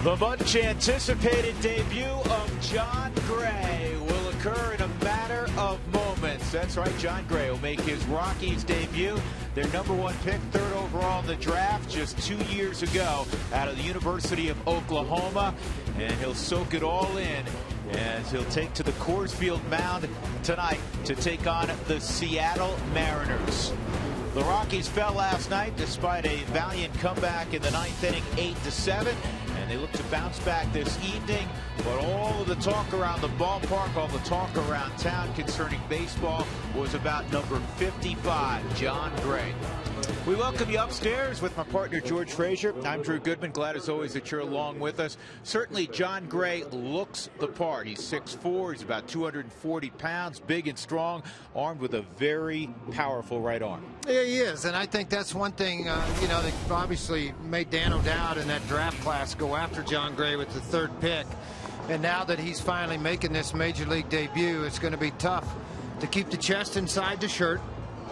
The much anticipated debut of Jon Gray will occur in a matter of moments. That's right, Jon Gray will make his Rockies debut. Their #1 pick, 3rd overall in the draft just 2 years ago out of the University of Oklahoma. And he'll soak it all in as he'll take to the Coors Field mound tonight to take on the Seattle Mariners. The Rockies fell last night despite a valiant comeback in the 9th inning, 8-7. And they look to bounce back this evening. But all of the talk around the ballpark, all the talk around town concerning baseball was about number 55, Jon Gray. We welcome you upstairs with my partner George Frazier. I'm Drew Goodman. Glad as always that you're along with us. Certainly Jon Gray looks the part. He's 6'4", he's about 240 pounds, big and strong, armed with a very powerful right arm. Yeah, he is, and I think that's one thing, they obviously made Dan O'Dowd in that draft class go after Jon Gray with the 3rd pick. And now that he's finally making this major league debut, it's going to be tough to keep the chest inside the shirt,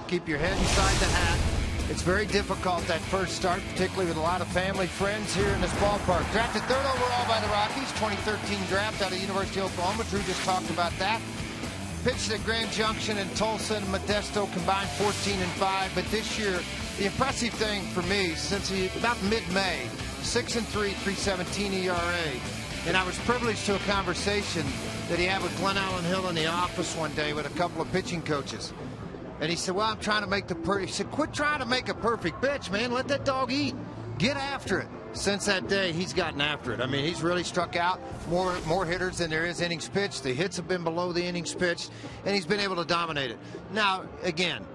keep your head inside the hat. It's very difficult that first start, particularly with a lot of family friends here in this ballpark. Drafted 3rd overall by the Rockies, 2013 draft out of the University of Oklahoma. Drew just talked about that. Pitched at Grand Junction and Tulsa and Modesto combined 14-5. But this year, the impressive thing for me, since about mid-May, 6-3, 3.17 ERA. And I was privileged to a conversation that he had with Glenn Allen Hill in the office one day with a couple of pitching coaches. And he said, well, I'm trying to make the perfect. He said, quit trying to make a perfect pitch, man. Let that dog eat. Get after it. Since that day, he's gotten after it. I mean, he's really struck out more hitters than there is innings pitched. The hits have been below the innings pitched, and he's been able to dominate it. Now, again,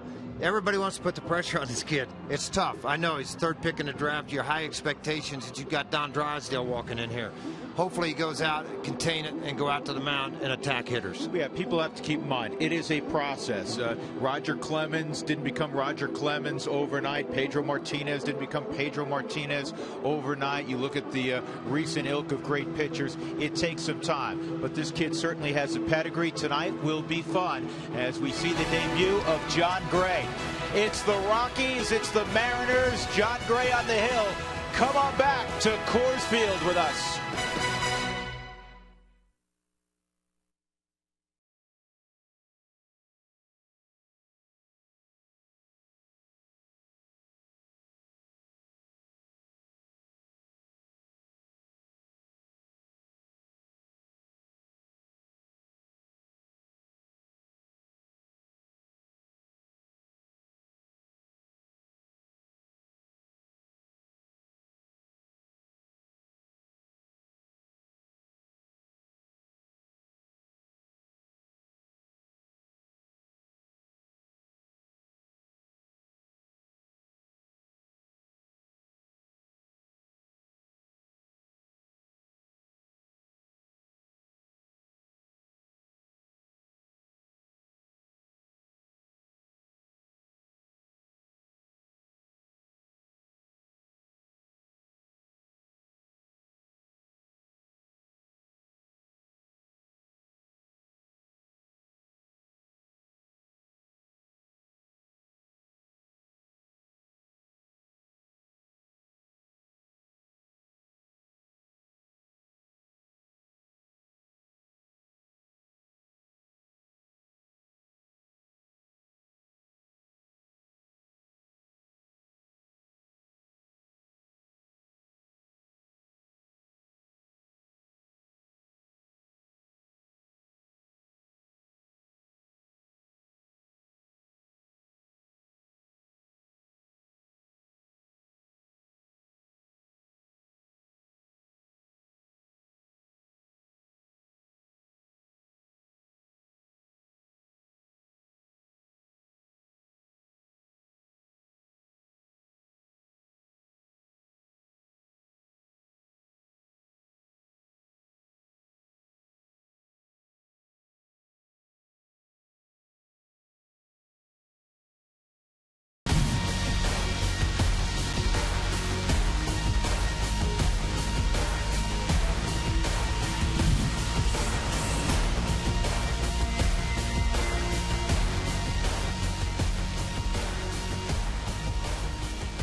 everybody wants to put the pressure on this kid. It's tough. I know he's 3rd pick in the draft. Your high expectations that you've got Don Drysdale walking in here. Hopefully he goes out, contain it, and go out to the mound and attack hitters. Yeah, people have to keep in mind, it is a process. Roger Clemens didn't become Roger Clemens overnight. Pedro Martinez didn't become Pedro Martinez overnight. You look at the recent ilk of great pitchers, it takes some time. But this kid certainly has a pedigree. Tonight will be fun as we see the debut of Jon Gray. It's the Rockies, it's the Mariners, Jon Gray on the hill. Come on back to Coors Field with us.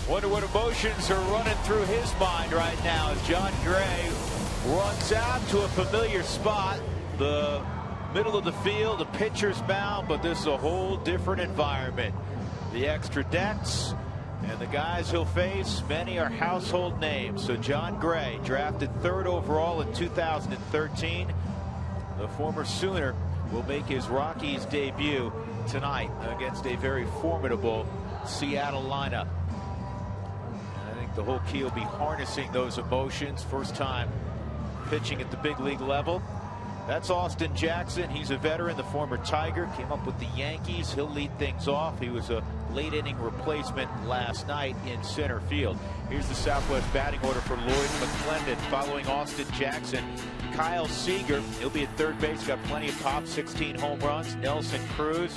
Wonder what emotions are running through his mind right now as Jon Gray runs out to a familiar spot, the middle of the field. The pitcher's mound, but this is a whole different environment. The extra decks and the guys he'll face, many are household names. So John Gray, drafted 3rd overall in 2013, the former Sooner, will make his Rockies debut tonight against a very formidable Seattle lineup. And I think the whole key will be harnessing those emotions. First time pitching at the big league level. That's Austin Jackson. He's a veteran, the former Tiger, came up with the Yankees. He'll lead things off. He was a late inning replacement last night in center field. Here's the Southwest batting order for Lloyd McClendon. Following Austin Jackson, Kyle Seager. He'll be at third base, got plenty of pop, 16 home runs. Nelson Cruz,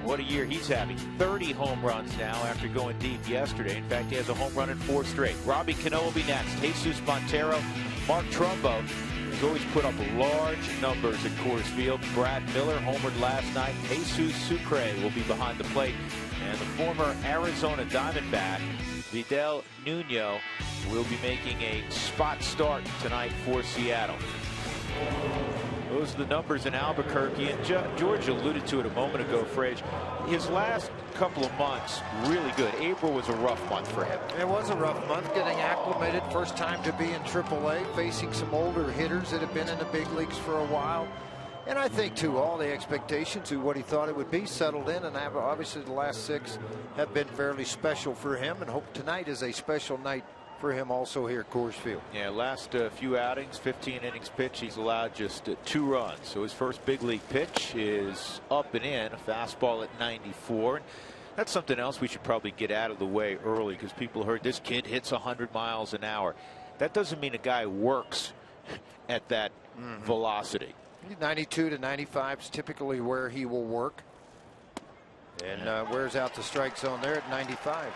what a year he's having. 30 home runs now after going deep yesterday. In fact, he has a home run in 4 straight. Robbie Cano will be next. Jesus Montero, Mark Trumbo, who's always put up large numbers at Coors Field. Brad Miller homered last night. Jesus Sucre will be behind the plate. And the former Arizona Diamondback, Vidal Nuno, will be making a spot start tonight for Seattle. Those are the numbers in Albuquerque, and George alluded to it a moment ago, Frage. His last couple of months really good. April was a rough month for him. It was a rough month, getting acclimated, first time to be in AAA, facing some older hitters that have been in the big leagues for a while. And I think, too, all the expectations to what he thought it would be settled in, and obviously the last 6 have been fairly special for him, and hope tonight is a special night for him also here at Coors Field. Yeah, last few outings, 15 innings pitched, he's allowed just 2 runs. So his first big league pitch is up and in, a fastball at 94. And that's something else we should probably get out of the way early, because people heard this kid hits 100 miles an hour. That doesn't mean a guy works at that velocity. 92 to 95 is typically where he will work, and wears out the strike zone there at 95.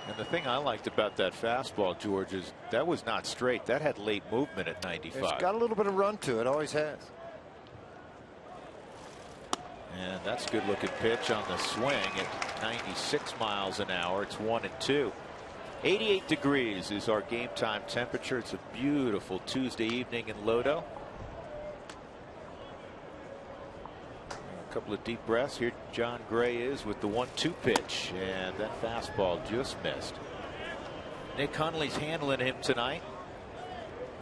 And the thing I liked about that fastball, George, is that was not straight. That had late movement at 95. It's got a little bit of run to it, always has. And that's a good looking pitch on the swing at 96 miles an hour. It's 1-2. 88 degrees is our game time temperature. It's a beautiful Tuesday evening in Lodo. A couple of deep breaths here. John Gray is with the 1-2 pitch, and that fastball just missed. Nick Hundley's handling him tonight.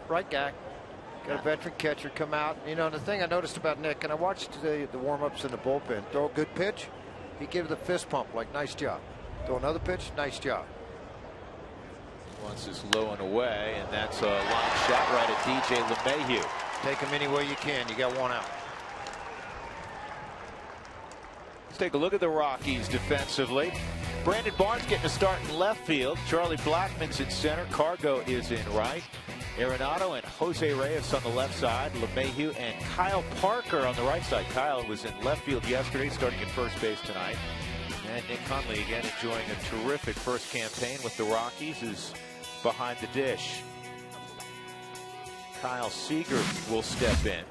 Right guy. Got a veteran catcher come out. You know, the thing I noticed about Nick, and I watched the warm-ups in the bullpen, throw a good pitch, he gives the fist pump like nice job. Throw another pitch, nice job. Once is low and away, and that's a line shot right at DJ LeMahieu. Take him any way you can. You got 1 out. Let's take a look at the Rockies defensively. Brandon Barnes getting a start in left field. Charlie Blackmon's in center. Cargo is in right. Arenado and Jose Reyes on the left side. LeMahieu and Kyle Parker on the right side. Kyle was in left field yesterday, starting at first base tonight. And Nick Hundley again enjoying a terrific first campaign with the Rockies is behind the dish. Kyle Seager will step in.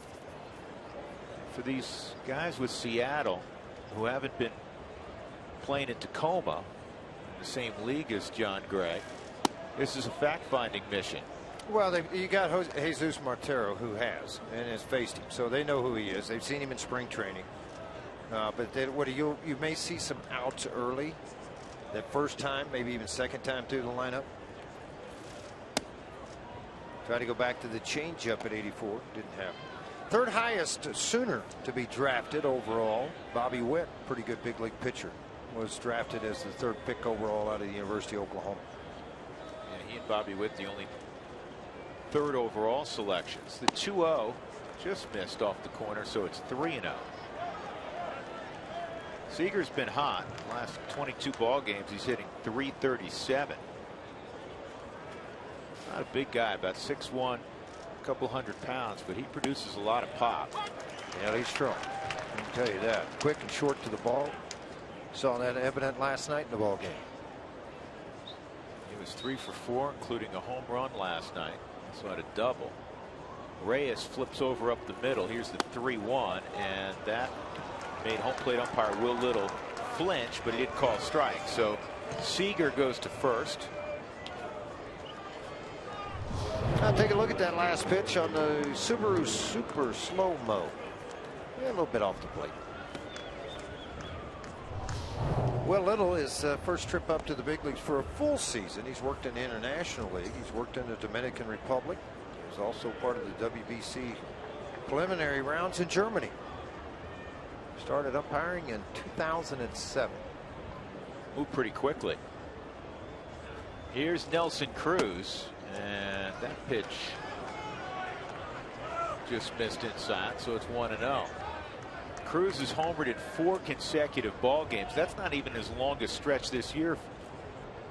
For these guys with Seattle who haven't been playing in Tacoma, in the same league as John Gray, this is a fact-finding mission. Well, you got Jesus Montero, who has and has faced him, so they know who he is. They've seen him in spring training. But you may see some outs early, that first time, maybe even second time through the lineup. Try to go back to the changeup at 84. Didn't happen. Third highest Sooner to be drafted overall, Bobby Witt, pretty good big league pitcher, was drafted as the 3rd pick overall out of the University of Oklahoma. Yeah, he and Bobby Witt the only 3rd overall selections. The 2-0 just missed off the corner, so it's 3-0. Seager's been hot. Last 22 ball games, he's hitting .337. Not a big guy, about 6'1", a couple hundred pounds, but he produces a lot of pop. Yeah, he's strong. I can tell you that. Quick and short to the ball. Saw that evident last night in the ball game. He was 3 for 4, including a home run last night. So had a double. Reyes flips over up the middle. Here's the 3-1, and that made home plate umpire Will Little flinch, but he didn't call strike. So Seager goes to first. Now take a look at that last pitch on the Subaru Super Slow-Mo. Yeah, a little bit off the plate. Will Little, his first trip up to the big leagues for a full season. He's worked in the International League. He's worked in the Dominican Republic. He was also part of the WBC preliminary rounds in Germany. Started umpiring in 2007. Moved pretty quickly. Here's Nelson Cruz, and that pitch just missed inside, so it's 1-0. Cruz has homered in 4 consecutive ball games. That's not even his longest stretch this year.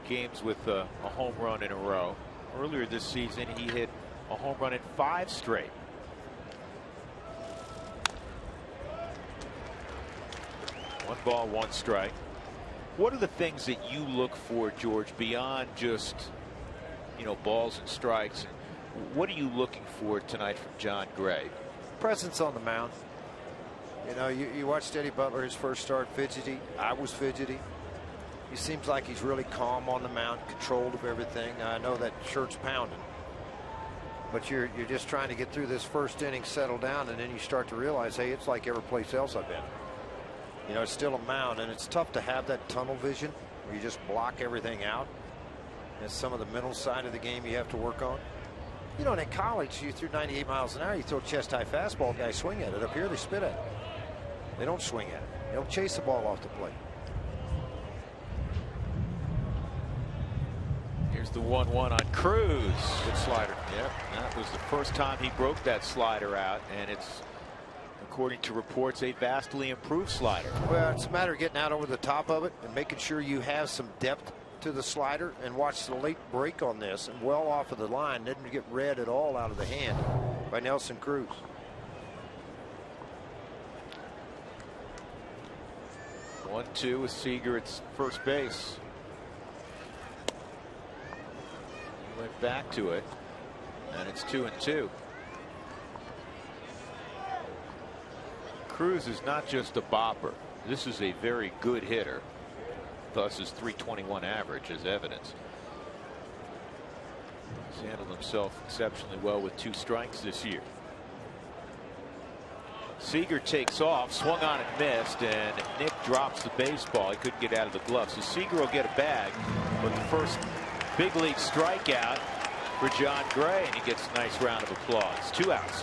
Games with a home run in a row. Earlier this season, he hit a home run in 5 straight. One ball, one strike. What are the things that you look for, George, beyond just, you know, balls and strikes? What are you looking for tonight from John Gray? Presence on the mound. You know, you watched Eddie Butler, his first start, fidgety. I was fidgety. He seems like he's really calm on the mound, controlled of everything. I know that shirt's pounding. But you're just trying to get through this first inning, settle down, and then you start to realize, hey, it's like every place else I've been. You know, it's still a mound, and it's tough to have that tunnel vision where you just block everything out. That's some of the mental side of the game you have to work on. You know, and in college, you threw 98 miles an hour, you throw chest-high fastball, guys swing at it. Up here, they spit at it. They don't swing at it. They'll chase the ball off the plate. Here's the 1-1 on Cruz. Good slider. Yep, that was the first time he broke that slider out, and it's, according to reports, a vastly improved slider. Well, it's a matter of getting out over the top of it and making sure you have some depth to the slider, and watch the late break on this, and well off of the line, didn't get read at all out of the hand by Nelson Cruz. One, two with Seager at first base. He went back to it, and it's 2-2. Cruz is not just a bopper. This is a very good hitter. Thus his .321 average is evidence. He's handled himself exceptionally well with 2 strikes this year. Seager takes off, swung on and missed, and Nick drops the baseball. He couldn't get out of the glove, so Seager will get a bag. But the first big league strikeout for John Gray, and he gets a nice round of applause. 2 outs.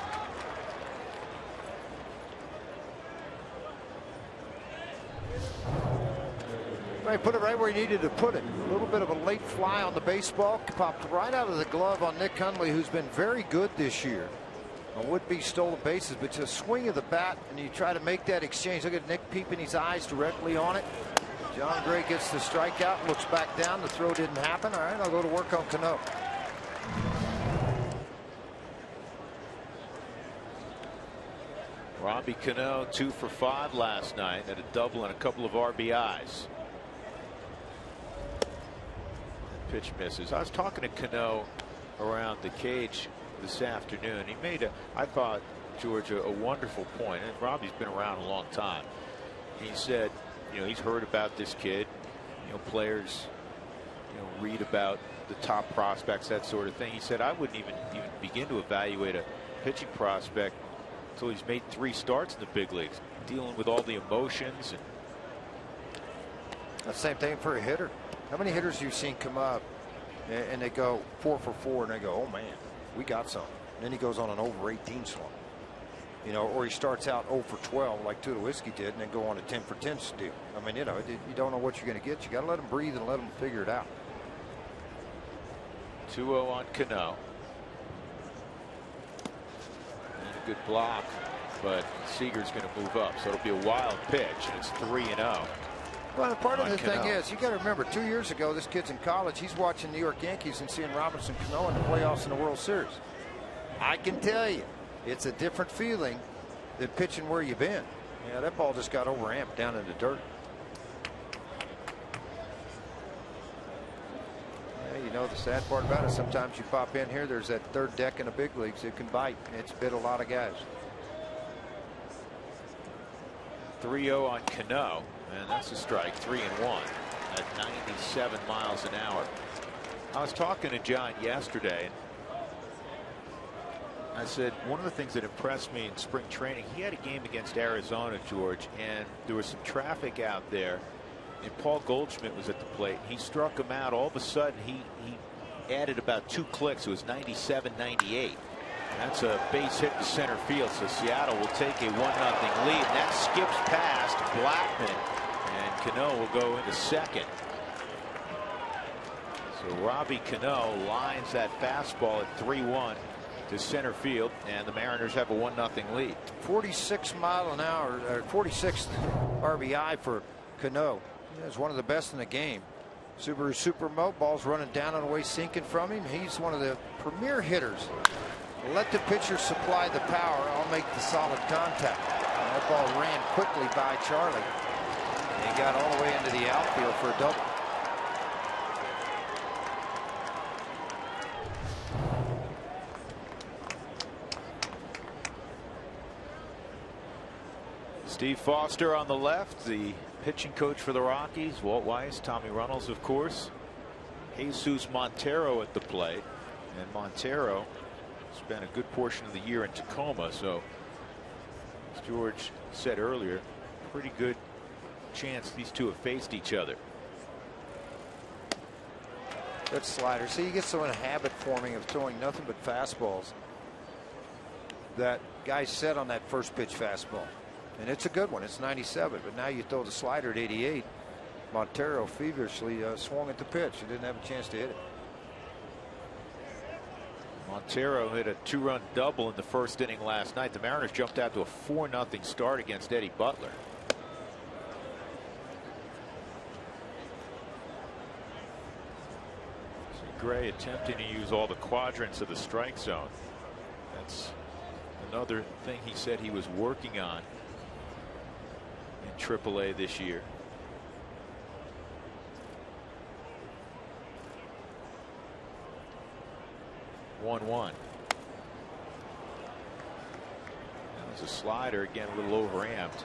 He put it right where he needed to put it. A little bit of a late fly on the baseball, popped right out of the glove on Nick Hundley, who's been very good this year on would-be stolen bases, but just swing of the bat and you try to make that exchange. Look at Nick peeping his eyes directly on it. John Gray gets the strikeout, looks back down. The throw didn't happen. All right, I'll go to work on Cano. Robbie Cano 2 for 5 last night, had a double and a couple of RBIs. Pitch misses. I was talking to Cano around the cage this afternoon. He made I thought, George, a wonderful point. And Robbie's been around a long time. He said, you know, he's heard about this kid. You know, players, you know, read about the top prospects, that sort of thing. He said, I wouldn't even begin to evaluate a pitching prospect until he's made 3 starts in the big leagues, dealing with all the emotions. And the same thing for a hitter. How many hitters you've seen come up and they go 4 for 4 and they go, oh man, we got something. And then he goes on an over 18 slump. You know, or he starts out 0 for 12 like Tulowitzki did and then go on a 10 for 10 steal. I mean, you know, you don't know what you're going to get. You got to let him breathe and let him figure it out. 2-0 on Cano. And a good block, but Seager's going to move up, so it'll be a wild pitch, and it's 3-0. Well, part of the thing is, you got to remember, 2 years ago, this kid's in college. He's watching New York Yankees and seeing Robinson Cano in the playoffs in the World Series. I can tell you, it's a different feeling than pitching where you've been. Yeah, that ball just got overamped down in the dirt. Yeah, you know, the sad part about it, sometimes you pop in here, there's that third deck in the big leagues. It can bite. It's bit a lot of guys. 3-0 on Cano, and that's a strike. 3-1 at 97 miles an hour. I was talking to John yesterday. I said one of the things that impressed me in spring training, he had a game against Arizona, George, and there was some traffic out there, and Paul Goldschmidt was at the plate. He struck him out. All of a sudden, he added about 2 clicks. It was 97-98. That's a base hit to center field, so Seattle will take a 1-0 lead. And that skips past Blackman, and Cano will go into second. So Robbie Cano lines that fastball at 3-1 to center field, and the Mariners have a 1-0 lead. 46 mile an hour, or 46th RBI for Cano. He's one of the best in the game. Subaru Supermo, ball's running down on the way, sinking from him. He's one of the premier hitters. Let the pitcher supply the power. I'll make the solid contact. And that ball ran quickly by Charlie. And he got all the way into the outfield for a double. Steve Foster on the left, the pitching coach for the Rockies. Walt Weiss, Tommy Runnels, of course. Jesus Montero at the plate. And Montero spent a good portion of the year in Tacoma, so as George said earlier, pretty good chance these two have faced each other. Good slider. See, you get so in a habit forming of throwing nothing but fastballs. That guy set on that first pitch fastball, and it's a good one. It's 97, but now you throw the slider at 88. Montero feverishly swung at the pitch. He didn't have a chance to hit it. Montero hit a 2-run double in the first inning last night. The Mariners jumped out to a 4-0 start against Eddie Butler. See Gray attempting to use all the quadrants of the strike zone. That's another thing he said he was working on in AAA this year. That was a slider, again a little overamped.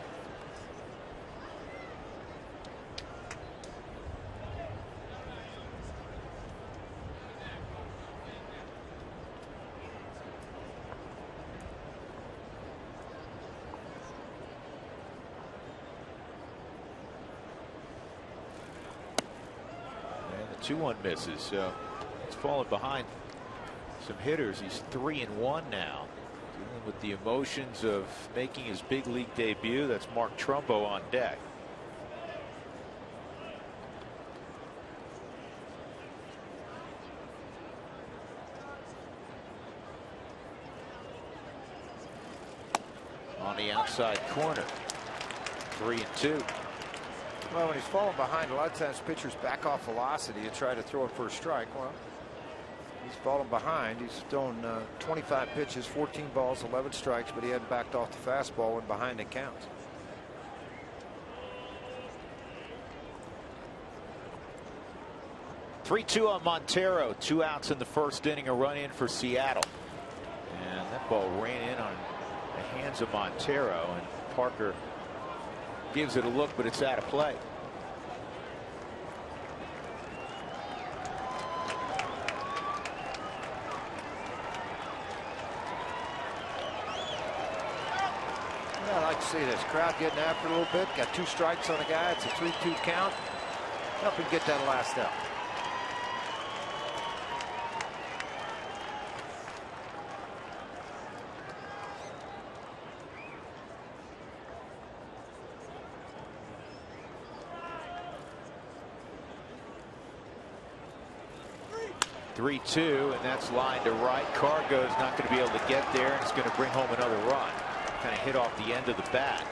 And the 2-1 misses, so it's fallen behind some hitters. He's 3-1 now, dealing with the emotions of making his big league debut. That's Mark Trumbo on deck. On the outside corner, 3-2. Well, when he's falling behind, a lot of times pitchers back off velocity and try to throw it for a strike. Well, he's fallen behind. He's thrown 25 pitches, 14 balls, 11 strikes, but he hadn't backed off the fastball when behind it counts. Three-two on Montero. 2 outs in the first inning. A run in for Seattle. And that ball ran in on the hands of Montero, and Parker gives it a look, but it's out of play. I like to see this crowd getting after a little bit. Got 2 strikes on the guy. It's a 3-2 count. Help him get that last out. Three-two, and that's lined to right. Cargo's not going to be able to get there, and it's going to bring home another run. Kind of hit off the end of the bat.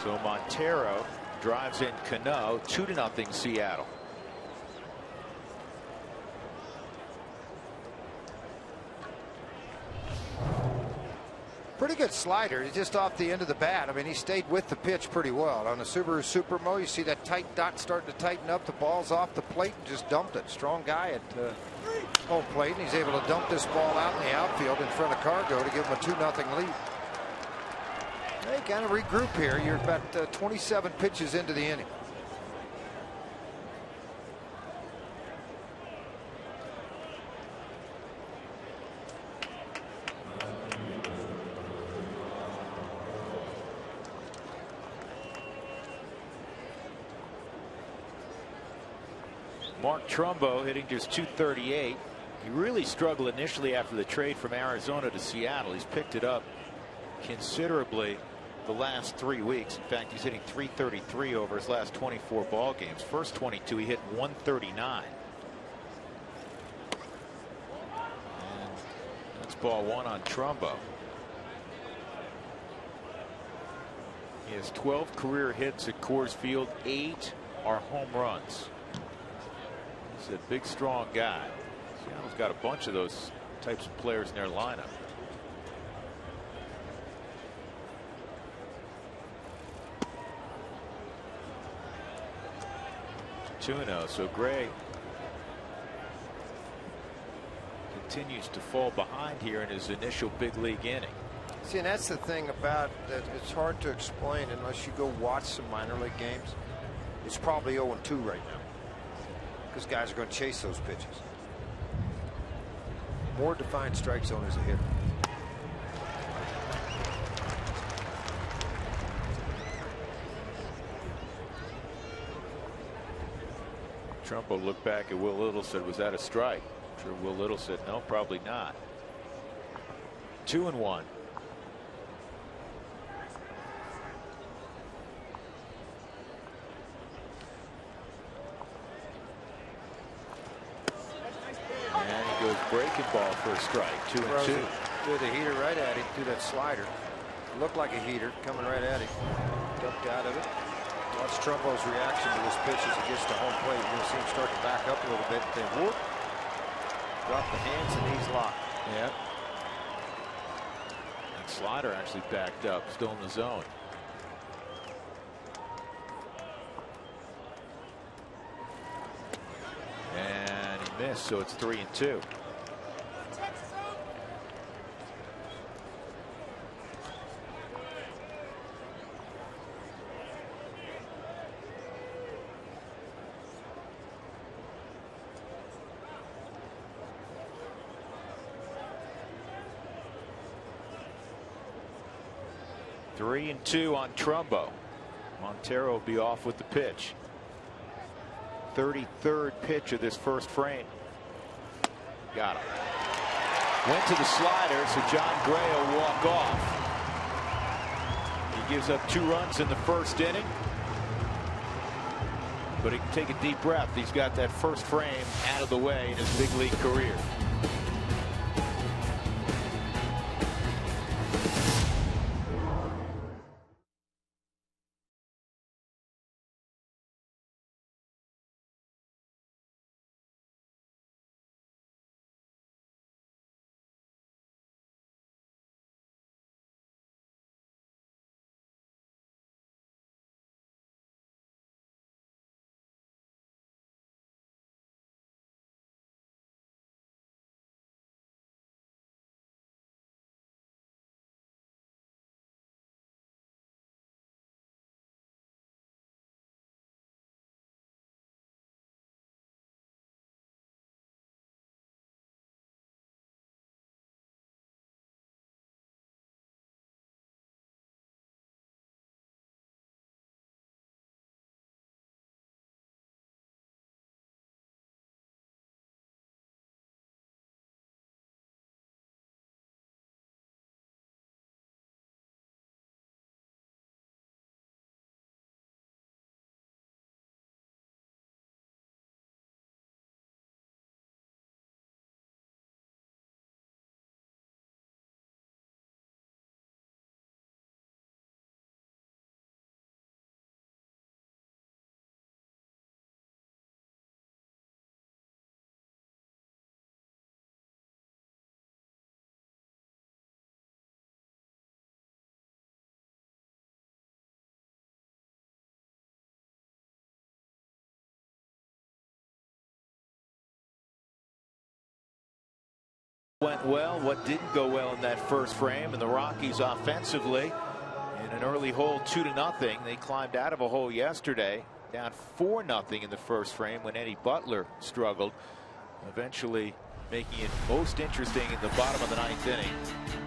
So Montero drives in Cano. 2-0 Seattle. Pretty good slider. He's just off the end of the bat. I mean, he stayed with the pitch pretty well. On the Subaru Supermo, you see that tight dot starting to tighten up. The ball's off the plate and just dumped it. Strong guy at home plate, and he's able to dump this ball out in the outfield in front of Cargo to give him a 2-0 lead. They kind of regroup here. You're about 27 pitches into the inning. Mark Trumbo hitting just .238. He really struggled initially after the trade from Arizona to Seattle. He's picked it up considerably the last 3 weeks. In fact, he's hitting .333 over his last 24 ball games. First 22 he hit .139. And that's ball one on Trumbo. He has 12 career hits at Coors Field. 8 are home runs. He's a big, strong guy. Seattle's got a bunch of those types of players in their lineup. So Gray continues to fall behind here in his initial big league inning. See, and that's the thing about that, it's hard to explain unless you go watch some minor league games. It's probably 0-2 right now because guys are going to chase those pitches. More defined strike zone as a hitter. Trumbo looked back at Will Little, said, was that a strike? I'm sure Will Little said, no, probably not. 2-1. And he goes breaking ball for a strike. 2-2. Threw the heater right at him through that slider. Looked like a heater coming right at him. Ducked out of it. Watch Trumbo's reaction to this pitch as he gets to home plate. You're going to see him start to back up a little bit. Then whoop, drop the hands and he's locked. Yeah. That slider actually backed up, still in the zone. And he missed, so it's 3-2. Three and two on Trumbo. Montero will be off with the pitch. 33rd pitch of this first frame. Got him. Went to the slider, so John Gray will walk off. He gives up 2 runs in the first inning. But he can take a deep breath. He's got that first frame out of the way in his big league career. Went well. What didn't go well in that first frame, and the Rockies offensively in an early hole 2-0. They climbed out of a hole yesterday down 4-0 in the first frame when Eddie Butler struggled, eventually making it most interesting in the bottom of the 9th inning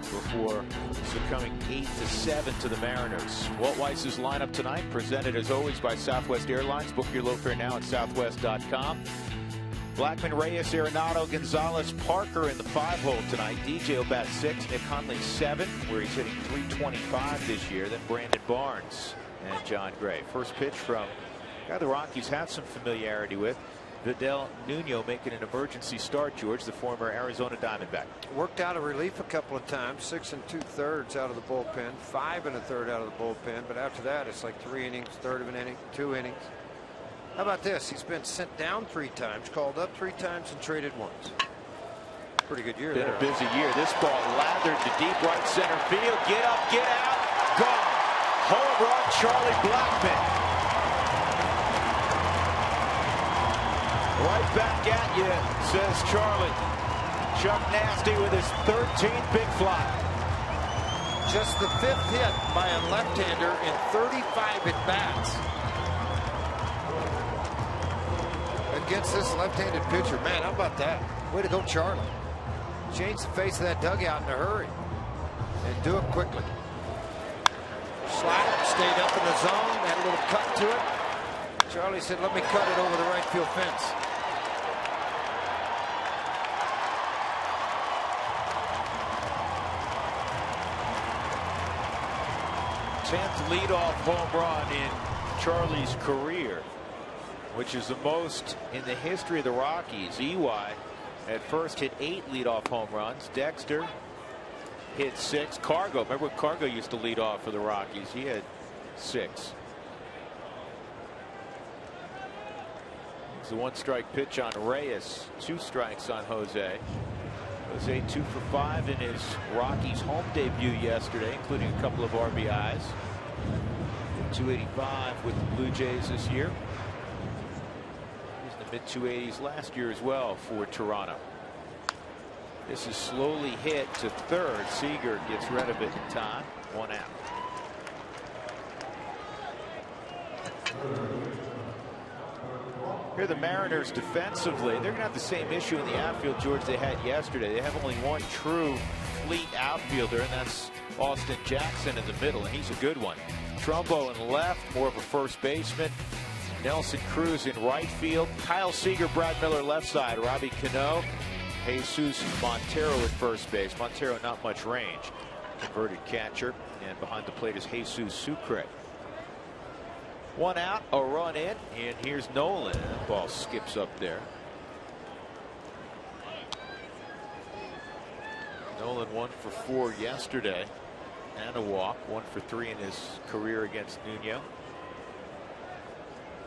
before succumbing 8-7 to the Mariners. Walt Weiss's lineup tonight presented as always by Southwest Airlines. Book your low fare now at southwest.com. Blackman, Reyes, Arenado, Gonzalez, Parker in the 5-hole tonight. DJ will bat 6, Nick Hundley 7, where he's hitting .325 this year. Then Brandon Barnes and John Gray. First pitch from a guy the Rockies have some familiarity with, Vidal Nuno, making an emergency start. George, the former Arizona Diamondback. Worked out of relief a couple of times. 6 2/3 out of the bullpen, 5 1/3 out of the bullpen. But after that, it's like 3 innings, third of an inning, 2 innings. How about this? He's been sent down 3 times, called up 3 times, and traded once. Pretty good year. Been there. a busy year. This ball lathered to deep right center field. Get up, get out, gone. Home run, Charlie Blackman. Right back at you, says Charlie. Chuck Nasty with his 13th big fly. Just the 5th hit by a left-hander in 35 at-bats. Against this left-handed pitcher. Man, how about that? Way to go, Charlie. Change the face of that dugout in a hurry. And do it quickly. Slider stayed up in the zone. Had a little cut to it. Charlie said, let me cut it over the right field fence. 10th leadoff home run in Charlie's career, which is the most in the history of the Rockies. EY at first hit 8 leadoff home runs. Dexter hit 6. Cargo, remember when Cargo used to lead off for the Rockies? He had 6. It's the 1-strike pitch on Reyes. 2 strikes on Jose. Jose 2 for 5 in his Rockies home debut yesterday, including a couple of RBIs. 285 with the Blue Jays this year. He was in the mid-280s last year as well for Toronto. This is slowly hit to third. Seager gets rid of it in time. 1 out. Here the Mariners defensively, they're going to have the same issue in the outfield, George, they had yesterday. They have only one true fleet outfielder, and that's Austin Jackson in the middle, and he's a good one. Trumbo in left, more of a first baseman. Nelson Cruz in right field. Kyle Seager, Brad Miller left side. Robbie Cano, Jesus Montero at first base. Montero not much range. Converted catcher, and behind the plate is Jesus Sucre. 1 out, a run in, and here's Nolan. That ball skips up there. Nolan 1 for 4 yesterday, and a walk. 1 for 3 in his career against Nuno.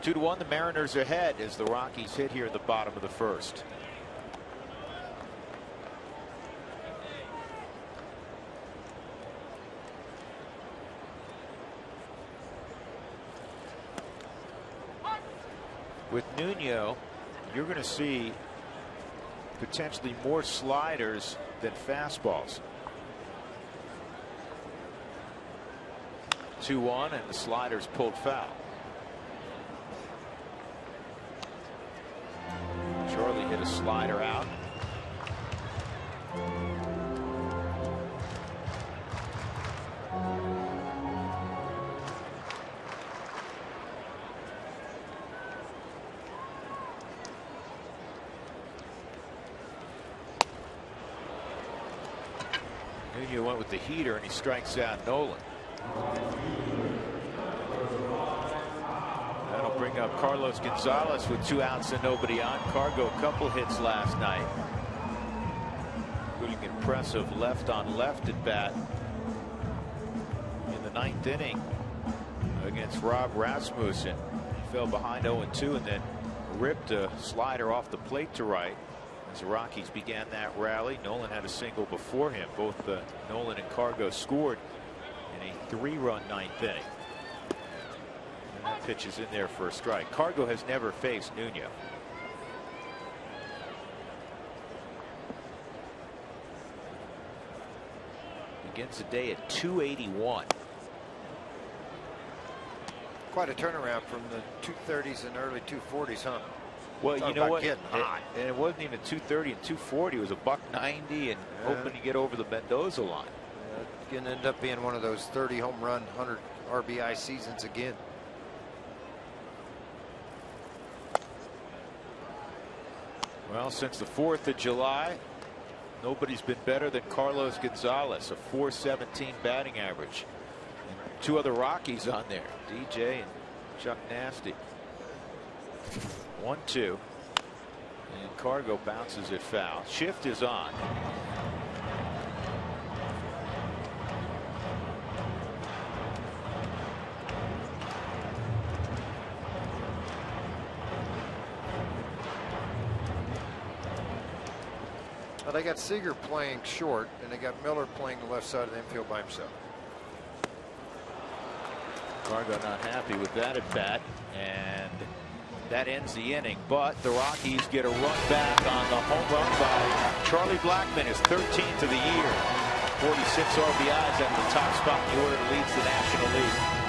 2-1, the Mariners ahead as the Rockies hit here in the bottom of the first. With Nuno, you're going to see potentially more sliders than fastballs. 2-1, and the sliders pulled foul. Charlie hit a slider out. Nuno went with the heater, and he strikes out Nolan. That'll bring up Carlos Gonzalez with 2 outs and nobody on. Cargo a couple hits last night, including impressive left on left at bat in the 9th inning against Rob Rasmussen. He fell behind 0-2 and then ripped a slider off the plate to right. As the Rockies began that rally, Nolan had a single before him. Both Nolan and Cargo scored in a 3-run 9th inning. And that pitch is in there for a strike. Cargo has never faced Nuno. Begins the day at 281. Quite a turnaround from the 230s and early 240s, huh? Well, you know what? And it wasn't even 230 and 240. It was a $190 and hoping to get over the Mendoza line. Going to end up being one of those 30 home run, 100 RBI seasons again. Well, since the 4th of July, nobody's been better than Carlos Gonzalez, a .417 batting average. And 2 other Rockies on there, DJ and Chuck Nasty. 1-2. And Cargo bounces it foul. Shift is on. Well, they got Seager playing short, and they got Miller playing the left side of the infield by himself. Cargo not happy with that at bat, and that ends the inning. But the Rockies get a run back on the home run by Charlie Blackmon, his 13th of the year. 46 RBIs at the top spot in the order that leads the National League.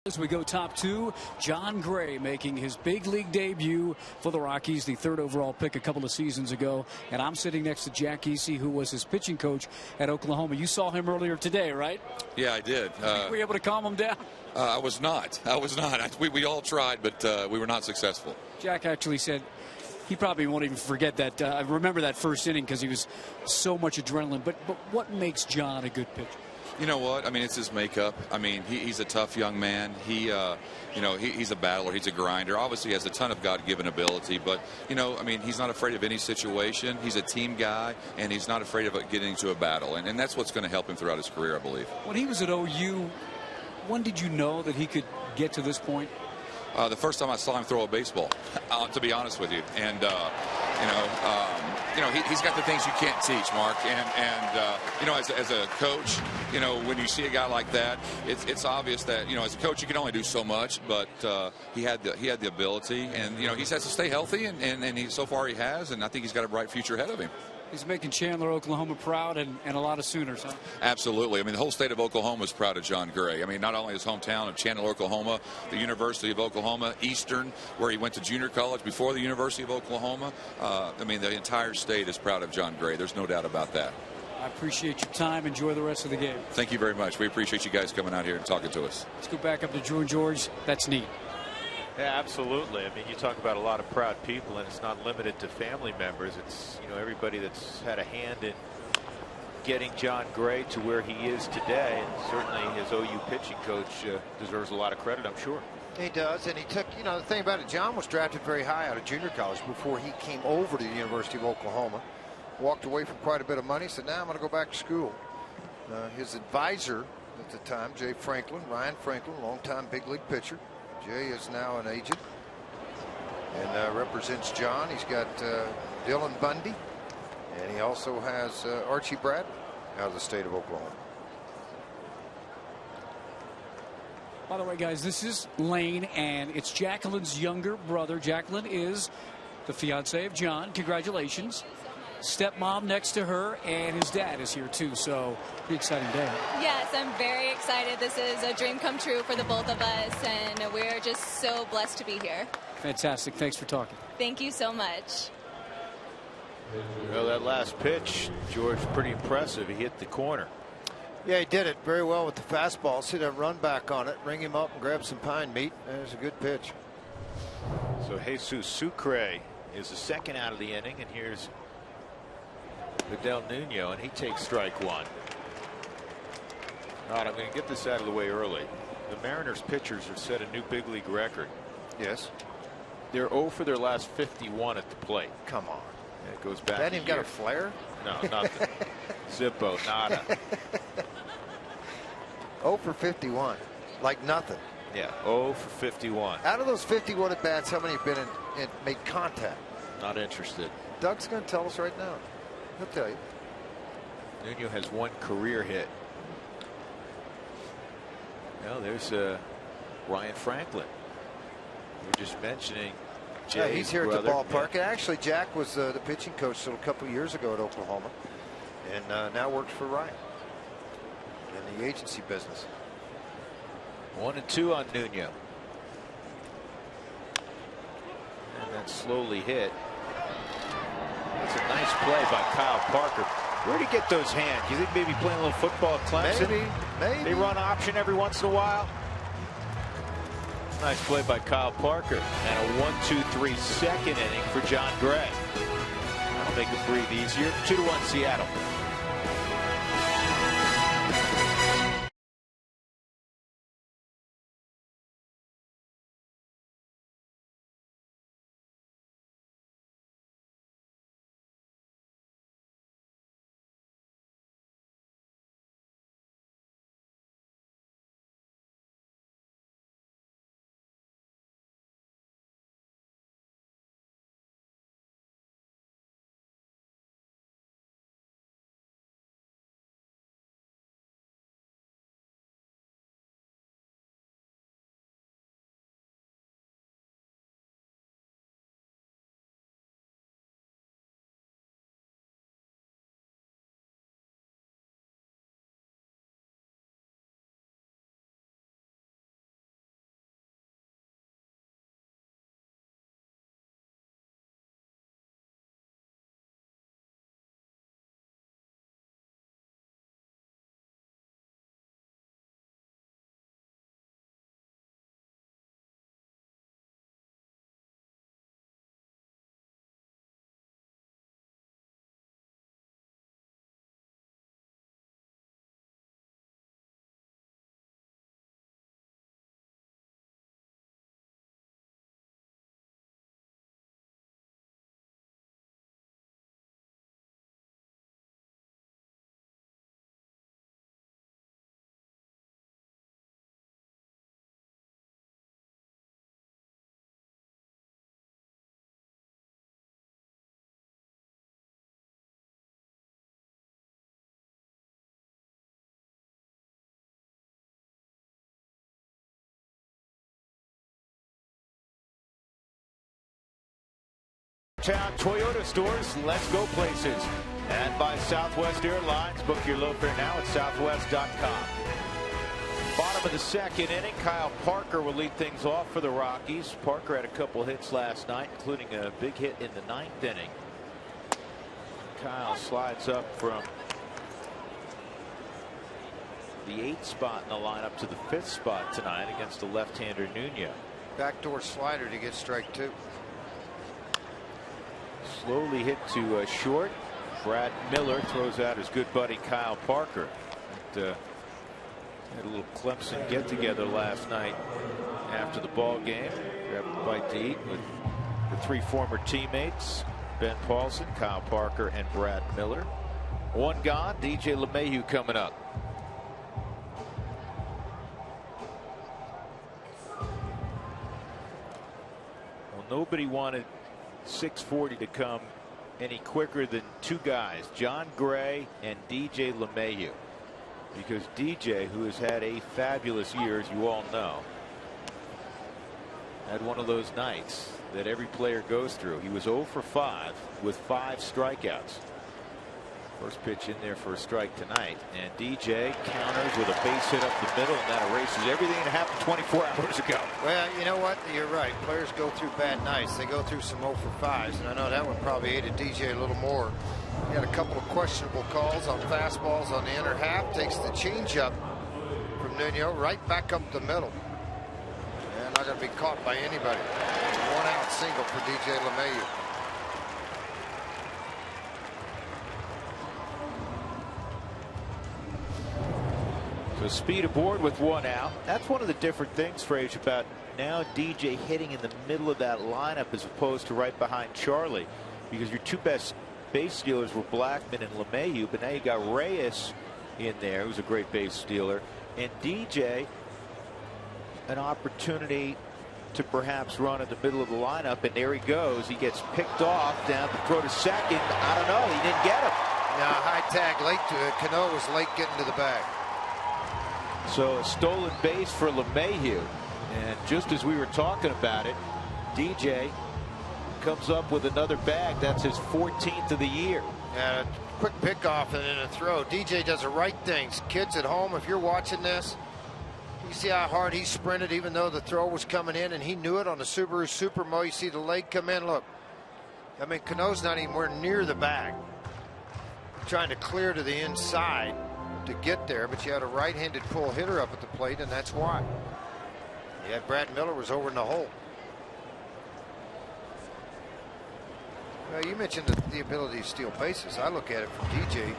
As we go top 2, Jon Gray making his big league debut for the Rockies, the 3rd overall pick a couple of seasons ago. And I'm sitting next to Jack Easy, who was his pitching coach at Oklahoma. You saw him earlier today, right? Yeah, I did. Were you able to calm him down? I was not. We all tried, but we were not successful. Jack actually said he probably won't even forget that. I remember that first inning because he was so much adrenaline. But what makes Jon a good pitcher? You know what? I mean, it's his makeup. I mean, he's a tough young man. He's a battler. He's a grinder. Obviously, he has a ton of God-given ability. But, I mean, he's not afraid of any situation. He's a team guy, and he's not afraid of getting into a battle. And that's what's going to help him throughout his career, I believe. When he was at OU, when did you know that he could get to this point? The first time I saw him throw a baseball, to be honest with you. And, he's got the things you can't teach, Mark. And as a coach, when you see a guy like that, it's obvious that, as a coach, you can only do so much. But he had the ability. And, he has to stay healthy. And so far he has. And I think he's got a bright future ahead of him. He's making Chandler, Oklahoma proud and a lot of Sooners, huh? Absolutely. I mean, the whole state of Oklahoma is proud of Jon Gray. I mean, not only his hometown of Chandler, Oklahoma, the University of Oklahoma, Eastern, where he went to junior college before the University of Oklahoma. I mean, the entire state is proud of Jon Gray. There's no doubt about that. I appreciate your time. Enjoy the rest of the game. Thank you very much. We appreciate you guys coming out here and talking to us. Let's go back up to Drew and George. That's neat. Yeah, absolutely. I mean, you talk about a lot of proud people, and it's not limited to family members. It's, everybody that's had a hand in getting Jon Gray to where he is today. And certainly his OU pitching coach deserves a lot of credit, I'm sure. He does, and he took, the thing about it, Jon was drafted very high out of junior college before he came over to the University of Oklahoma. Walked away from quite a bit of money, said, now I'm going to go back to school. His advisor at the time, Ryan Franklin, longtime big league pitcher. Jay is now an agent and represents Jon. He's got Dylan Bundy, and he also has Archie Bradley out of the state of Oklahoma. By the way, guys, this is Lane, and it's Jacqueline's younger brother. Jacqueline is the fiance of Jon. Congratulations. stepmom next to her, and his dad is here too. So pretty exciting day. Yes, I'm very excited. This is a dream come true for the both of us, and we're just so blessed to be here. Fantastic. Thanks for talking. Thank you so much. Well, that last pitch, George, pretty impressive. He hit the corner. Yeah, he did it very well with the fastball. See that run back on it, ring him up and grab some pine meat. That was a good pitch. So Jesus Sucre is the second out of the inning, and here's Miguel Nuno, and he takes strike one. All right, I'm going to get this out of the way early. The Mariners pitchers have set a new big league record. Yes. They're 0 for their last 51 at the plate. Come on. And it goes back. That even got a flare? No, nothing. Zippo, nada. 0 for 51. Like nothing. Yeah, 0 for 51. Out of those 51 at bats, how many have been in made contact? Not interested. Doug's going to tell us right now. He'll tell you. Nuno has one career hit. Well, there's Ryan Franklin. We're just mentioning Jay's Yeah, he's here brother. at the ballpark. Yeah. And actually, Jack was the pitching coach a couple of years ago at Oklahoma, and now works for Ryan in the agency business. 1-2 on Nuno. And then slowly hit. It's a nice play by Kyle Parker. Where'd he get those hands? You think maybe playing a little football at Clemson? Maybe. They run option every once in a while. Nice play by Kyle Parker. And a 1-2-3 second inning for John Gray. That'll make him breathe easier. 2-1 Seattle. Town Toyota stores, let's go places. And by Southwest Airlines, book your low fare now at southwest.com. Bottom of the second inning, Kyle Parker will lead things off for the Rockies. Parker had a couple hits last night, including a big hit in the ninth inning. Kyle slides up from the 8th spot in the lineup to the 5th spot tonight against the left-hander Nuno. Backdoor slider to get strike 2. Slowly hit to short. Brad Miller throws out his good buddy Kyle Parker. Had a little Clemson get together last night after the ball game. Grabbed a bite to eat with the 3 former teammates, Ben Paulson, Kyle Parker, and Brad Miller. One gone. DJ LeMahieu coming up. Well, nobody wanted 6:40 to come any quicker than 2 guys, John Gray and DJ LeMahieu, because DJ, who has had a fabulous year, as you all know, had one of those nights that every player goes through. He was 0 for 5 with 5 strikeouts. First pitch in there for a strike tonight, and DJ counters with a base hit up the middle, and that erases everything that happened 24 hours ago. Well, you know what? You're right. Players go through bad nights. They go through some 0 for 5s, and I know that one probably aided DJ a little more. He had a couple of questionable calls on fastballs on the inner half. Takes the changeup from Nuno right back up the middle. And not going to be caught by anybody. 1-out single for DJ LeMahieu. So speed aboard with 1 out. That's one of the different things, Frage, about now DJ hitting in the middle of that lineup as opposed to right behind Charlie, because your 2 best base stealers were Blackmon and LeMahieu, but now you got Reyes in there, who's a great base stealer, and DJ an opportunity to perhaps run in the middle of the lineup, and there he goes. He gets picked off down to throw to second. I don't know. He didn't get him. Now high tag late to it. Cano was late getting to the bag. So a stolen base for LeMahieu, and just as we were talking about it, DJ comes up with another bag. That's his 14th of the year. And a quick pickoff and then a throw. DJ does the right things. Kids at home, if you're watching this, you see how hard he sprinted even though the throw was coming in, and he knew it on the Subaru Supermo. You see the leg come in. Look, I mean, Cano's not anywhere near the bag. Trying to clear to the inside to get there, but you had a right-handed pull hitter up at the plate, and that's why. You had Brad Miller was over in the hole. Well, you mentioned the ability to steal bases. I look at it from DJ,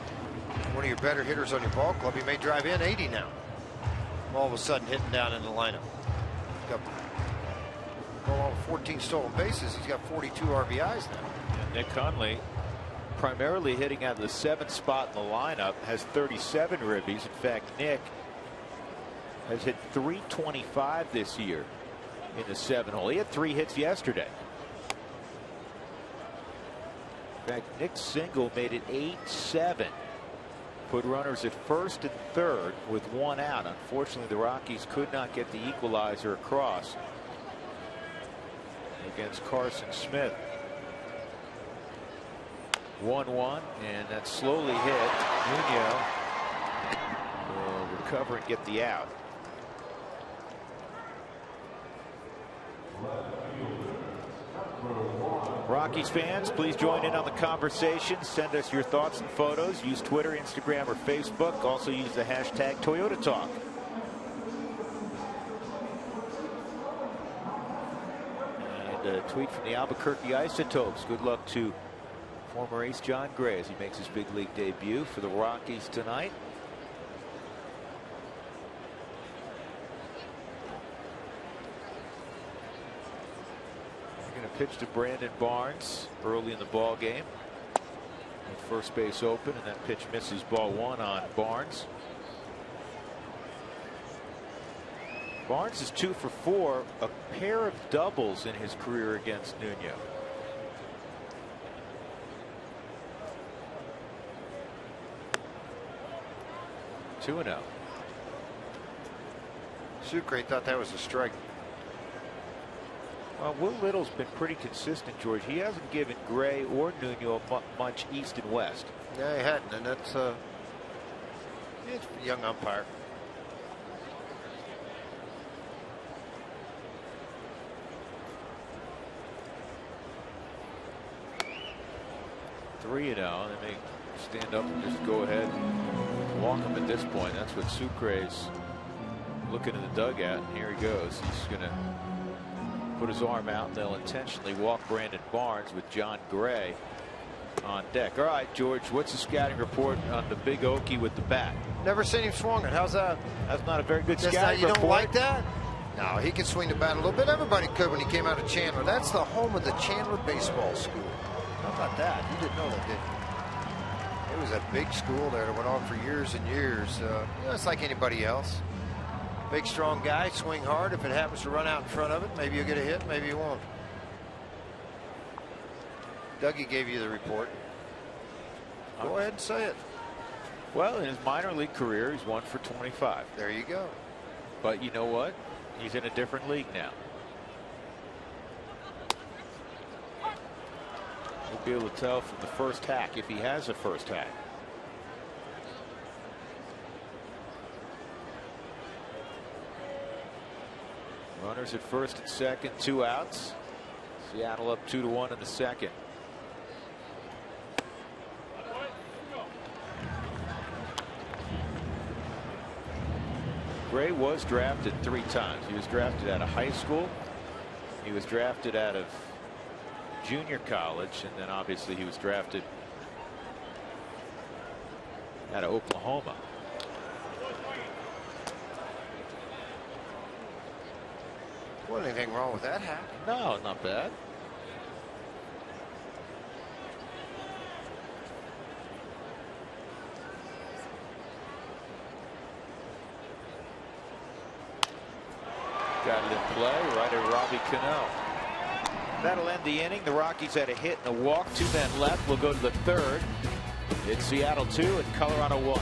one of your better hitters on your ball club. He may drive in 80 now. All of a sudden hitting down in the lineup. He's got 14 stolen bases. He's got 42 RBIs now. And Nick Conley, primarily hitting out of the 7th spot in the lineup, has 37 ribbies. In fact, Nick has hit .325 this year in the 7 hole. He had 3 hits yesterday. In fact, Nick's single made it 8-7. Put runners at first and third with 1 out. Unfortunately, the Rockies could not get the equalizer across against Carson Smith. 1-1, and that's slowly hit. Nuno will recover and get the out. Rockies fans, please join in on the conversation. Send us your thoughts and photos. Use Twitter, Instagram, or Facebook. Also use the hashtag ToyotaTalk. And a tweet from the Albuquerque Isotopes. Good luck to former ace John Gray as he makes his big league debut for the Rockies tonight. They're going to pitch to Brandon Barnes early in the ball game. With first base open, and that pitch misses, ball 1 on Barnes. Barnes is 2 for 4, a pair of doubles in his career against Nuno. Two and out. Sucre thought that was a strike. Well, Will Little's been pretty consistent, George. He hasn't given Gray or Nuno much east and west. Yeah, he hadn't, and that's it's a young umpire. Three and out. They may stand up and just go ahead and walk him at this point. That's what Sucre's looking in the dugout, and here he goes. He's going to put his arm out, and they'll intentionally walk Brandon Barnes with John Gray on deck. All right, George, what's the scouting report on the big Okie with the bat? Never seen him swung it. How's that? That's not a very good That's scouting not, report. you don't like that? No, he can swing the bat a little bit. Everybody could when he came out of Chandler. That's the home of the Chandler Baseball School. How about that? You didn't know that, did you? It was a big school there that went on for years and years. You know, it's like anybody else. Big, strong guy, swing hard. If it happens to run out in front of it, maybe you'll get a hit, maybe you won't. Dougie gave you the report. Go ahead and say it. Well, in his minor league career, he's 1 for 25. There you go. But you know what? He's in a different league now. We'll be able to tell from the first hack, if he has a first hack. Runners at first and second, 2 outs. Seattle up 2-1 in the second. Gray was drafted 3 times. He was drafted out of high school. He was drafted out of junior college, and then obviously he was drafted out of Oklahoma. Wasn't anything wrong with that hat? No, not bad. Got it in play right at Robbie Cano. That'll end the inning. The Rockies had a hit and a walk. 2 men left. We'll go to the third. It's Seattle 2 and Colorado 1.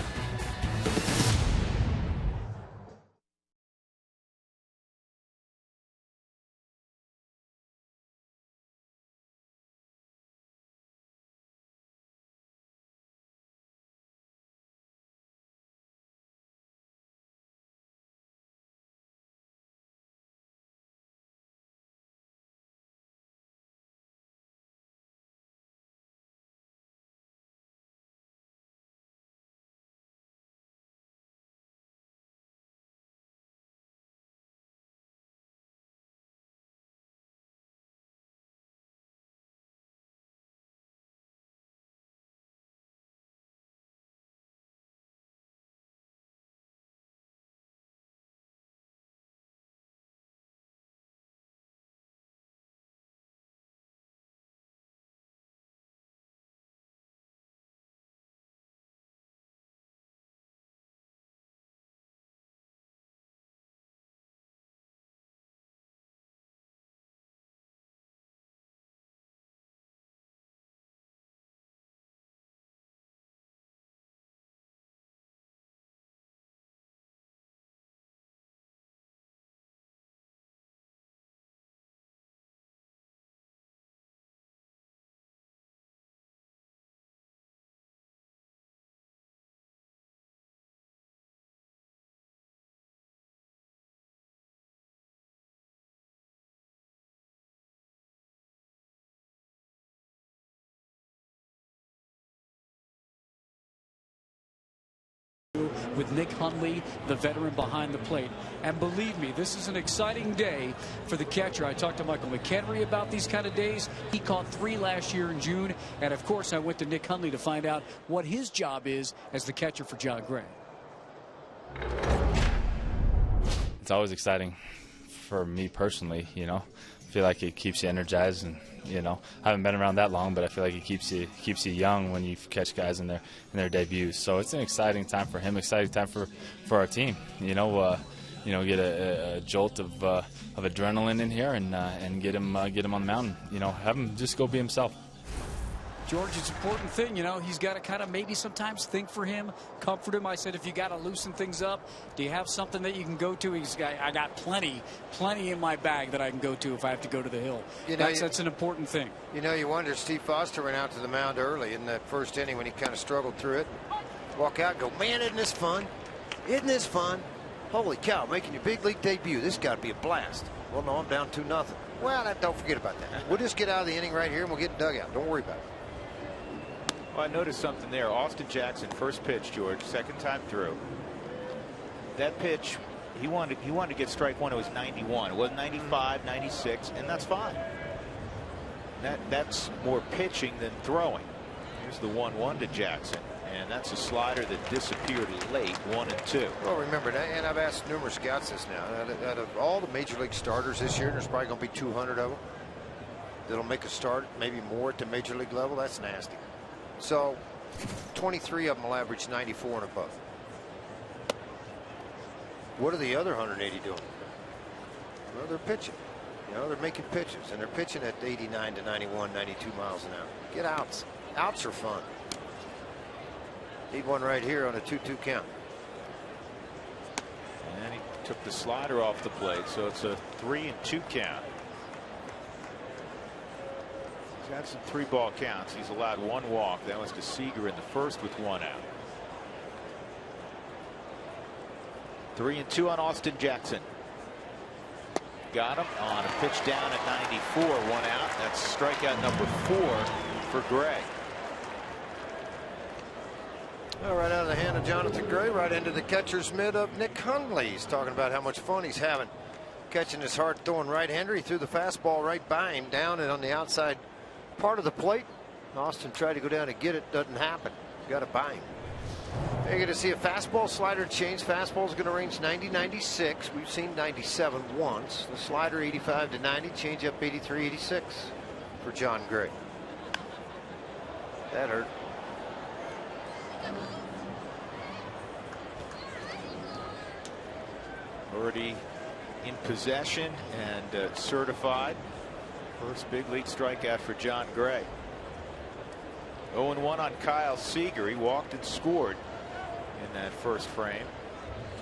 With Nick Hundley, the veteran, behind the plate. And believe me, this is an exciting day for the catcher. I talked to Michael McHenry about these kind of days. He caught 3 last year in June. And of course, I went to Nick Hundley to find out what his job is as the catcher for John Gray. It's always exciting for me personally, you know. I feel like it keeps you energized, and you know, I haven't been around that long, but I feel like it keeps you young when you catch guys in their debuts. So it's an exciting time for him, exciting time for our team. You know, get a jolt of adrenaline in here and get him on the mountain. You know, have him just go be himself. George, it's an important thing, you know. He's got to kind of maybe sometimes think for him, comfort him. I said, if you got to loosen things up, do you have something that you can go to? I got plenty in my bag that I can go to if I have to go to the hill. You know, that's an important thing. You know, you wonder, Steve Foster went out to the mound early in that first inning when he kind of struggled through it. Walk out and go, man, isn't this fun? Isn't this fun? Holy cow, making your big league debut. This got to be a blast. Well, no, I'm down 2-0. Well, don't forget about that. We'll just get out of the inning right here and we'll get the dugout. Don't worry about it. Well, I noticed something there. Austin Jackson, first pitch, George, second time through. That pitch, he wanted to get strike one. It was 91. It was 95, 96, and that's fine. That's more pitching than throwing. Here's the 1-1 to Jackson, and that's a slider that disappeared late, 1-2. Well, remember, and I've asked numerous scouts this now. Out of all the major league starters this year, there's probably going to be 200 of them that'll make a start, maybe more at the major league level. That's nasty. So 23 of them will average 94 and above. What are the other 180 doing? Well, they're pitching. You know, they're making pitches, and they're pitching at 89 to 91, 92 miles an hour. Get outs. Outs are fun. Need one right here on a 2-2 count. And he took the slider off the plate, so it's a 3-2 count. He's got some 3-ball counts. He's allowed 1 walk. That was to Seager in the first with 1 out. 3-2 on Austin Jackson. got him on a pitch down at 94, 1 out. That's strikeout number 4 for Gray. Well, right out of the hand of Jonathan Gray, right into the catcher's mitt of Nick Hundley. He's talking about how much fun he's having catching this hard throwing right-hander. He threw the fastball right by him, down and on the outside part of the plate. Austin tried to go down and get it, doesn't happen. Got it by him. You're going to see a fastball slider change. Fastball's going to range 90-96. We've seen 97 once. The slider 85 to 90, change up 83-86 for Jon Gray. That hurt. Already in possession and certified. First big league strikeout for Jon Gray. 0-1 on Kyle Seager. He walked and scored in that first frame.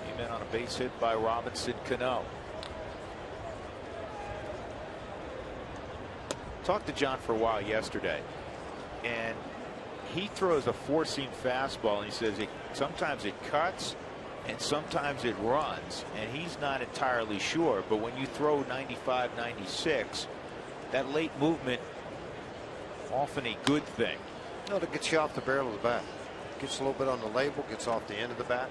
Came in on a base hit by Robinson Cano. Talked to John for a while yesterday, and he throws a four-seam fastball, and he says sometimes it cuts and sometimes it runs, and he's not entirely sure. But when you throw 95, 96, that late movement, often a good thing. No, it gets you off the barrel of the bat. Gets a little bit on the label, gets off the end of the bat.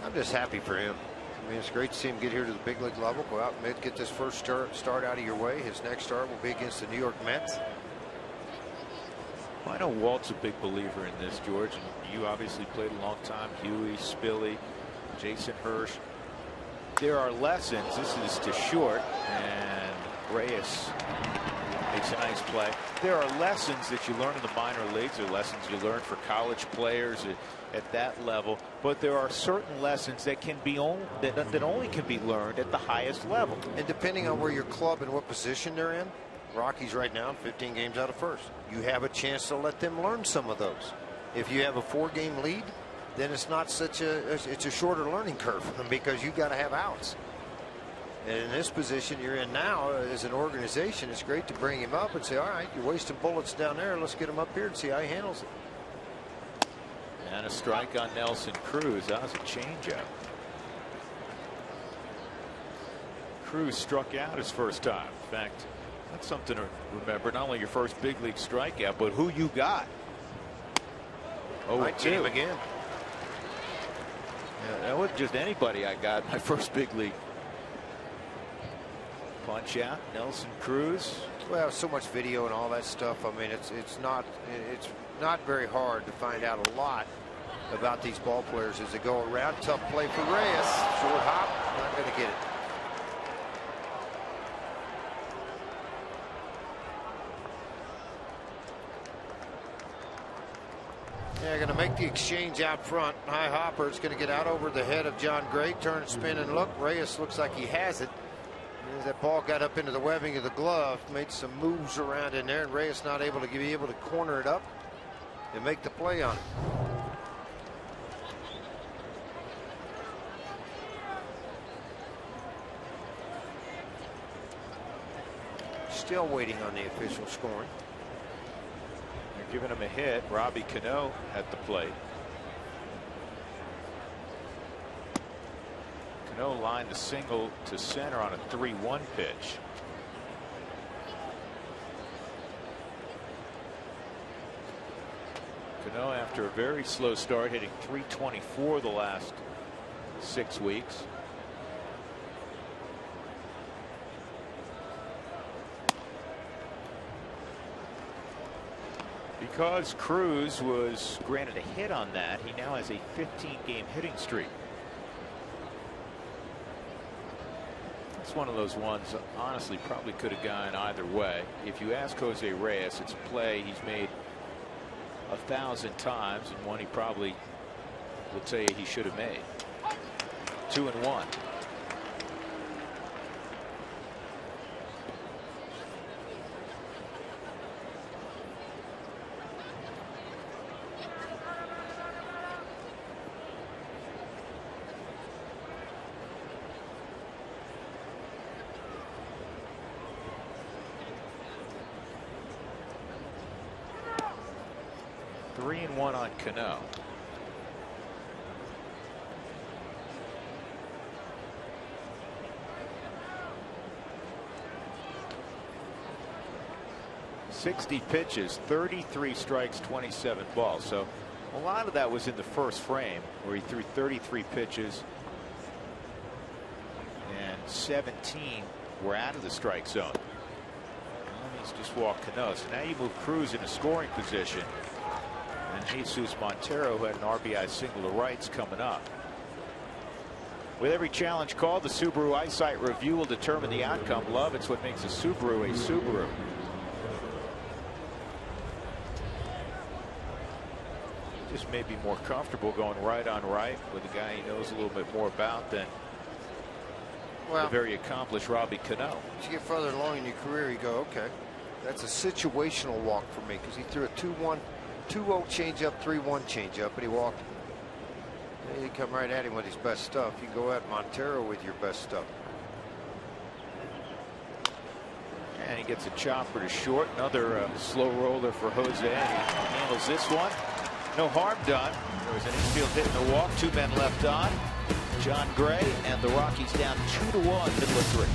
I'm just happy for him. I mean, it's great to see him get here to the big league level, go out and get this first start out of your way. His next start will be against the New York Mets. Well, I know Walt's a big believer in this, George, and you obviously played a long time. Huey, Spilly, Jason Hirsch. There are lessons. This is to short, and Reyes makes a nice play. There are lessons that you learn in the minor leagues. There are lessons you learn for college players at that level, but there are certain lessons that can be that only can be learned at the highest level. And depending on where your club and what position they're in, Rockies right now 15 games out of first. You have a chance to let them learn some of those. If you have a 4-game lead, then it's not such it's a shorter learning curve for them because you got to have outs. And in this position you're in now as an organization, it's great to bring him up and say, all right, you're wasting bullets down there. Let's get him up here and see how he handles it. And a strike on Nelson Cruz. That was a changeup. Cruz struck out his first time. In fact, that's something to remember. Not only your first big league strikeout, but who you got. Oh, I get him again. Yeah, that wasn't just anybody I got my first big league. Punch out, Nelson Cruz. Well, so much video and all that stuff. I mean, it's not very hard to find out a lot about these ball players as they go around. Tough play for Reyes. Short hop, not going to get it. They're going to make the exchange out front. High hopper. It's going to get out over the head of Jon Gray. Turn, spin, and look. Reyes looks like he has it. As that ball got up into the webbing of the glove, made some moves around in there, and Reyes not able to be able to corner it up and make the play on it. Still waiting on the official scoring. They're giving him a hit. Robbie Cano at the plate. Cano lined the single to center on a 3-1 pitch. Cano, after a very slow start, hitting .324 the last 6 weeks. Because Cruz was granted a hit on that, he now has a 15-game hitting streak. It's one of those ones, honestly, probably could have gone either way. If you ask Jose Reyes, it's a play he's made 1,000 times, and one he probably will tell you he should have made. 2-1. On Cano. 60 pitches, 33 strikes, 27 balls. So a lot of that was in the first frame where he threw 33 pitches and 17 were out of the strike zone. Well, he's just walked Cano. So now you move Cruz into scoring position. And Jesus Montero, who had an RBI single to rights, coming up. With every challenge called, the Subaru Eyesight Review will determine the outcome. Love, it's what makes a Subaru a Subaru. Just may be more comfortable going right on right with a guy he knows a little bit more about than the very accomplished Robbie Cano. As you get further along in your career, you go, okay, that's a situational walk for me, because he threw a 2-1, 2-0 changeup, 3-1 changeup, but he walked. You come right at him with his best stuff. You go at Montero with your best stuff. And he gets a chopper to short. Another slow roller for Jose. And he handles this one. No harm done. There was an infield hit and a walk. 2 men left on. Jon Gray and the Rockies down 2-1, middle of 3.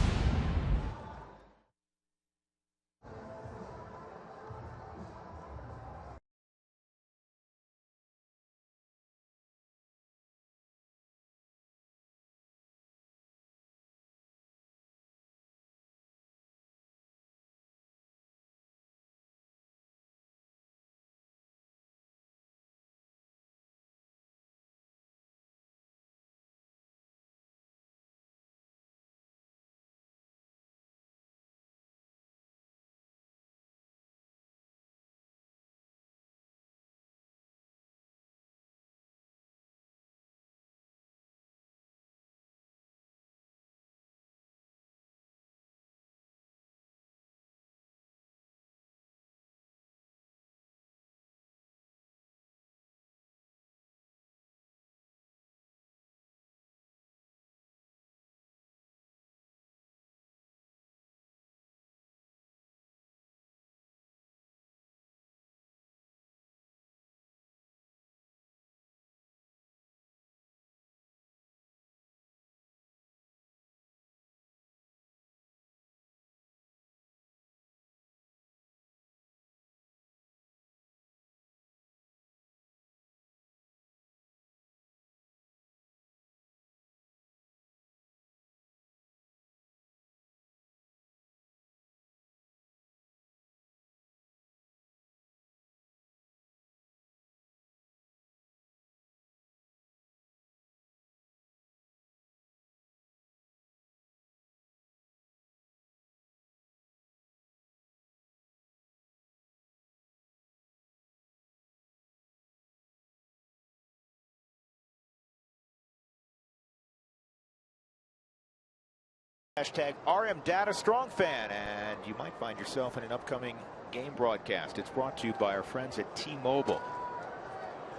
Hashtag RM Data Strong Fan, and you might find yourself in an upcoming game broadcast. It's brought to you by our friends at T-Mobile.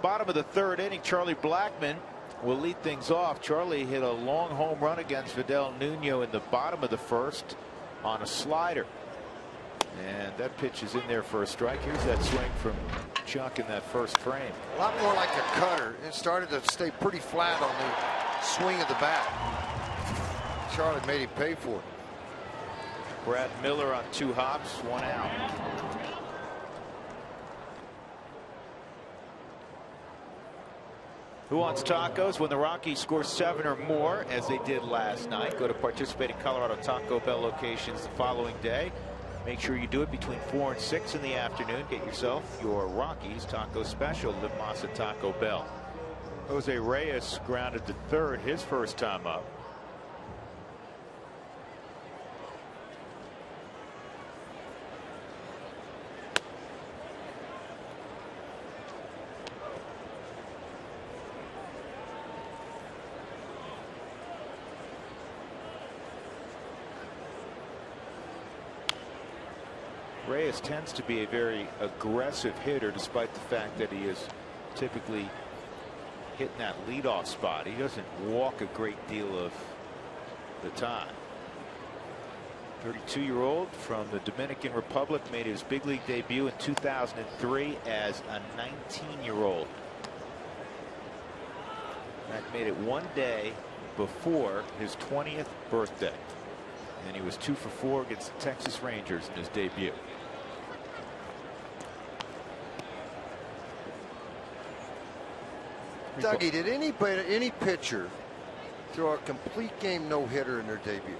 Bottom of the 3rd inning, Charlie Blackmon will lead things off. Charlie hit a long home run against Vidal Nuno in the bottom of the 1st on a slider. And that pitch is in there for a strike. Here's that swing from Chuck in that first frame. A lot more like a cutter. It started to stay pretty flat on the swing of the bat. Charlie made him pay for it. Brad Miller on 2 hops, 1 out. Who wants tacos? When the Rockies score 7 or more, as they did last night, go to participating Colorado Taco Bell locations the following day. Make sure you do it between 4 and 6 in the afternoon. Get yourself your Rockies taco special, the Masa Taco Bell. Jose Reyes grounded to 3rd, his first time up. Reyes tends to be a very aggressive hitter, despite the fact that he is typically hitting that leadoff spot. He doesn't walk a great deal of the time. 32-year-old from the Dominican Republic made his big league debut in 2003 as a 19-year-old. That made it one day before his 20th birthday. And he was 2 for 4 against the Texas Rangers in his debut. Dougie, did any pitcher throw a complete game no-hitter in their debut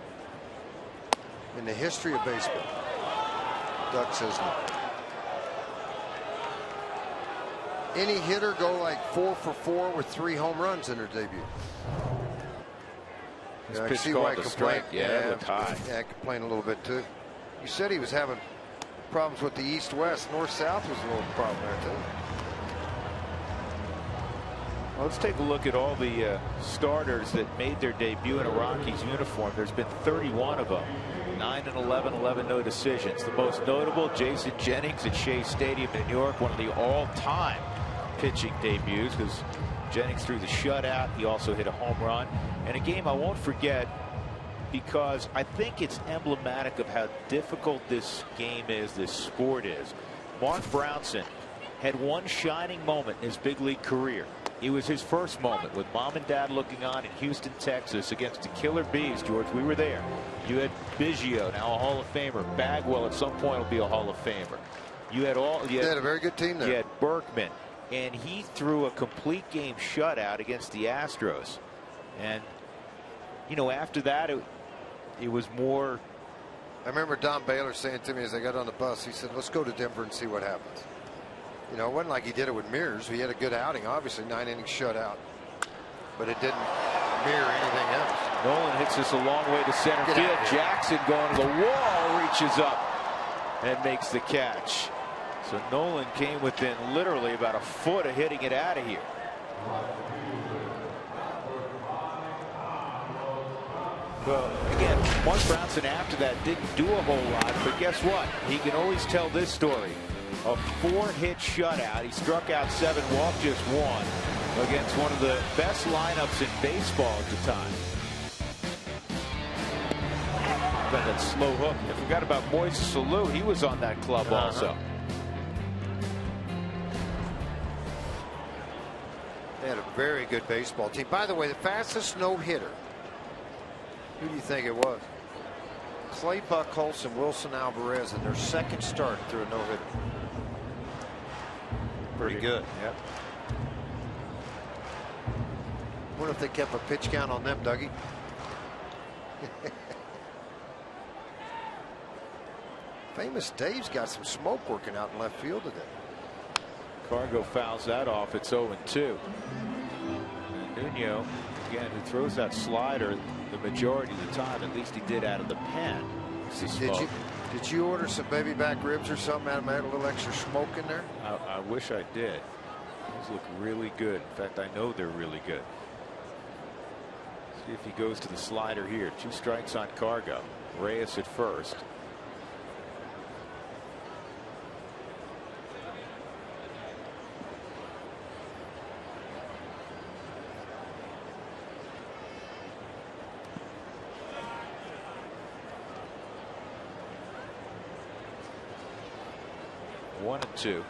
in the history of baseball? Doug says no. Any hitter go like 4 for 4 with 3 home runs in their debut? This I pitch see called why I the complain. strike. Yeah, it looked high. Yeah, I complain a little bit too. You said he was having problems with the east-west. North-south was a little problem there too. Well, let's take a look at all the starters that made their debut in a Rockies uniform. There's been 31 of them. 9 and 11, 11 no decisions. The most notable, Jason Jennings at Shea Stadium in New York, one of the all-time pitching debuts, because Jennings threw the shutout. He also hit a home run. And a game I won't forget, because I think it's emblematic of how difficult this game is, this sport is. Mark Brownson had one shining moment in his big league career. It was his first moment with mom and dad looking on in Houston, Texas against the Killer Bees. George, we were there. You had Biggio, now a Hall of Famer. Bagwell at some point will be a Hall of Famer. You had they had a very good team there. You had Berkman, and he threw a complete game shutout against the Astros. And you know, after that it was more. I remember Don Baylor saying to me as I got on the bus, he said, let's go to Denver and see what happens. You know, it wasn't like he did it with Mears. He had a good outing, obviously, 9 innings shutout, but it didn't mirror anything else. Nolan hits this a long way to center field. Jackson going to the wall, reaches up and makes the catch. So Nolan came within literally about a foot of hitting it out of here. Well, again, Mark Brownson after that didn't do a whole lot, but guess what? He can always tell this story. A 4-hit shutout. He struck out 7, walked just 1 against one of the best lineups in baseball at the time. But that slow hook. I forgot about Moise Salou. He was on that club also. They had a very good baseball team. By the way, the fastest no-hitter. Who do you think it was? Clay Buchholz and Wilson Alvarez in their second start through a no-hitter. Pretty good. Yep. Wonder if they kept a pitch count on them, Dougie. Famous Dave's got some smoke working out in left field today. Cargo fouls that off. It's 0-2. And Nuno, again, who throws that slider the majority of the time, at least he did out of the pen. Did you order some baby back ribs or something? Adam, had a little extra smoke in there. I wish I did. These look really good. In fact, I know they're really good. See if he goes to the slider here. 2 strikes on Cargo. Reyes at first. One and 2.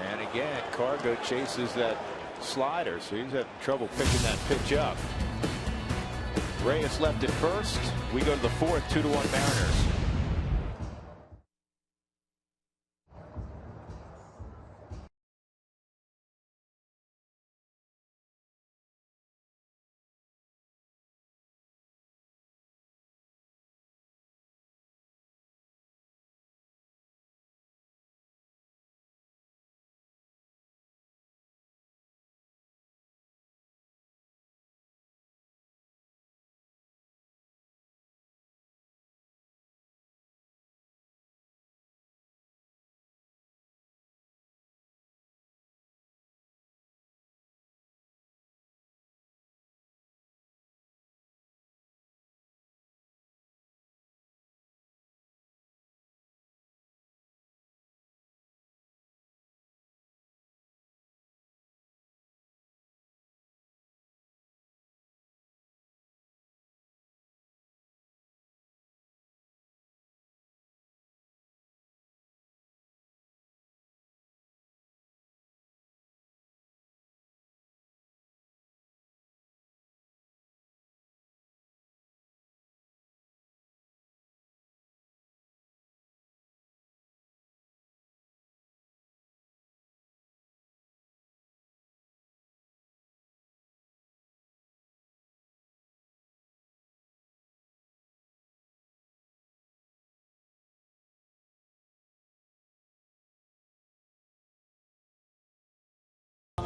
And again, Cargo chases that slider, so he's having trouble picking that pitch up. Reyes left at first. We go to the 4th, 2-1 Mariners.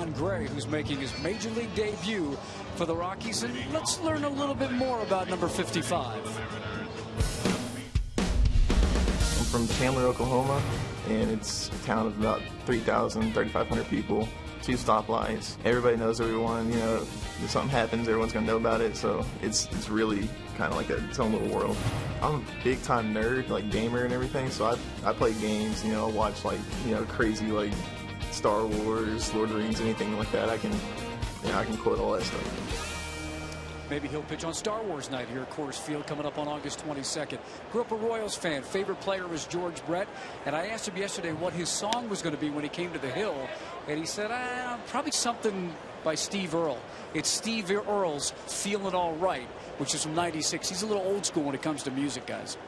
John Gray, who's making his major league debut for the Rockies. And let's learn a little bit more about number 55. I'm from Chandler, Oklahoma, and it's a town of about 3,500 people. 2 stoplights. Everybody knows everyone. You know, if something happens, everyone's gonna know about it. So it's really kind of like its own little world. I'm a big time nerd, like gamer and everything. So I play games. You know, I watch like crazy like Star Wars, Lord of the Rings, anything like that. I can quote all that stuff. Maybe he'll pitch on Star Wars night here at Coors Field coming up on August 22nd. Grew up a Royals fan. Favorite player was George Brett. And I asked him yesterday what his song was going to be when he came to the Hill. And he said, probably something by Steve Earle. It's Steve Earle's Feelin' All Right, which is from '96. He's a little old school when it comes to music, guys.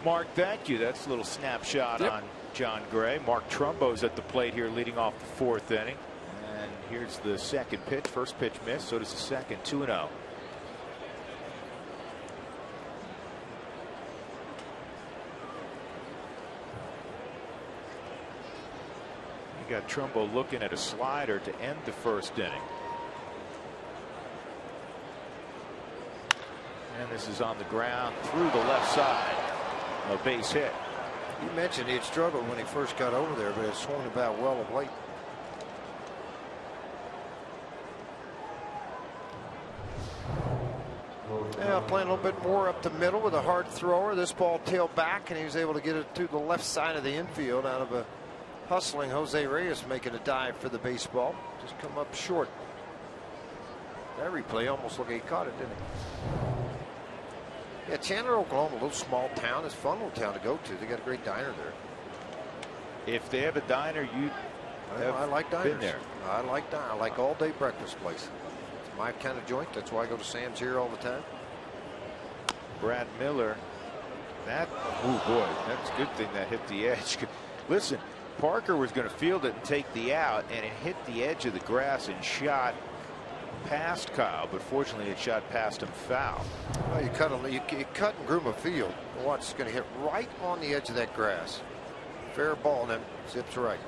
Mark, thank you. That's a little snapshot on John Gray. Mark Trumbo's at the plate here leading off the 4th inning. And here's the second pitch. First pitch missed, so does the second. 2-0. You got Trumbo looking at a slider to end the first inning. And this is on the ground through the left side. A base hit. You mentioned he had struggled when he first got over there, but it's swung about well of late. Yeah, playing a little bit more up the middle with a hard thrower. This ball tailed back, and he was able to get it to the left side of the infield out of a hustling Jose Reyes making a dive for the baseball. Just come up short. That replay almost looked like he caught it, didn't he? Yeah, Chandler, Oklahoma, a little small town. It's a fun little town to go to. They got a great diner there. If they have a diner, I like diners. Been there. I like all day breakfast place. It's my kind of joint. That's why I go to Sam's here all the time. Brad Miller. Oh boy, that's a good thing that hit the edge. Listen, Parker was going to field it and take the out, and it hit the edge of the grass and shot past Kyle, but fortunately it shot past him foul. Well, you cut and groom a field. Watch, it's going to hit right on the edge of that grass. Fair ball, and then zips right.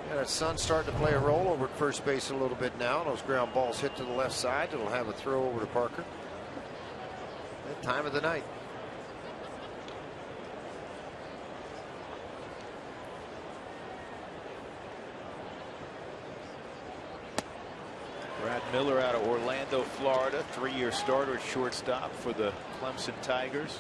Yeah, that sun's starting to play a role over at first base a little bit now. Those ground balls hit to the left side. It'll have a throw over to Parker. That time of the night. Brad Miller out of Orlando, Florida, 3-year starter at shortstop for the Clemson Tigers.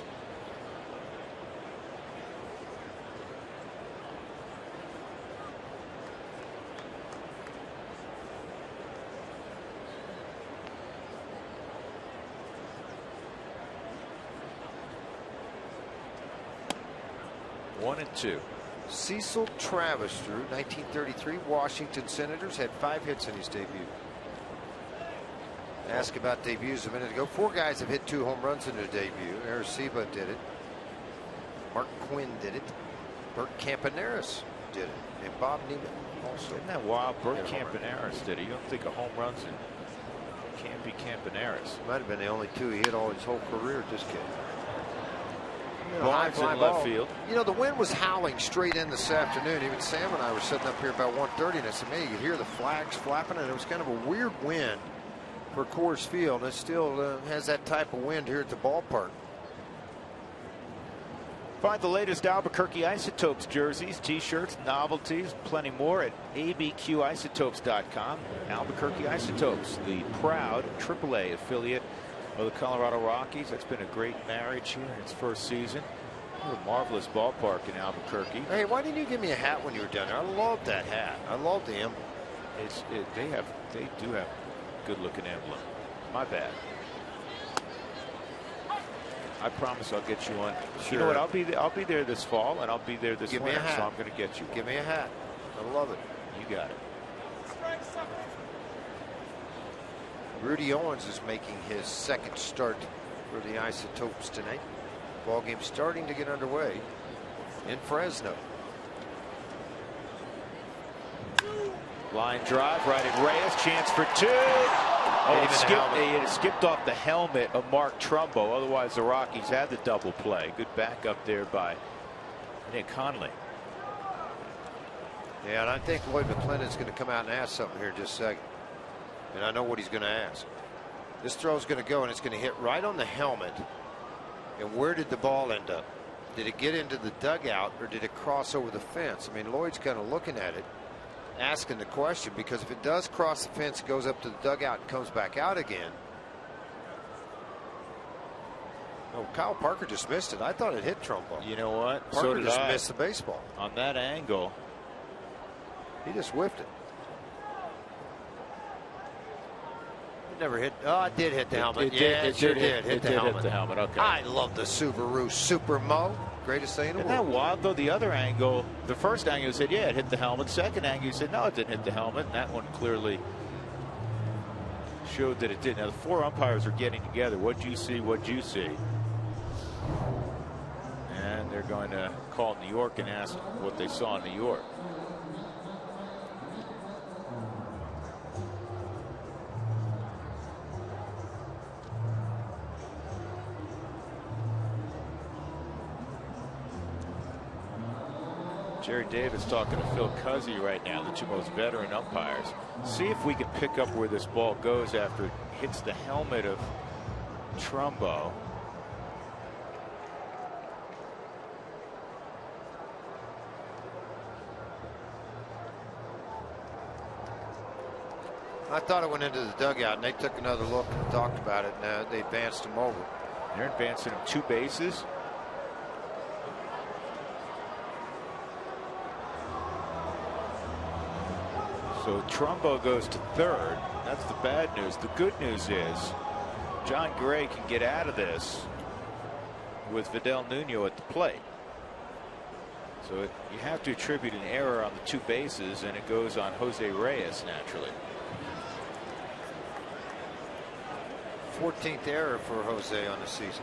One and two. Cecil Travis, Drew, 1933 Washington Senators, had 5 hits in his debut. Ask about debuts a minute ago. 4 guys have hit 2 home runs in their debut. Arecibo did it. Mark Quinn did it. Bert Campaneris did it. And Bob Neiman also. Isn't that wild? Bert Campaneris did it. You don't think of home runs in Campy Campaneris. Might have been the only 2 he hit all his whole career. Just kidding. Barnes in left field. You know, the wind was howling straight in this afternoon. Even Sam and I were sitting up here about 1:30, and I said, man, you could hear the flags flapping, and it was kind of a weird wind for Coors Field. It still has that type of wind here at the ballpark. Find the latest Albuquerque Isotopes jerseys, t-shirts, novelties, plenty more at abqisotopes.com. Albuquerque Isotopes, the proud AAA affiliate of the Colorado Rockies. That's been a great marriage here in its first season. What a marvelous ballpark in Albuquerque. Hey, why didn't you give me a hat when you were down there? I love that hat. I love the emblem. They do have good looking emblem. My bad. I promise I'll get you one. Sure. You know what? I'll be there this fall, and I'll be there this winter. So I'm going to get you one. Give me a hat. I love it. You got it. Rudy Owens is making his 2nd start for the Isotopes tonight. Ball game starting to get underway in Fresno. Line drive right at Reyes. Chance for 2. Oh, it skipped off the helmet of Mark Trumbo. Otherwise, the Rockies had the double play. Good backup there by Nick Conley. Yeah, and I think Lloyd McClendon's going to come out and ask something here in just a second. And I know what he's going to ask. This throw's going to go, and it's going to hit right on the helmet. And where did the ball end up? Did it get into the dugout, or did it cross over the fence? I mean, Lloyd's kind of looking at it, asking the question, because if it does cross the fence, goes up to the dugout and comes back out again. Oh, Kyle Parker just missed it. I thought it hit Trumbo. You know what? Parker just missed the baseball. On that angle. He just whiffed it. It never hit. Oh, it did hit the helmet. It sure did hit the helmet. Hit the helmet. Okay. I love the Subaru Super Mo. Greatest thing in the world. Isn't that wild, though? The other angle, the first angle, you said, yeah, it hit the helmet. Second angle, you said, no, it didn't hit the helmet. And that one clearly showed that it did. Now, the 4 umpires are getting together. What'd you see? What'd you see? And they're going to call New York and ask what they saw in New York. Jerry Davis talking to Phil Cuzzy right now, the 2 most veteran umpires. See if we can pick up where this ball goes after it hits the helmet of Trumbo. I thought it went into the dugout, and they took another look and talked about it, and they advanced him over. They're advancing him 2 bases. So Trumbo goes to third. That's the bad news. The good news is John Gray can get out of this with Vidal Nuno at the plate. So you have to attribute an error on the 2 bases, and it goes on Jose Reyes naturally. 14th error for Jose on the season.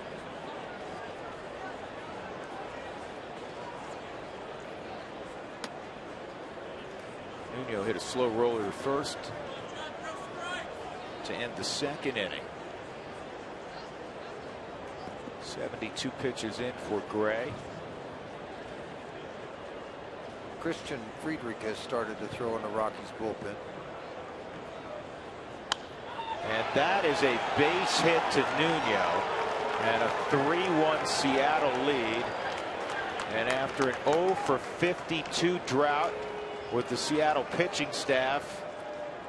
Nuno hit a slow roller to first to end the 2nd inning. 72 pitches in for Gray. Christian Friedrich has started to throw in the Rockies bullpen. And that is a base hit to Nuno and a 3-1 Seattle lead. And after an 0 for 52 drought with the Seattle pitching staff,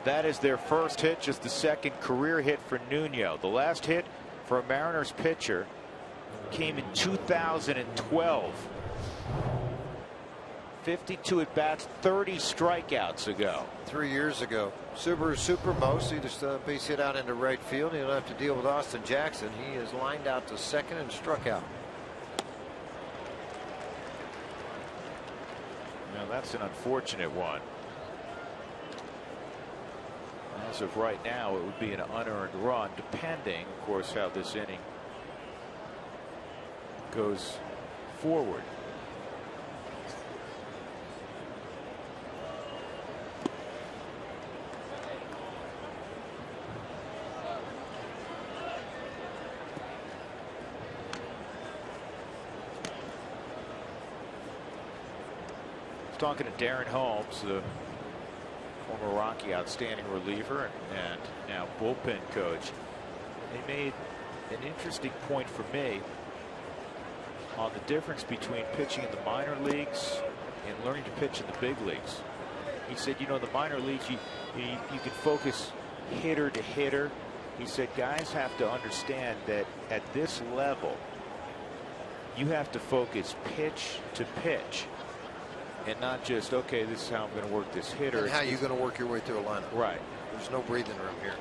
that is their first hit, just the 2nd career hit for Nuno. The last hit for a Mariners pitcher came in 2012. 52 at bats, 30 strikeouts ago. 3 years ago. Subaru Super Mo, see the base hit out into right field. He'll have to deal with Austin Jackson. He is lined out to second and struck out. Now that's an unfortunate one. As of right now, it would be an unearned run, depending, of course, how this inning goes forward. Talking to Darren Holmes, the former Rocky outstanding reliever and now bullpen coach. They made an interesting point for me on the difference between pitching in the minor leagues and learning to pitch in the big leagues. He said, you know, the minor leagues, you can focus hitter to hitter. He said guys have to understand that at this level you have to focus pitch to pitch. And not just, okay, this is how I'm going to work this hitter. And how you're going to work your way through a lineup. Right. There's no breathing room here.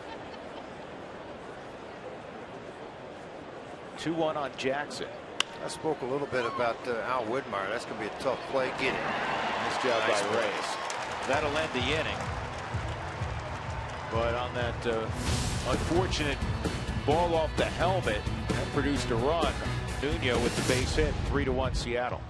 2-1 on Jackson. I spoke a little bit about Al Whitmire. That's going to be a tough play. Get it. Nice job by Reyes. That'll end the inning. But on that unfortunate ball off the helmet, that produced a run. Nuno with the base hit, 3-1 Seattle.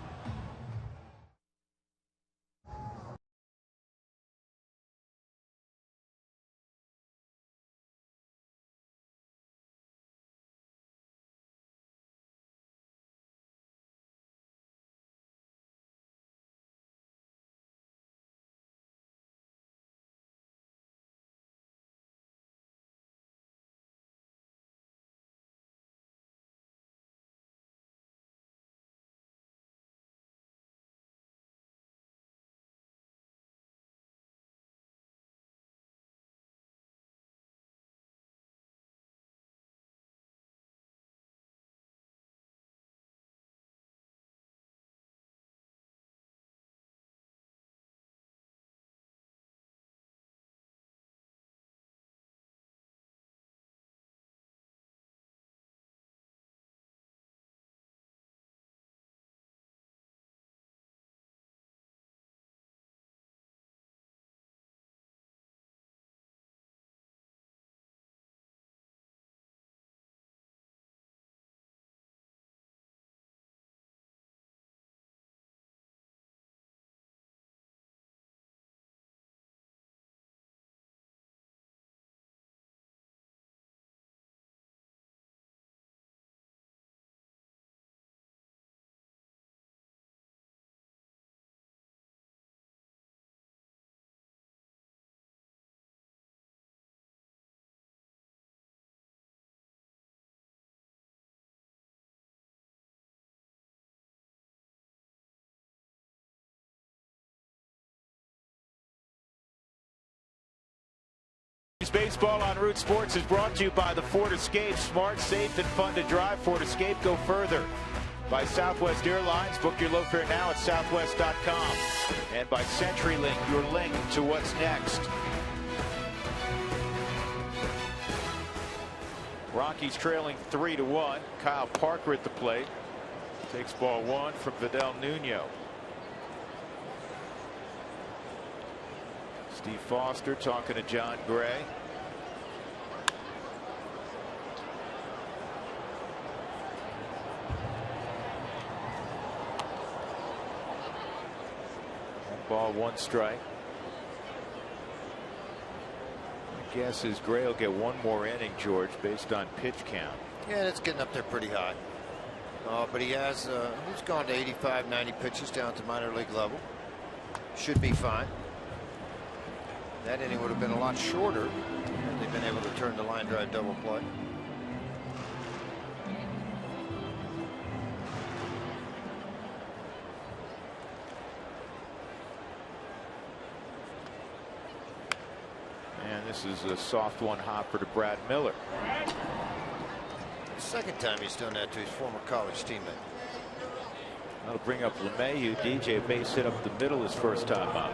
Baseball on Root Sports is brought to you by the Ford Escape. Smart, safe, and fun to drive. Ford Escape, go further. By Southwest Airlines, book your low fare now at southwest.com. And by CenturyLink, your link to what's next. Rockies trailing 3-1. Kyle Parker at the plate. Takes ball one from Vidal Nuno. Steve Foster talking to John Gray. Ball, one strike. My guess is Gray will get one more inning, George, based on pitch count. Yeah, it's getting up there pretty high. But he has he's gone to 85, 90 pitches down at the minor league level. Should be fine. That inning would have been a lot shorter had they been able to turn the line drive double play. This is a soft one hopper to Brad Miller. Second time he's done that to his former college teammate. That'll bring up LeMahieu. DJ base hit up the middle his first time up.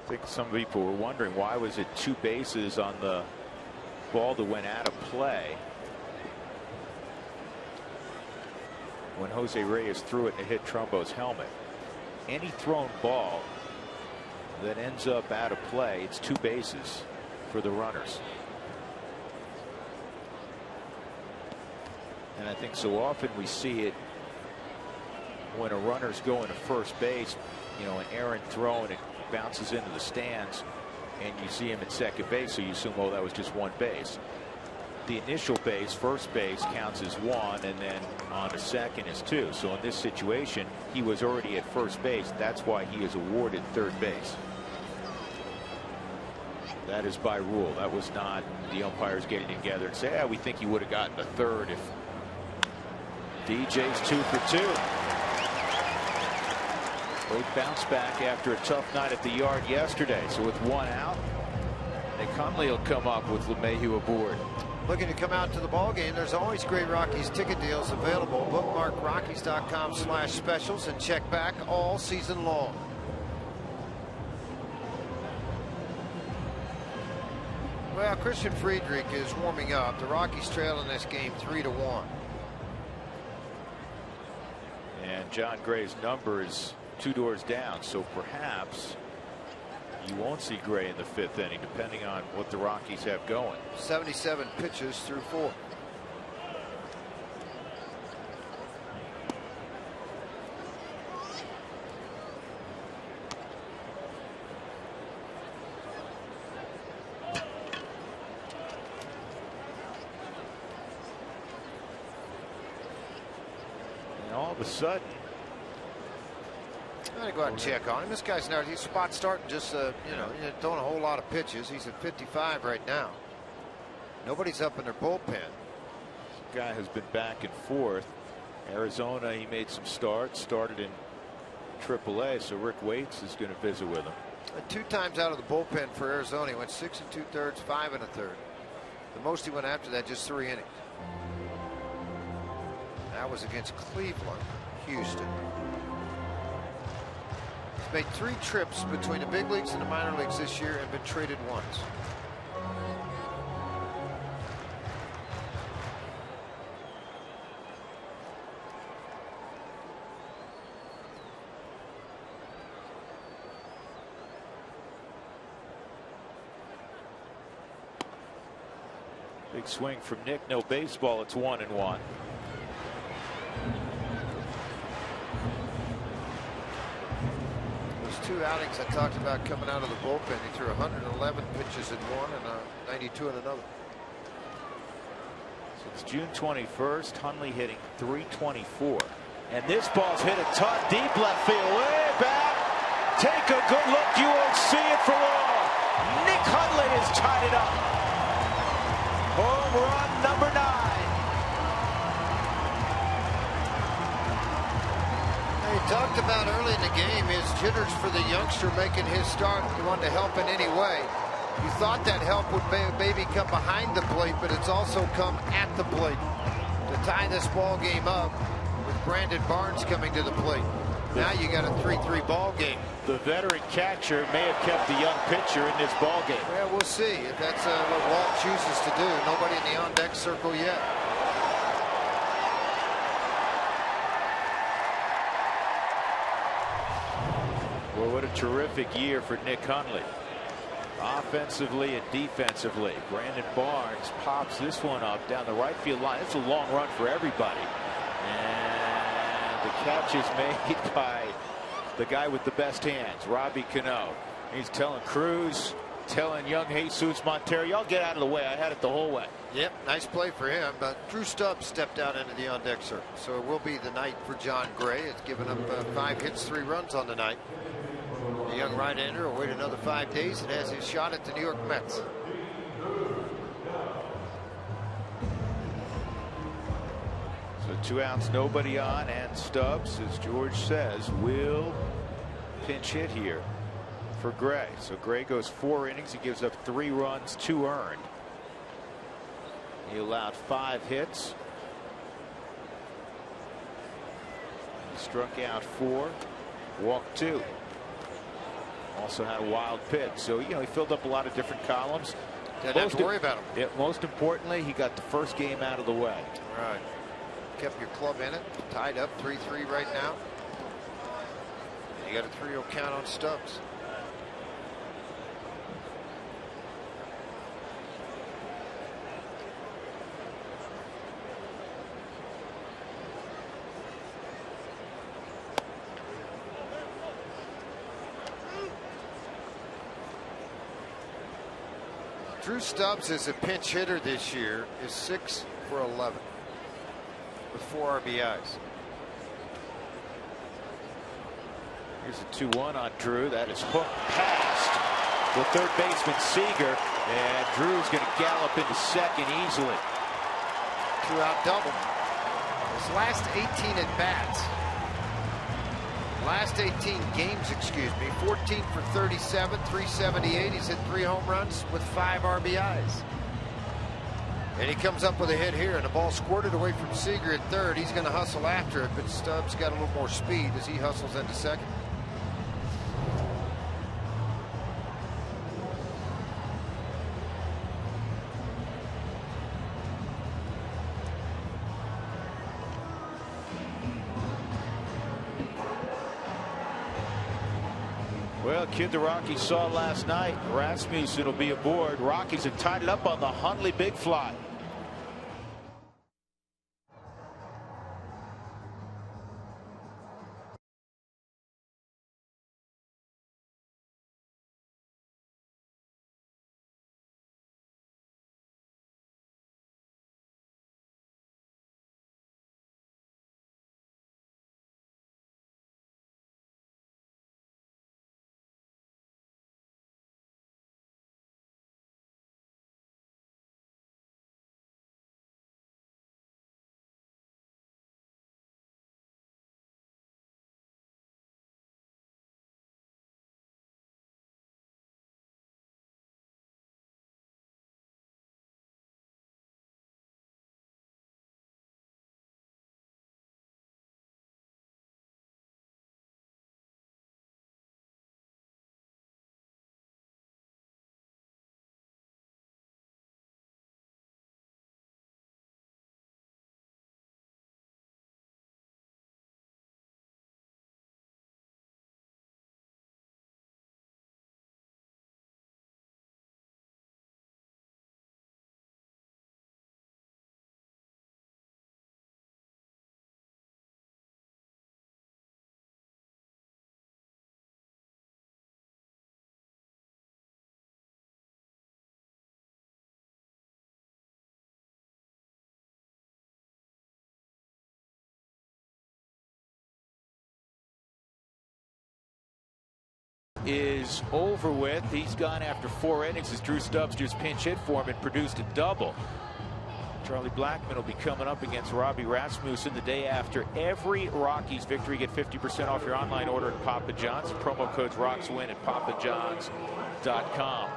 I think some people were wondering why was it two bases on the ball that went out of play when Jose Reyes threw it and it hit Trumbo's helmet. Any thrown ball that ends up out of play, it's two bases for the runners. And I think so often we see it when a runner's going to first base, you know, an errant throw and it bounces into the stands and you see him at second base, so you assume, oh, that was just one base. The initial base, first base, counts as one, and then on to second is two. So in this situation, he was already at first base. That's why he is awarded third base. That is by rule. That was not the umpires getting together and say, we think he would have gotten a third if DJ's 2 for 2. They bounced back after a tough night at the yard yesterday. So with one out, Nick Conley will come up with LeMahieu aboard. Looking to come out to the ball game, there's always great Rockies ticket deals available. Bookmark Rockies.com/specials and check back all season long. Well, Christian Friedrich is warming up. The Rockies trail in this game 3-1. And John Gray's number is 2 doors down, so perhaps you won't see Gray in the 5th inning, depending on what the Rockies have going. 77 pitches through 4. And all of a sudden, I'm going to go out and check on him. This guy's now, he's spot starting, just you know, throwing a whole lot of pitches. He's at 55 right now. Nobody's up in their bullpen. This guy has been back and forth. Arizona, he made some starts, started in AAA, so Rick Waits is going to visit with him. 2 times out of the bullpen for Arizona. He went 6 2/3, 5 1/3. The most he went after that, just 3 innings. That was against Cleveland, Houston. He's made 3 trips between the big leagues and the minor leagues this year and been traded once. Big swing from Nick. No baseball. It's 1-1. Those 2 outings I talked about coming out of the bullpen. He threw 111 pitches in one and 92 in another. So it's June 21st. Hundley hitting .324. And this ball's hit a ton deep left field. Way back. Take a good look. You won't see it for long. tied it up. Home run number 9. He talked about early in the game his jitters for the youngster making his start. He wanted to help in any way. You thought that help would maybe come behind the plate, but it's also come at the plate to tie this ball game up with Brandon Barnes coming to the plate. Now you got a 3-3 ball game. The veteran catcher may have kept the young pitcher in this ball game. Well, we'll see if that's what Walt chooses to do. Nobody in the on-deck circle yet. Well, what a terrific year for Nick Hundley. Offensively and defensively. Brandon Barnes pops this one up down the right field line. It's a long run for everybody. And the catch is made by the guy with the best hands, Robbie Cano. He's telling Cruz, telling young Jesus Montero, y'all get out of the way. I had it the whole way. Yep, nice play for him. But Drew Stubbs stepped out into the on-deck circle. So it will be the night for John Gray. It's given up 5 hits, 3 runs on the night. The young right-hander will wait another 5 days and has his shot at the New York Mets. So 2 outs, nobody on, and Stubbs, as George says, will pinch hit here for Gray. So Gray goes 4 innings. He gives up 3 runs, 2 earned. He allowed 5 hits. He struck out 4, walked 2. Also had a wild pitch. So, you know, he filled up a lot of different columns. Didn't have to worry about him. Yeah, most importantly, he got the first game out of the way. Right. Kept your club in it. Tied up 3-3 right now. You got a 3-0 count on Stubbs. Drew Stubbs is a pinch hitter this year, is 6 for 11 with 4 RBIs. Here's a 2-1 on Drew. That is hooked past the third baseman Seager, and Drew's going to gallop into second easily. 2-out double. His last 18 at bats. Last 18 games, excuse me, 14 for 37, 378. He's hit 3 home runs with 5 RBIs. And he comes up with a hit here, and the ball squirted away from Seager at third. He's going to hustle after it, but Stubbs got a little more speed as he hustles into second. Well, kid, the Rockies saw last night. Rasmussen will be aboard. Rockies have tied it up on the Hundley big fly. is over with. He's gone after 4 innings as Drew Stubbs just pinch hit for him and produced a double. Charlie Blackmon will be coming up against Robbie Rasmussen the day after every Rockies victory. Get 50% off your online order at Papa John's. Promo codes ROCKSWIN at papajohns.com.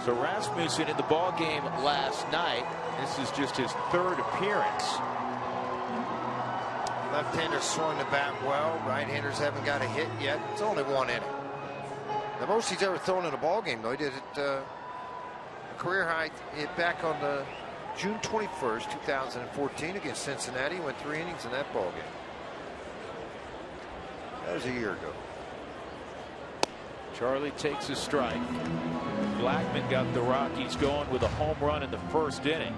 So Rasmussen in the ball game last night. This is just his 3rd appearance. Left-hander swung the bat well. Right-handers haven't got a hit yet. It's only 1 inning. The most he's ever thrown in a ball game, though. He did it a career high hit back on the June 21st, 2014 against Cincinnati. He went 3 innings in that ball game. That was a year ago. Charlie takes a strike. Blackmon got the Rockies going with a home run in the 1st inning.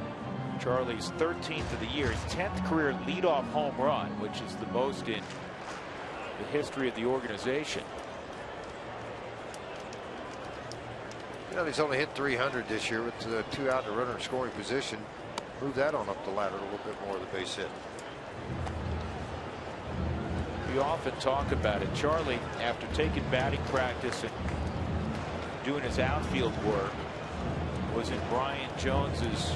Charlie's 13th of the year, his 10th career leadoff home run, which is the most in the history of the organization. You know, he's only hit 300 this year with 2 out and a runner in scoring position. Move that on up the ladder a little bit more of the base hit. We often talk about it. Charlie, after taking batting practice and doing his outfield work, was in Brian Jones's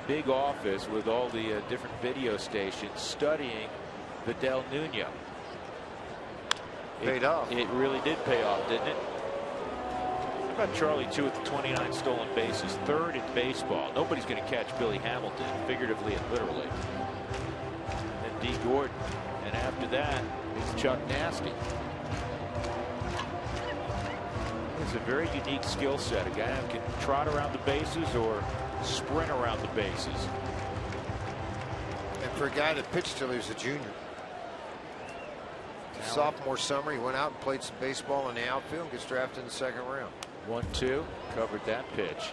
big office with all the different video stations studying Vidal Nuno. Paid off. It really did pay off, didn't it? How about Charlie too with the 29 stolen bases, 3rd in baseball. Nobody's going to catch Billy Hamilton, figuratively and literally. And D. Gordon, and after that it's Chuck Nasty. It's a very unique skill set. A guy who can trot around the bases or sprint around the bases. And for a guy that pitched till he was a junior. Sophomore summer, he went out and played some baseball in the outfield and gets drafted in the 2nd round. 1-2, covered that pitch.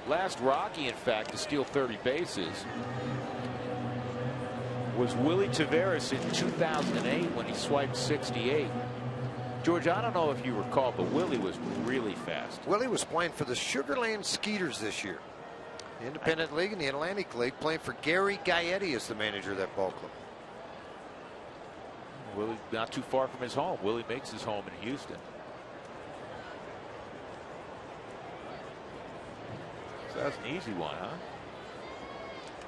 Last Rocky, in fact, to steal 30 bases was Willie Taveras in 2008 when he swiped 68. George, I don't know if you recall, but Willie was really fast. Willie was playing for the Sugarland Skeeters this year. The Independent League and the Atlantic League, playing for Gary Gaetti as the manager of that ball club. Willie not too far from his home. Willie makes his home in Houston. So that's an easy one, huh?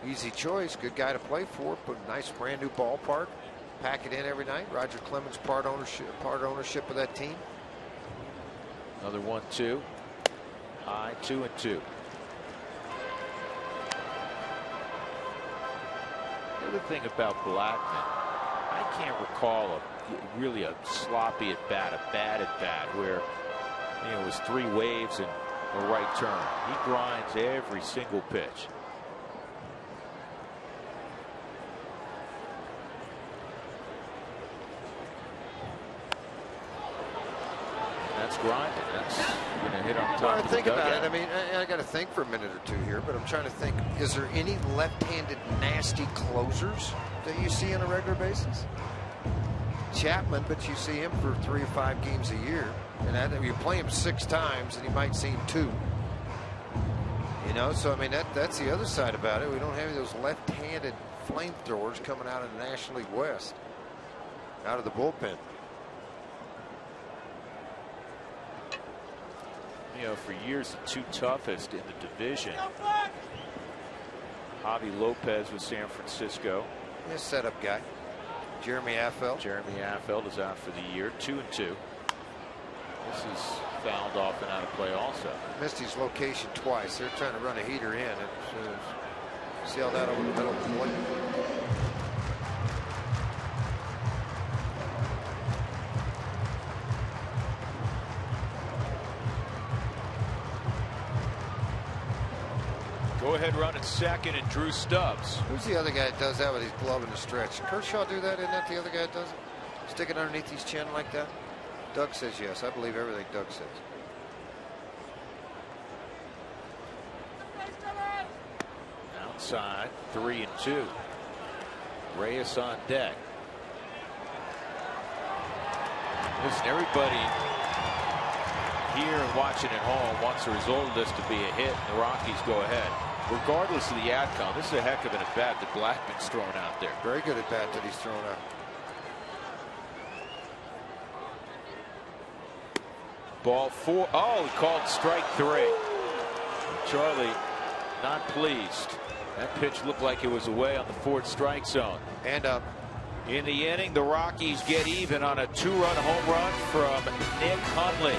Easy choice. Good guy to play for. Put a nice brand new ballpark. Pack it in every night. Roger Clemens part ownership of that team. Another 1-2. High, 2-2. The other thing about Blackmon, I can't recall really a sloppy at bat, a bad at bat where it was 3 waves and a right turn. He grinds every single pitch. That's grinding. That's going to hit on top of the think about dugout. it. I mean, I got to think for a minute or 2 here, but I'm trying to think, is there any left-handed nasty closers that you see on a regular basis? Chapman, but you see him for 3 or 5 games a year, and you play him 6 times and you might see him 2. You know, so I mean that's the other side about it. We don't have any of those left-handed flamethrowers coming out of the National League West, out of the bullpen. You know, for years the 2 toughest in the division. Javi Lopez with San Francisco. His setup guy. Jeremy Affeldt. Jeremy Affeldt is out for the year. 2-2. This is fouled off and out of play also. Missed his location twice. They're trying to run a heater in. See how that over the middle of the plate. Go ahead run at second and Drew Stubbs. Who's the other guy that does that with his glove in the stretch? Kershaw do that? Isn't that the other guy that does it? Stick it underneath his chin like that? Doug says yes. I believe everything Doug says. Outside, 3-2. Reyes on deck. Listen, everybody here and watching at home wants the result of this to be a hit, and the Rockies go ahead. Regardless of the outcome, this is a heck of an at-bat that Blackmon's thrown out there. Very good at-bat that he's thrown out. Ball 4. Oh, he called strike 3. Charlie not pleased. That pitch looked like it was away on the 4th strike zone. And up. In the inning, the Rockies get even on a 2-run home run from Nick Hundley.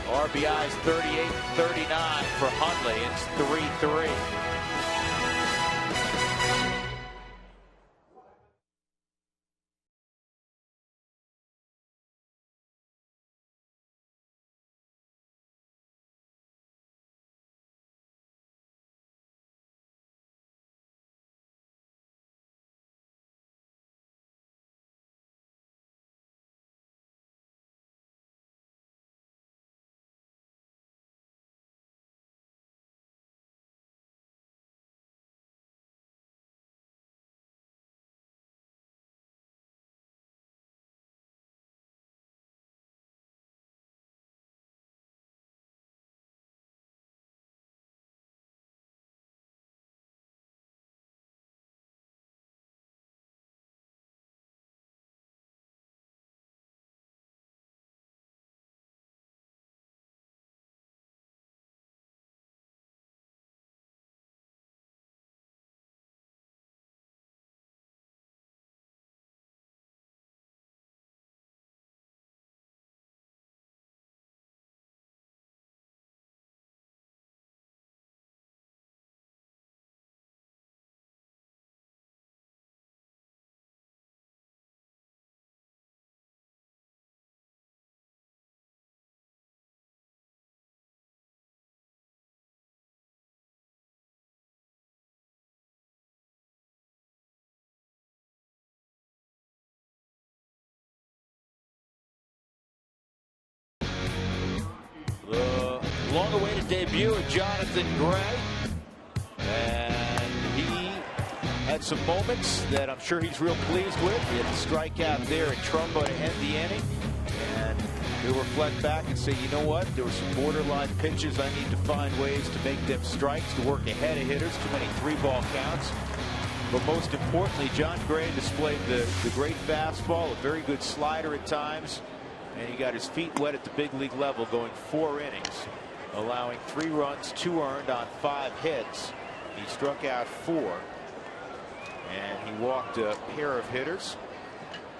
RBIs 38-39 for Hundley. It's 3-3. Long-awaited debut of Jonathan Gray, and he had some moments that I'm sure he's real pleased with. He had a strikeout there in Trumbo to end the inning, and he'll reflect back and say, you know what, there were some borderline pitches. I need to find ways to make them strikes, to work ahead of hitters, too many 3-ball counts. But most importantly, John Gray displayed the great fastball, a very good slider at times, and he got his feet wet at the big league level, going 4 innings, allowing 3 runs, 2 earned on 5 hits. He struck out 4, and he walked a pair of hitters,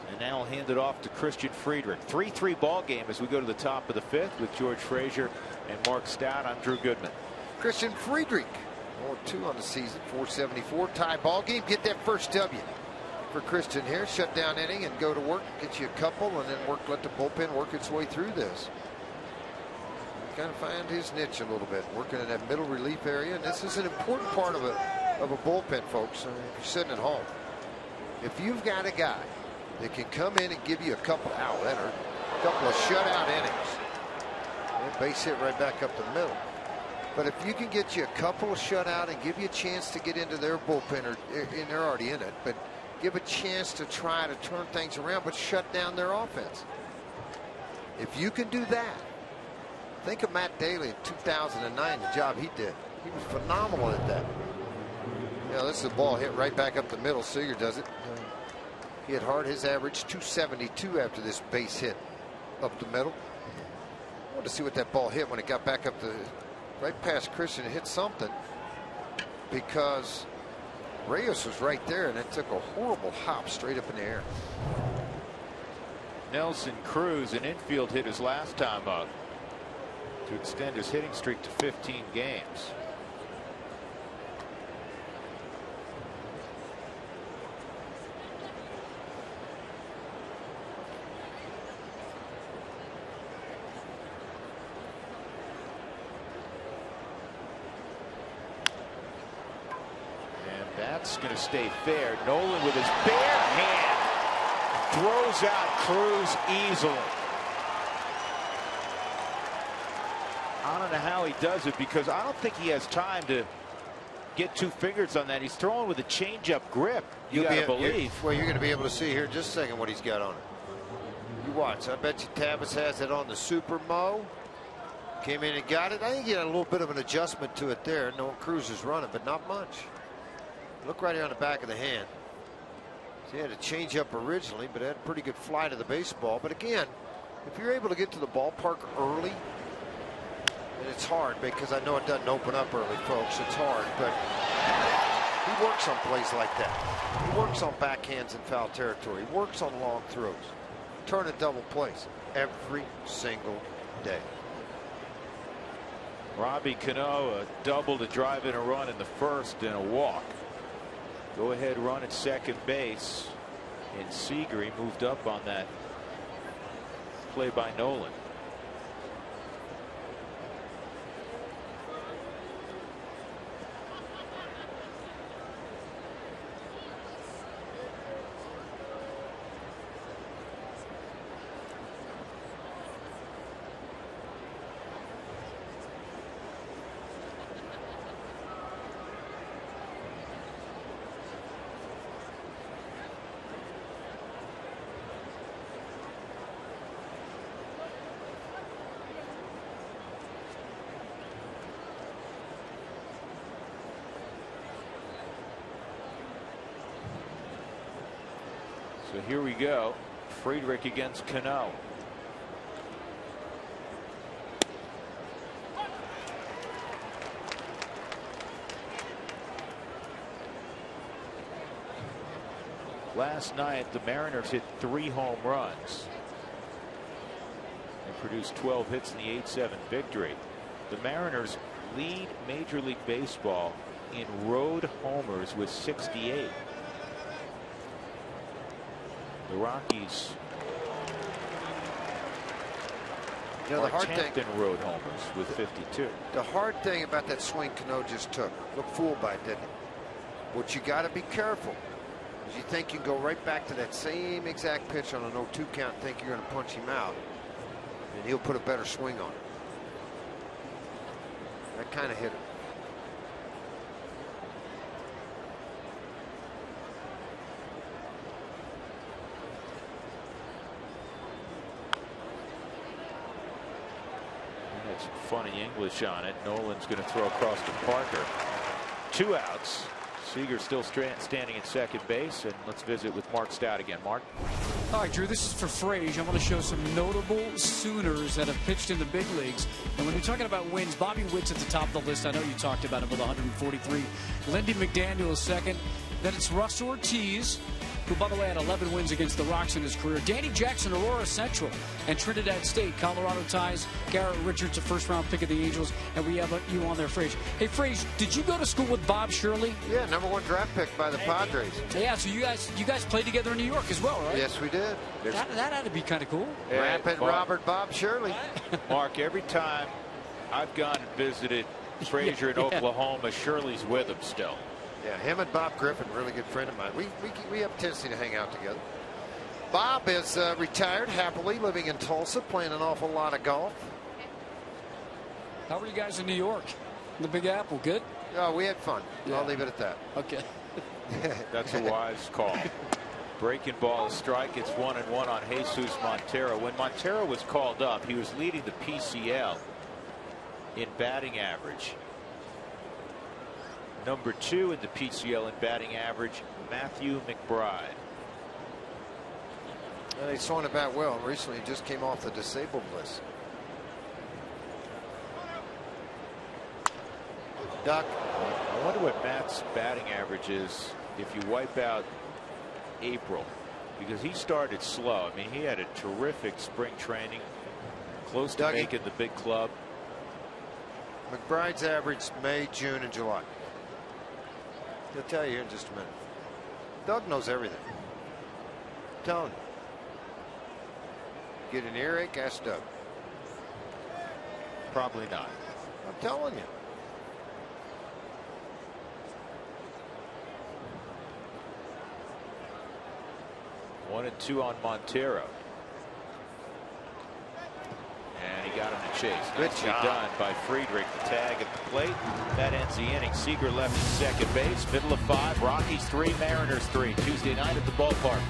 and now he'll hand it off to Christian Friedrich. 3-3 ball game as we go to the top of the 5th with George Frazier and Mark Stout. I'm Drew Goodman. Christian Friedrich, 4-2 on the season, 474 tie ball game. Get that first W for Christian here. Shut down inning and go to work. Get you a couple and then let the bullpen work its way through this. Kind of find his niche a little bit, working in that middle relief area, and this is an important part of a bullpen, folks. If you're sitting at home, if you've got a guy that can come in and give you a couple a couple of shutout innings, and base hit right back up the middle. But if you can get you a couple of shutout and give you a chance to get into their bullpen, and they're already in it, but give a chance to try to turn things around, but shut down their offense. If you can do that. Think of Matt Daly in 2009, the job he did. He was phenomenal at that. This is a ball hit right back up the middle. Seager does it. He hit hard. His average 272 after this base hit up the middle. I wanted to see what that ball hit when it got back up right past Christian. It hit something because Reyes was right there, and it took a horrible hop straight up in the air. Nelson Cruz, an infield hit his last time up to extend his hitting streak to 15 games. And that's going to stay fair. Nolan with his bare hand throws out Cruz easily. I don't know how he does it, because I don't think he has time to get 2 fingers on that. He's throwing with a changeup grip. You got to believe. Well, you're going to be able to see here in just a second what he's got on it. You watch. I bet you Tavis has it on the Super Mo. Came in and got it. I think he had a little bit of an adjustment to it there. No, Cruz is running, but not much. Look right here on the back of the hand. So he had a changeup originally, but had a pretty good fly to the baseball. But again, if you're able to get to the ballpark early And it's hard because I know it doesn't open up early, folks. It's hard, but he works on plays like that. He works on backhands in foul territory. He works on long throws. Turn and double plays every single day. Robbie Cano, a double to drive in a run in the first and a walk. Go ahead run at second base. And Seager, he moved up on that play by Nolan. So here we go. Friedrich against Cano. Last night, the Mariners hit 3 home runs and produced 12 hits in the 8-7 victory. The Mariners lead Major League Baseball in road homers with 68. The Rockies the hard thing in road homers with 52. The hard thing about that swing Cano just took, looked fooled by it, didn't he? What you got to be careful is you think you can go right back to that same exact pitch on an 0-2 count and think you're going to punch him out, and he'll put a better swing on it. That kind of hit him. Funny English on it. Nolan's going to throw across to Parker. 2 outs. Seager still standing at second base, and let's visit with Mark Stout again. Mark. All right, Drew, this is for Frage. I want to show some notable Sooners that have pitched in the big leagues. And when you're talking about wins, Bobby Witt's at the top of the list. I know you talked about him with 143. Lindy McDaniel is second. Then it's Russ Ortiz, who, by the way, had 11 wins against the Rocks in his career. Danny Jackson, Aurora Central, and Trinidad State. Colorado ties Garrett Richards, a first-round pick of the Angels, and we have you on there, Frage. Hey, Frage, did you go to school with Bob Shirley? Yeah, #1 draft pick by the Padres. Yeah, so you guys played together in New York as well, right? Yes, we did. That had to be kind of cool. Hey, Rapid Robert Bob Shirley. Mark, every time I've gone and visited Frazier in Oklahoma, Shirley's with him still. Yeah, him and Bob Griffin, really good friend of mine. We have a tendency to hang out together. Bob is retired happily, living in Tulsa, playing an awful lot of golf. How were you guys in New York? In the Big Apple, good? Oh, we had fun. Yeah. I'll leave it at that. Okay. That's a wise call. Breaking ball, a strike. It's 1-1 on Jesus Montero. When Montero was called up, he was leading the PCL in batting average. Number 2 in the PCL in batting average, Matthew McBride. And he swung the bat well. Recently, he just came off the disabled list. Duck. I wonder what Matt's batting average is if you wipe out April, because he started slow. I mean, he had a terrific spring training, close to making the big club. McBride's average May, June, and July. He'll tell you here in just a minute. Doug knows everything. I'm telling you. Get an earache, ask Doug. Probably not. I'm telling you. One and 2 on Montero. And he got him to chase. Nicely done by Friedrich. The tag at the plate. That ends the inning. Seager left at second base. Middle of 5. Rockies 3. Mariners 3. Tuesday night at the ballpark.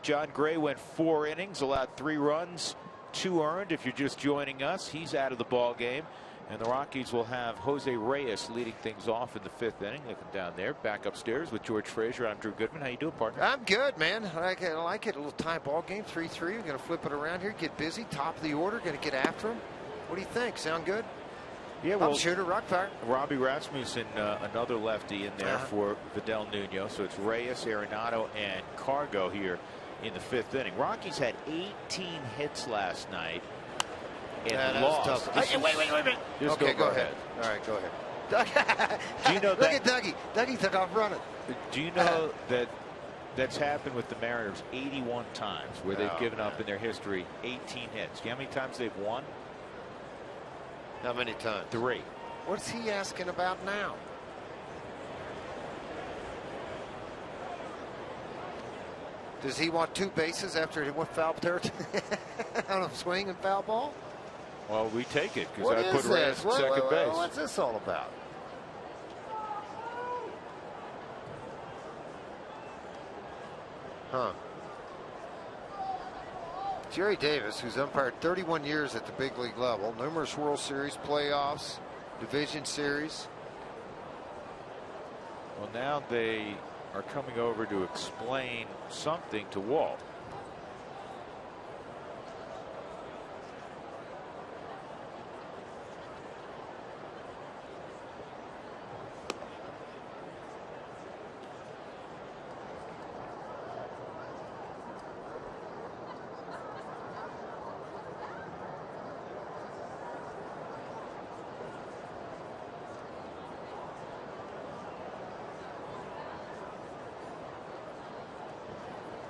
John Gray went 4 innings, allowed 3 runs, 2 earned. If you're just joining us, he's out of the ball game. And the Rockies will have Jose Reyes leading things off in the 5th inning. Looking down there, back upstairs with George Frazier. I'm Drew Goodman. How you doing, partner? I'm good, man. I like it. A little tie ball game, 3-3. We're going to flip it around here, get busy, top of the order, going to get after him. What do you think? Sound good? Yeah, well, shooter, rock fire. Robbie Rasmussen, another lefty in there for Vidal Nuno. So it's Reyes, Arenado, and Cargo here in the 5th inning. Rockies had 18 hits last night and lost. Wait a minute. Okay, go ahead. All right, go ahead. Do you know Look at Dougie. Dougie took off running. Do you know that that's happened with the Mariners 81 times where they've given up in their history 18 hits? Do you know how many times they've won? How many times? 3. What's he asking about now? Does he want 2 bases after he went foul territory on a swing and foul ball? Well, we take it because I put Reyes at second base. What's this all about? Huh. Jerry Davis, who's umpired 31 years at the big league level, numerous World Series, playoffs, division series. Well, now they are coming over to explain something to Walt.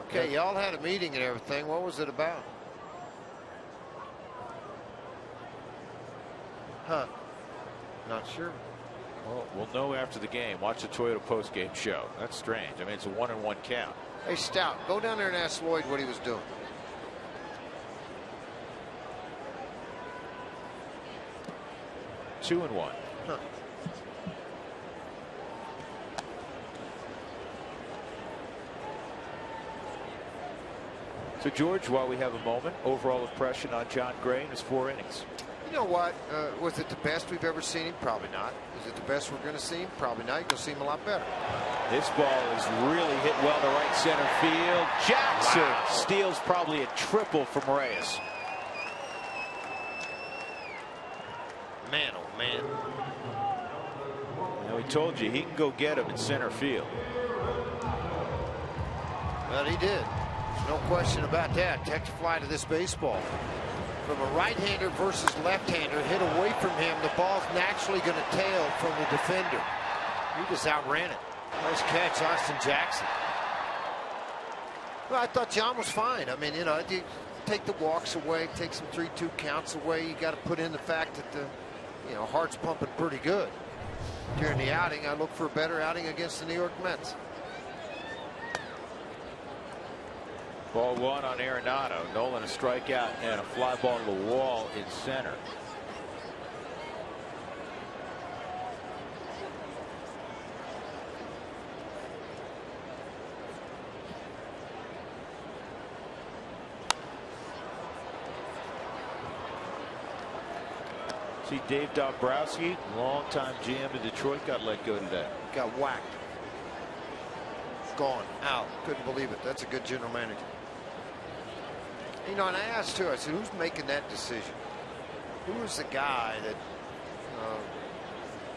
Okay, y'all had a meeting and everything. What was it about? Huh. Not sure. Well, we'll know after the game. Watch the Toyota postgame show. That's strange. I mean, it's a 1-1 count. Hey, Stout, go down there and ask Lloyd what he was doing. Two and one. Huh. So, George, while we have a moment, overall impression on John Gray in his 4 innings. You know what? Was it the best we've ever seen him? Probably not. Is it the best we're going to see him? Probably not. You're going to see him a lot better. This ball is really hit well to right center field. Jackson steals probably a triple from Reyes. Man, oh man. Now, we told you he can go get him in center field. Well, he did. No question about that. Tech fly to this baseball. From a right-hander versus left-hander hit away from him, the ball's naturally going to tail from the defender. He just outran it. Nice catch, Austin Jackson. Well, I thought John was fine. I mean, you know, you take the walks away, take some 3-2 counts away. You got to put in the fact that the, you know, heart's pumping pretty good. During the outing, I look for a better outing against the New York Mets. Ball 1 on Arenado. Nolan a strikeout and a fly ball to the wall in center. See Dave Dombrowski, longtime GM in Detroit, got let go today. Got whacked. Gone. Out. Couldn't believe it. That's a good general manager. You know, and I asked too, I said, who's making that decision? Who is the guy that,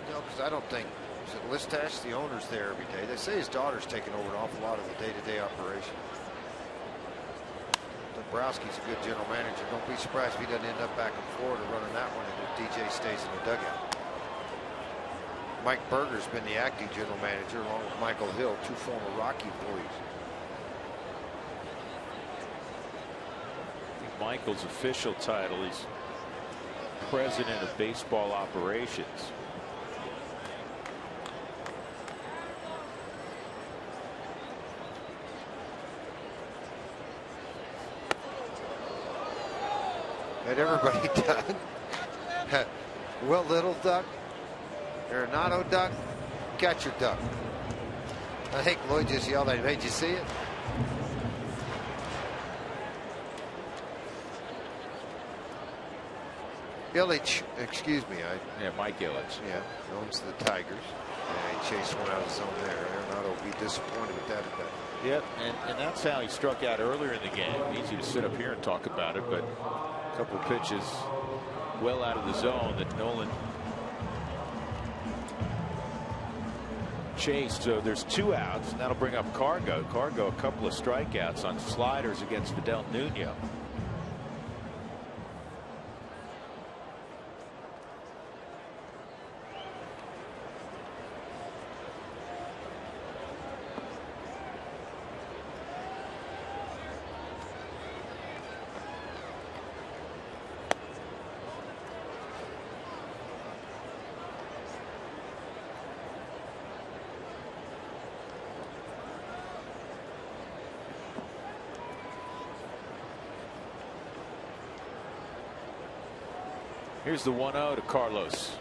you know, because I don't think, is it Listash, the owner's there every day. They say his daughter's taking over an awful lot of the day-to-day operation. Dombrowski's a good general manager. Don't be surprised if he doesn't end up back in Florida running that one and if DJ stays in the dugout. Mike Berger's been the acting general manager along with Michael Hill, 2 former Rocky employees. Michael's official title is president of baseball operations. Had everybody done? Will Little duck? Arenado duck? Got your duck. I think Lloyd just yelled at him. Hey, did you see it? Illich, excuse me. Yeah, Mike Illich. Yeah, owns the Tigers. Yeah, he chased one out of his zone there. Arenado will be disappointed with that at bat. Yep, and that's how he struck out earlier in the game. Easy to sit up here and talk about it, but a couple of pitches well out of the zone that Nolan chased. So there's 2 outs, and that'll bring up Cargo. Cargo, a couple of strikeouts on sliders against Fidel Nuno. Here's the 1-0 to Carlos.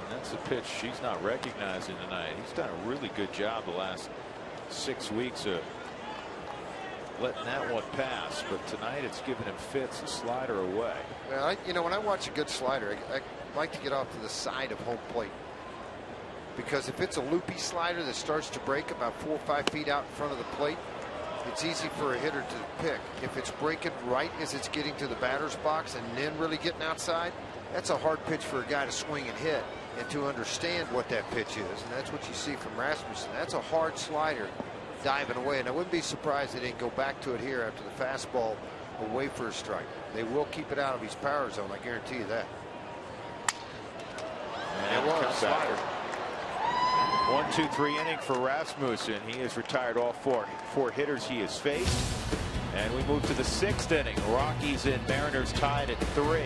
And that's a pitch she's not recognizing tonight. He's done a really good job the last 6 weeks of letting that one pass. But tonight it's given him fits. A slider away. Well, you know, when I watch a good slider, I like to get off to the side of home plate. Because if it's a loopy slider that starts to break about 4 or 5 feet out in front of the plate, it's easy for a hitter to pick. If it's breaking right as it's getting to the batter's box and then really getting outside, that's a hard pitch for a guy to swing and hit and to understand what that pitch is. And that's what you see from Rasmussen. That's a hard slider diving away. And I wouldn't be surprised they didn't go back to it here after the fastball away for a strike. They will keep it out of his power zone. I guarantee you that. And it was a slider. 1-2-3 inning for Rasmussen. He has retired all four hitters he has faced. And we move to the 6th inning. Rockies and Mariners tied at 3.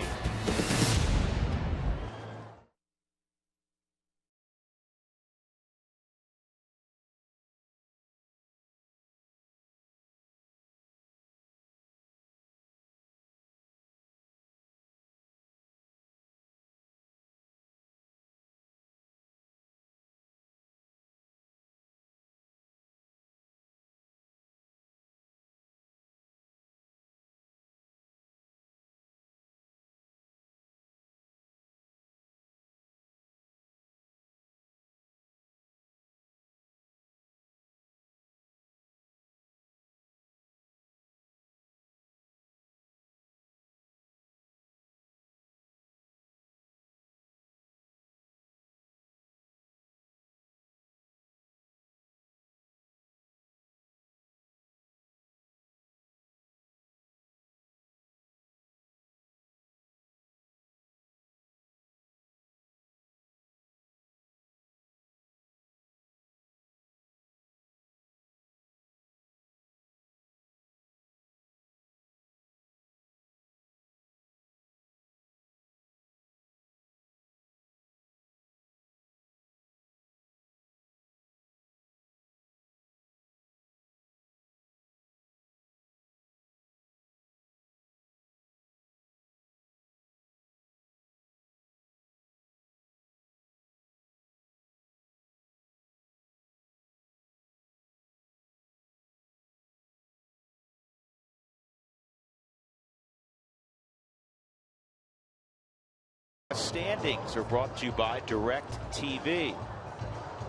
Standings are brought to you by Direct TV.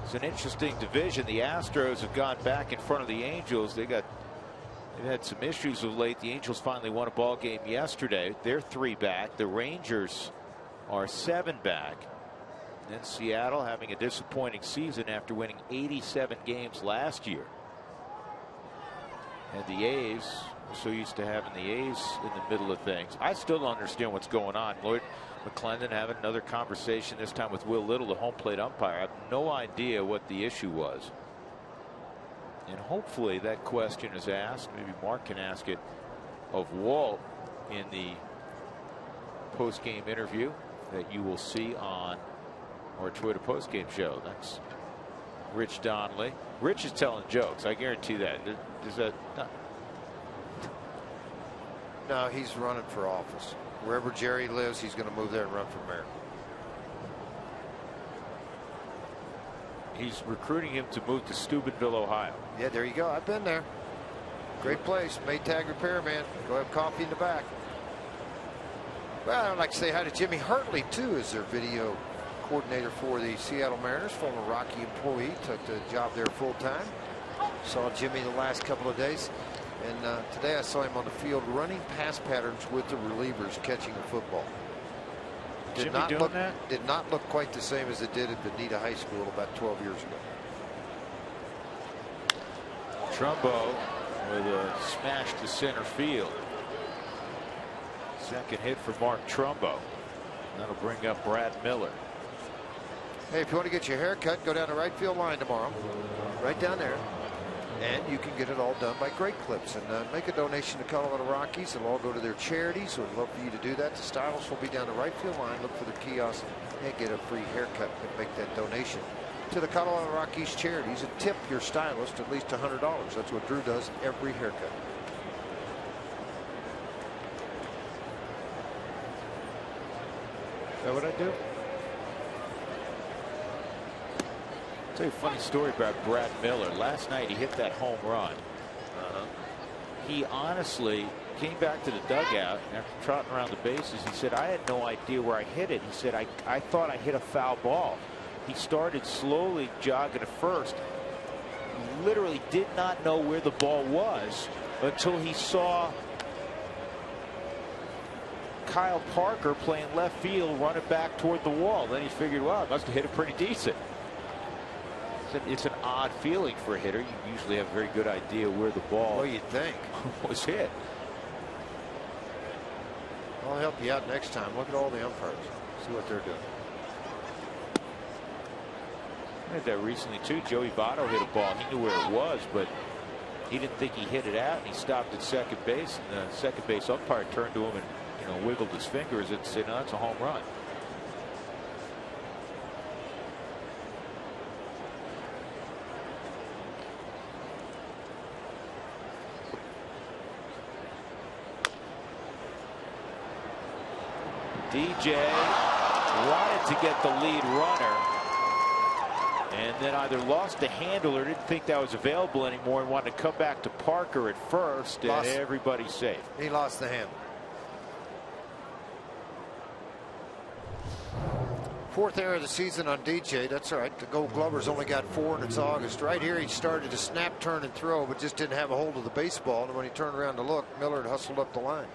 It's an interesting division. The Astros have gone back in front of the Angels. They've had some issues of late. The Angels finally won a ball game yesterday. They're 3 back. The Rangers are 7 back. And then Seattle having a disappointing season after winning 87 games last year. And the A's, we're so used to having the A's in the middle of things. I still don't understand what's going on. Lloyd McClendon having another conversation, this time with Will Little, the home plate umpire. I have no idea what the issue was. And hopefully that question is asked. Maybe Mark can ask it of Walt in the post-game interview that you will see on our Twitter post-game show. That's Rich Donnelly. Rich is telling jokes. I guarantee that. Is that not? No, he's running for office. Wherever Jerry lives, he's going to move there and run for mayor. He's recruiting him to move to Steubenville, Ohio. Yeah, there you go. I've been there. Great place. Maytag repairman. Go have coffee in the back. Well, I'd like to say hi to Jimmy Hartley, too, as their video coordinator for the Seattle Mariners, former Rocky employee, took the job there full time. Saw Jimmy the last couple of days, and today I saw him on the field running pass patterns with the relievers catching the football. Did not look quite the same as it did at Bonita High School about 12 years ago. Trumbo with a smash to center field. Second hit for Mark Trumbo. That'll bring up Brad Miller. Hey, if you want to get your hair cut, go down the right field line tomorrow. Right down there. And you can get it all done by Great Clips. And make a donation to Colorado Rockies. It'll all go to their charities. We'd love for you to do that. The stylists will be down the right field line. Look for the kiosk and get a free haircut and make that donation to the Colorado Rockies charities, and tip your stylist at least $100. That's what Drew does every haircut. Is that what I do? I'll tell you a funny story about Brad Miller. Last night he hit that home run. He honestly came back to the dugout after trotting around the bases. He said, I had no idea where I hit it. He said, I thought I hit a foul ball. He started slowly jogging to first. Literally did not know where the ball was until he saw Kyle Parker playing left field, running back toward the wall. Then he figured, well, I must have hit it pretty decent. It's an odd feeling for a hitter. You usually have a very good idea where the ball was hit. I'll help you out next time. Look at all the umpires. See what they're doing. I had that recently too. Joey Votto hit a ball. He knew where it was, but he didn't think he hit it out. And he stopped at second base, and the second base umpire turned to him and wiggled his fingers and said, "No, that's a home run." DJ wanted to get the lead runner, and then either lost the handle or didn't think that was available anymore and wanted to come back to Parker at first, and everybody's safe. He lost the handle. Fourth error of the season on DJ. That's all right. The Gold Glover's only got 4, and it's August. Right here, he started to snap, turn, and throw, but just didn't have a hold of the baseball. And when he turned around to look, Miller had hustled up the line.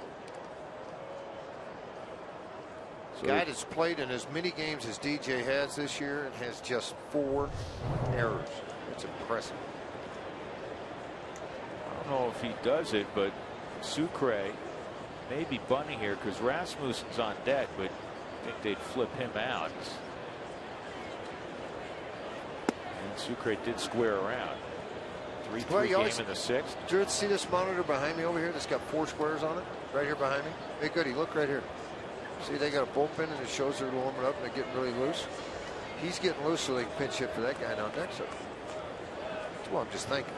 Guy that's played in as many games as DJ has this year and has just 4 errors. It's impressive. I don't know if he does it, but Sucre may be bunting here because Rasmussen's on deck, but I think they'd flip him out. And Sucre did square around. 3-3 game in the 6th. Did you see this monitor behind me over here that's got 4 squares on it? Right here behind me. Hey, goody, look right here. See, they got a bullpen and it shows they're warming up and they're getting really loose. He's getting loose so they can pinch hit for that guy down next to him. That's what I'm just thinking.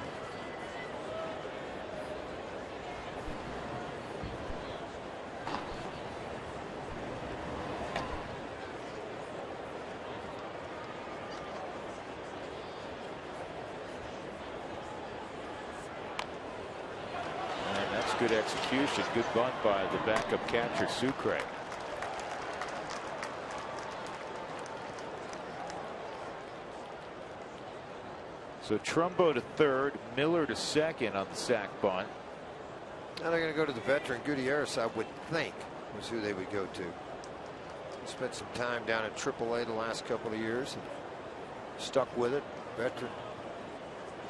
And that's good execution. Good bunt by the backup catcher, Sucre. So Trumbo to third, Miller to second on the sac bunt. Now they're going to go to the veteran Gutierrez, I would think, was who they would go to. He spent some time down at AAA the last couple of years and stuck with it. Veteran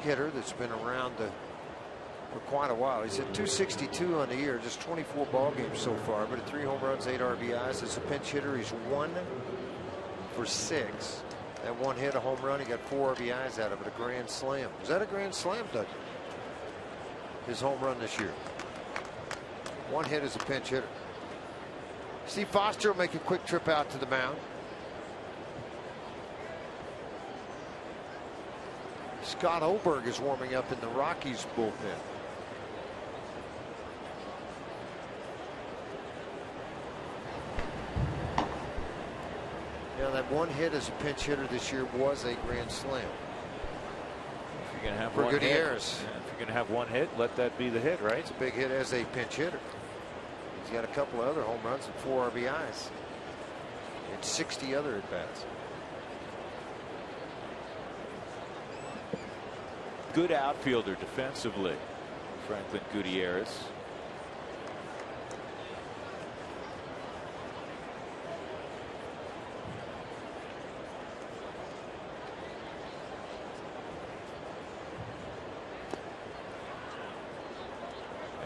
hitter that's been around for quite a while. He's at 262 on the year, just 24 ball games so far, but at 3 home runs, 8 RBIs. As a pinch hitter, he's 1 for 6. That 1 hit, a home run, he got 4 RBIs out of it, a grand slam. Was that a grand slam, Doug? His home run this year. 1 hit as a pinch hitter. Steve Foster will make a quick trip out to the mound. Scott Oberg is warming up in the Rockies bullpen. Now that 1 hit as a pinch hitter this year was a grand slam. If you're going to have for one Gutierrez. Hit, if you're going to have 1 hit, let that be the hit, right? It's a big hit as a pinch hitter. He's got a couple of other home runs and 4 RBIs. And 60 other at-bats. Good outfielder defensively, Franklin Gutierrez.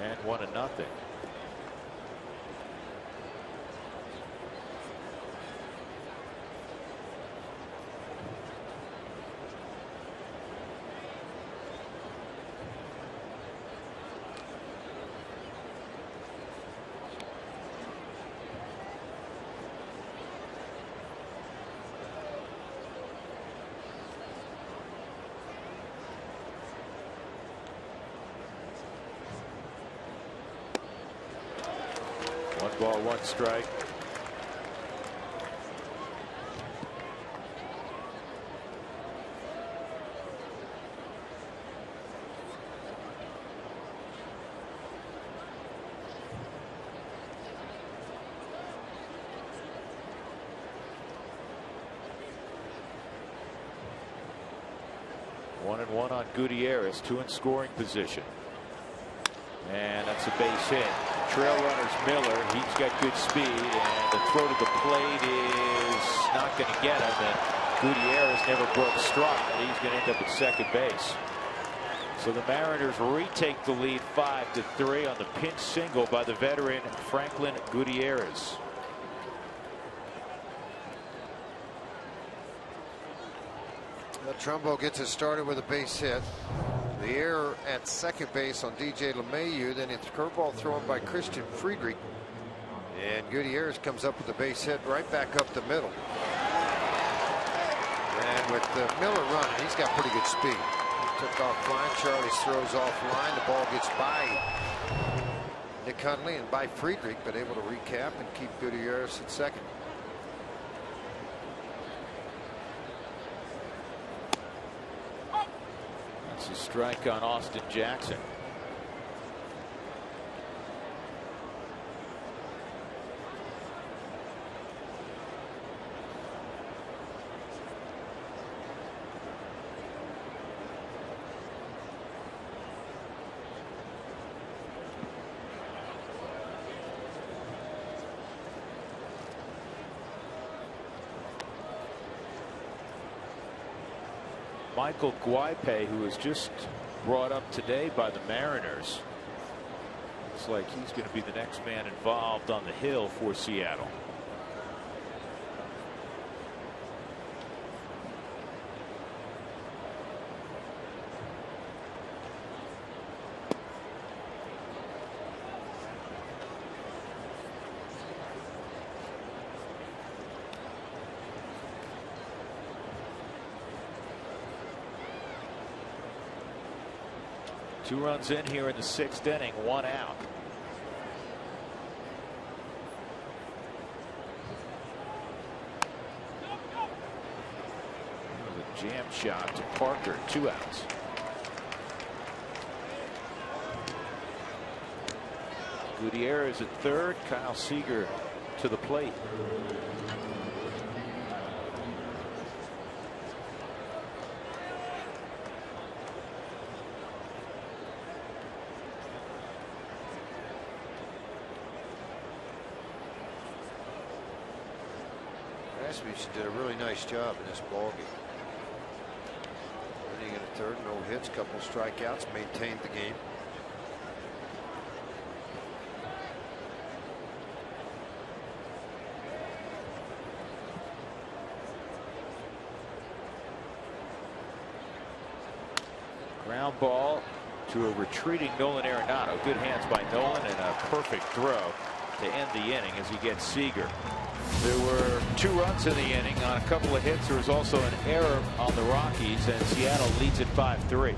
And 1-0. One ball, one strike. One and one on Gutierrez, 2 in scoring position. And that's a base hit. Trail runners Miller. He's got good speed, and the throw to the plate is not going to get him. And Gutierrez never broke stride. He's going to end up at second base. So the Mariners retake the lead 5-3 on the pinch single by the veteran Franklin Gutierrez. Trumbo gets it started with a base hit. The error at second base on DJ LeMahieu. Then it's curveball thrown by Christian Friedrich. And Gutierrez comes up with a base hit right back up the middle. And with Miller running, he's got pretty good speed. He took off line. Charlie's throws off line. The ball gets by Nick Hundley and by Friedrich, but able to recap and keep Gutierrez at second. That's a strike on Austin Jackson. Michael Guipe, who was just brought up today by the Mariners. Looks like he's going to be the next man involved on the hill for Seattle. Two runs in here in the sixth inning, one out. A jam shot to Parker, 2 outs. Gutierrez at third, Kyle Seager to the plate. Rasmussen did a really nice job in this ballgame. Winning in a third, no hits, couple strikeouts, maintained the game. Ground ball to a retreating Nolan Arenado. Good hands by Nolan and a perfect throw to end the inning as he gets Seager. There were 2 runs in the inning on a couple of hits. There was also an error on the Rockies, and Seattle leads at 5-3.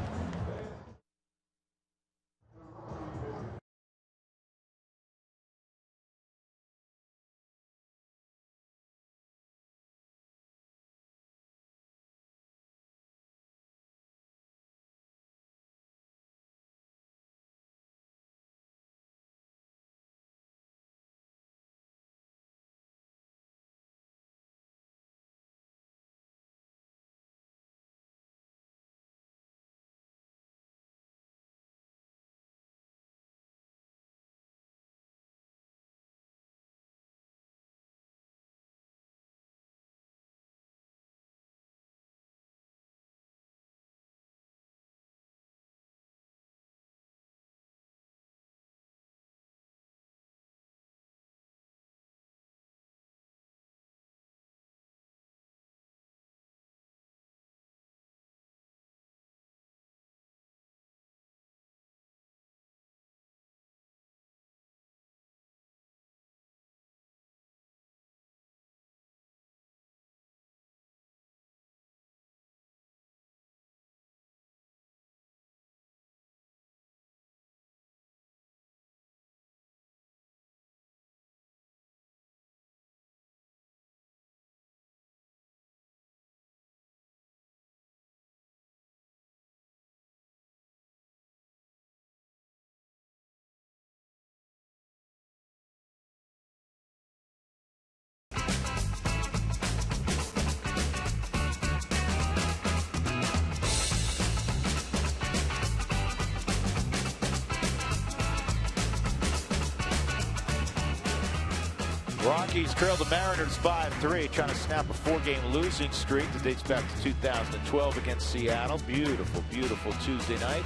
Rockies trail the Mariners 5-3, trying to snap a 4-game losing streak that dates back to 2012 against Seattle. Beautiful, beautiful Tuesday night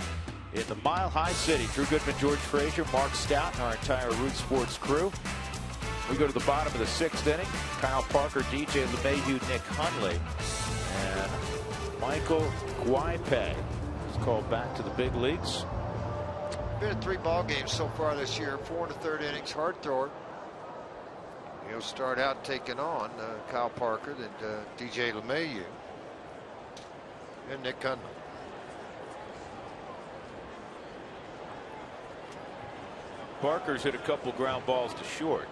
in the Mile High City. Drew Goodman, George Frazier, Mark Stout, and our entire Root Sports crew. We go to the bottom of the 6th inning. Kyle Parker, DJ LeMahieu, Nick Hundley, and Michael Guipe is called back to the big leagues. Been in 3 ball games so far this year. 4 1/3 innings, hard thrower. He'll start out taking on Kyle Parker, then DJ LeMahieu, and Nick Hundley. Parker's hit a couple ground balls to short.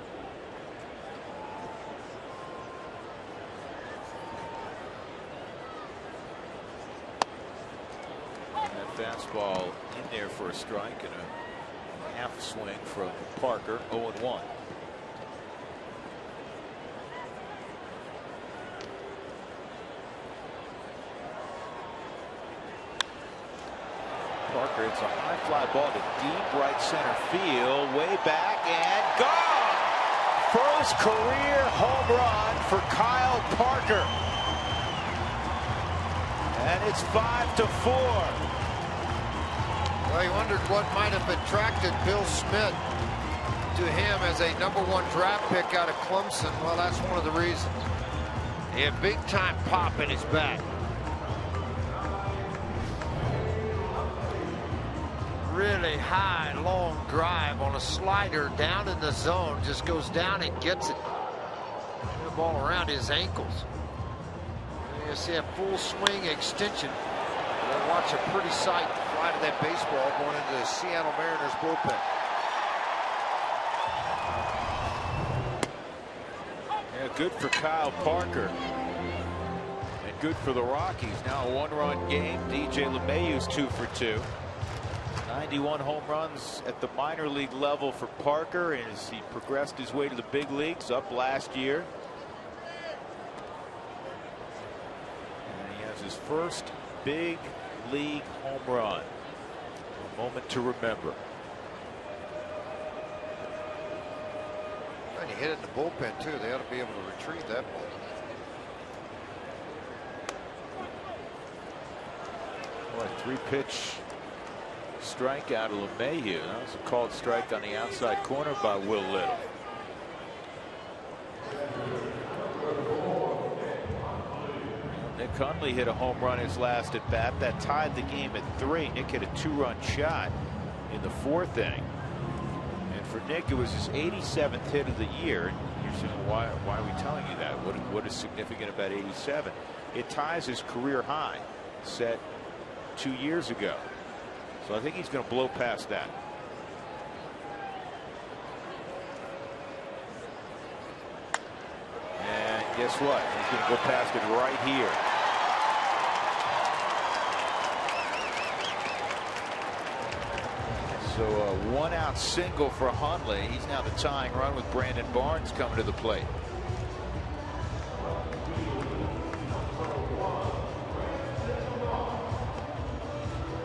Fastball in there for a strike and a half swing from Parker. 0-1. Parker hits a high fly ball to deep right center field, way back and gone. First career home run for Kyle Parker, and it's 5-4. Well, he wondered what might have attracted Bill Smith to him as a #1 draft pick out of Clemson. Well, that's one of the reasons. He had big time pop in his bat. Really high, long drive on a slider down in the zone. Just goes down and gets it. The ball around his ankles. You see a full swing extension. We'll watch a pretty sight. Fly to that baseball going into the Seattle Mariners bullpen. Yeah, good for Kyle Parker. And good for the Rockies. Now a 1-run game. DJ LeMahieu's 2 for 2. 91 home runs at the minor league level for Parker as he progressed his way to the big leagues, up last year. And he has his first big league home run. A moment to remember. And he hit it in the bullpen too. They ought to be able to retrieve that ball. What a 3-pitch strikeout of LeMahieu. That was a called strike on the outside corner by Will Little. Nick Hundley hit a home run his last at bat. That tied the game at 3. Nick hit a 2-run shot in the 4th inning. And for Nick, it was his 87th hit of the year. And you're saying, why are we telling you that? What is significant about 87? It ties his career high set 2 years ago. So I think he's going to blow past that. And guess what? He's going to go past it right here. So a 1-out single for Hundley. He's now the tying run with Brandon Barnes coming to the plate.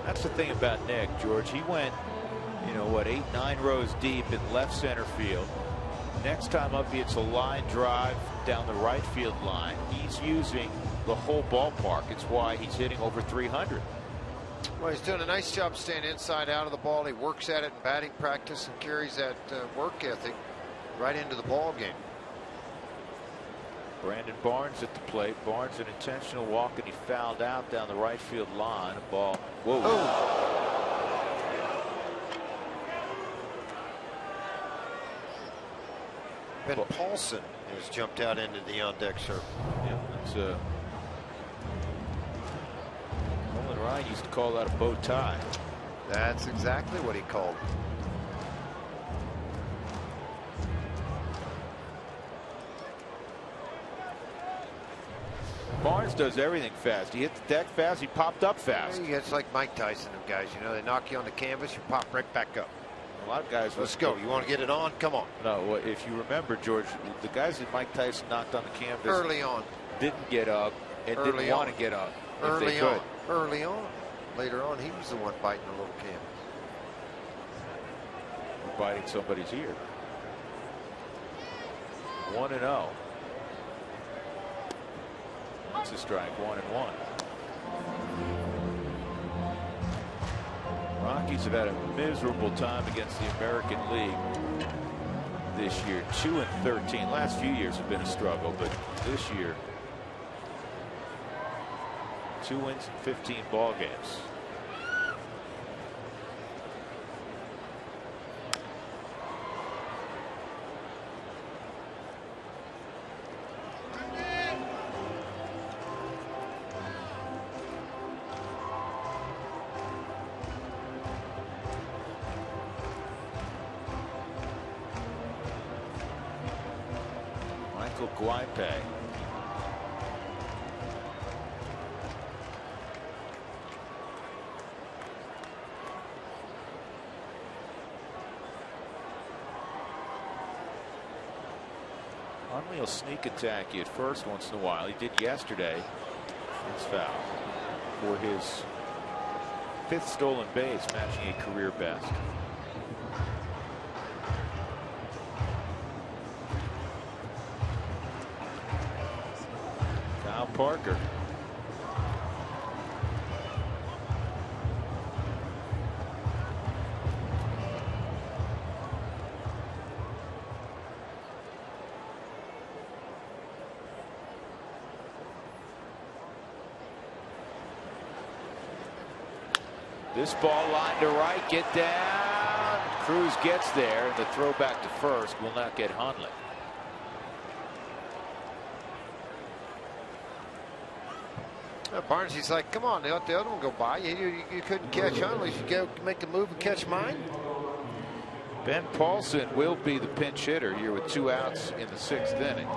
That's the thing about Nick, George. He went, you know what, 8, 9 rows deep in left center field. Next time up, it's a line drive down the right field line. He's using the whole ballpark. It's why he's hitting over 300. Well, he's doing a nice job staying inside out of the ball. He works at it in batting practice and carries that work ethic right into the ball game. Brandon Barnes at the plate. Barnes an intentional walk, and he fouled out down the right field line. A ball. Whoa. Oh. Ben Paulson has jumped out into the on-deck circle. Yeah, that's Nolan Ryan used to call that a bow tie. That's exactly what he called it. Barnes does everything fast. He hit the deck fast. He popped up fast. Yeah, it's like Mike Tyson and guys. You know, they knock you on the canvas, you pop right back up. A lot of guys. Let's go. You want to get it on? Come on. No, if you remember, George, the guys that Mike Tyson knocked on the canvas early on didn't get up and didn't want to get up. Early on. Early on. Later on, he was the one biting the little canvas. Or biting somebody's ear. 1-0. That's a strike. 1-1. Rockies have had a miserable time against the American League this year. 2-13. Last few years have been a struggle, but this year 2 wins in 15 ball games. Guipe. Huntley will sneak attack you at first once in a while. He did yesterday. It's foul for his 5th stolen base, matching a career best. Parker. This ball line to right, get down. Cruz gets there, and the throw back to first will not get Huntley. Barnes, he's like, come on, let the other one go by. You couldn't catch Huntley. You go make the move and catch mine. Ben Paulson will be the pinch hitter here with 2 outs in the 6th inning.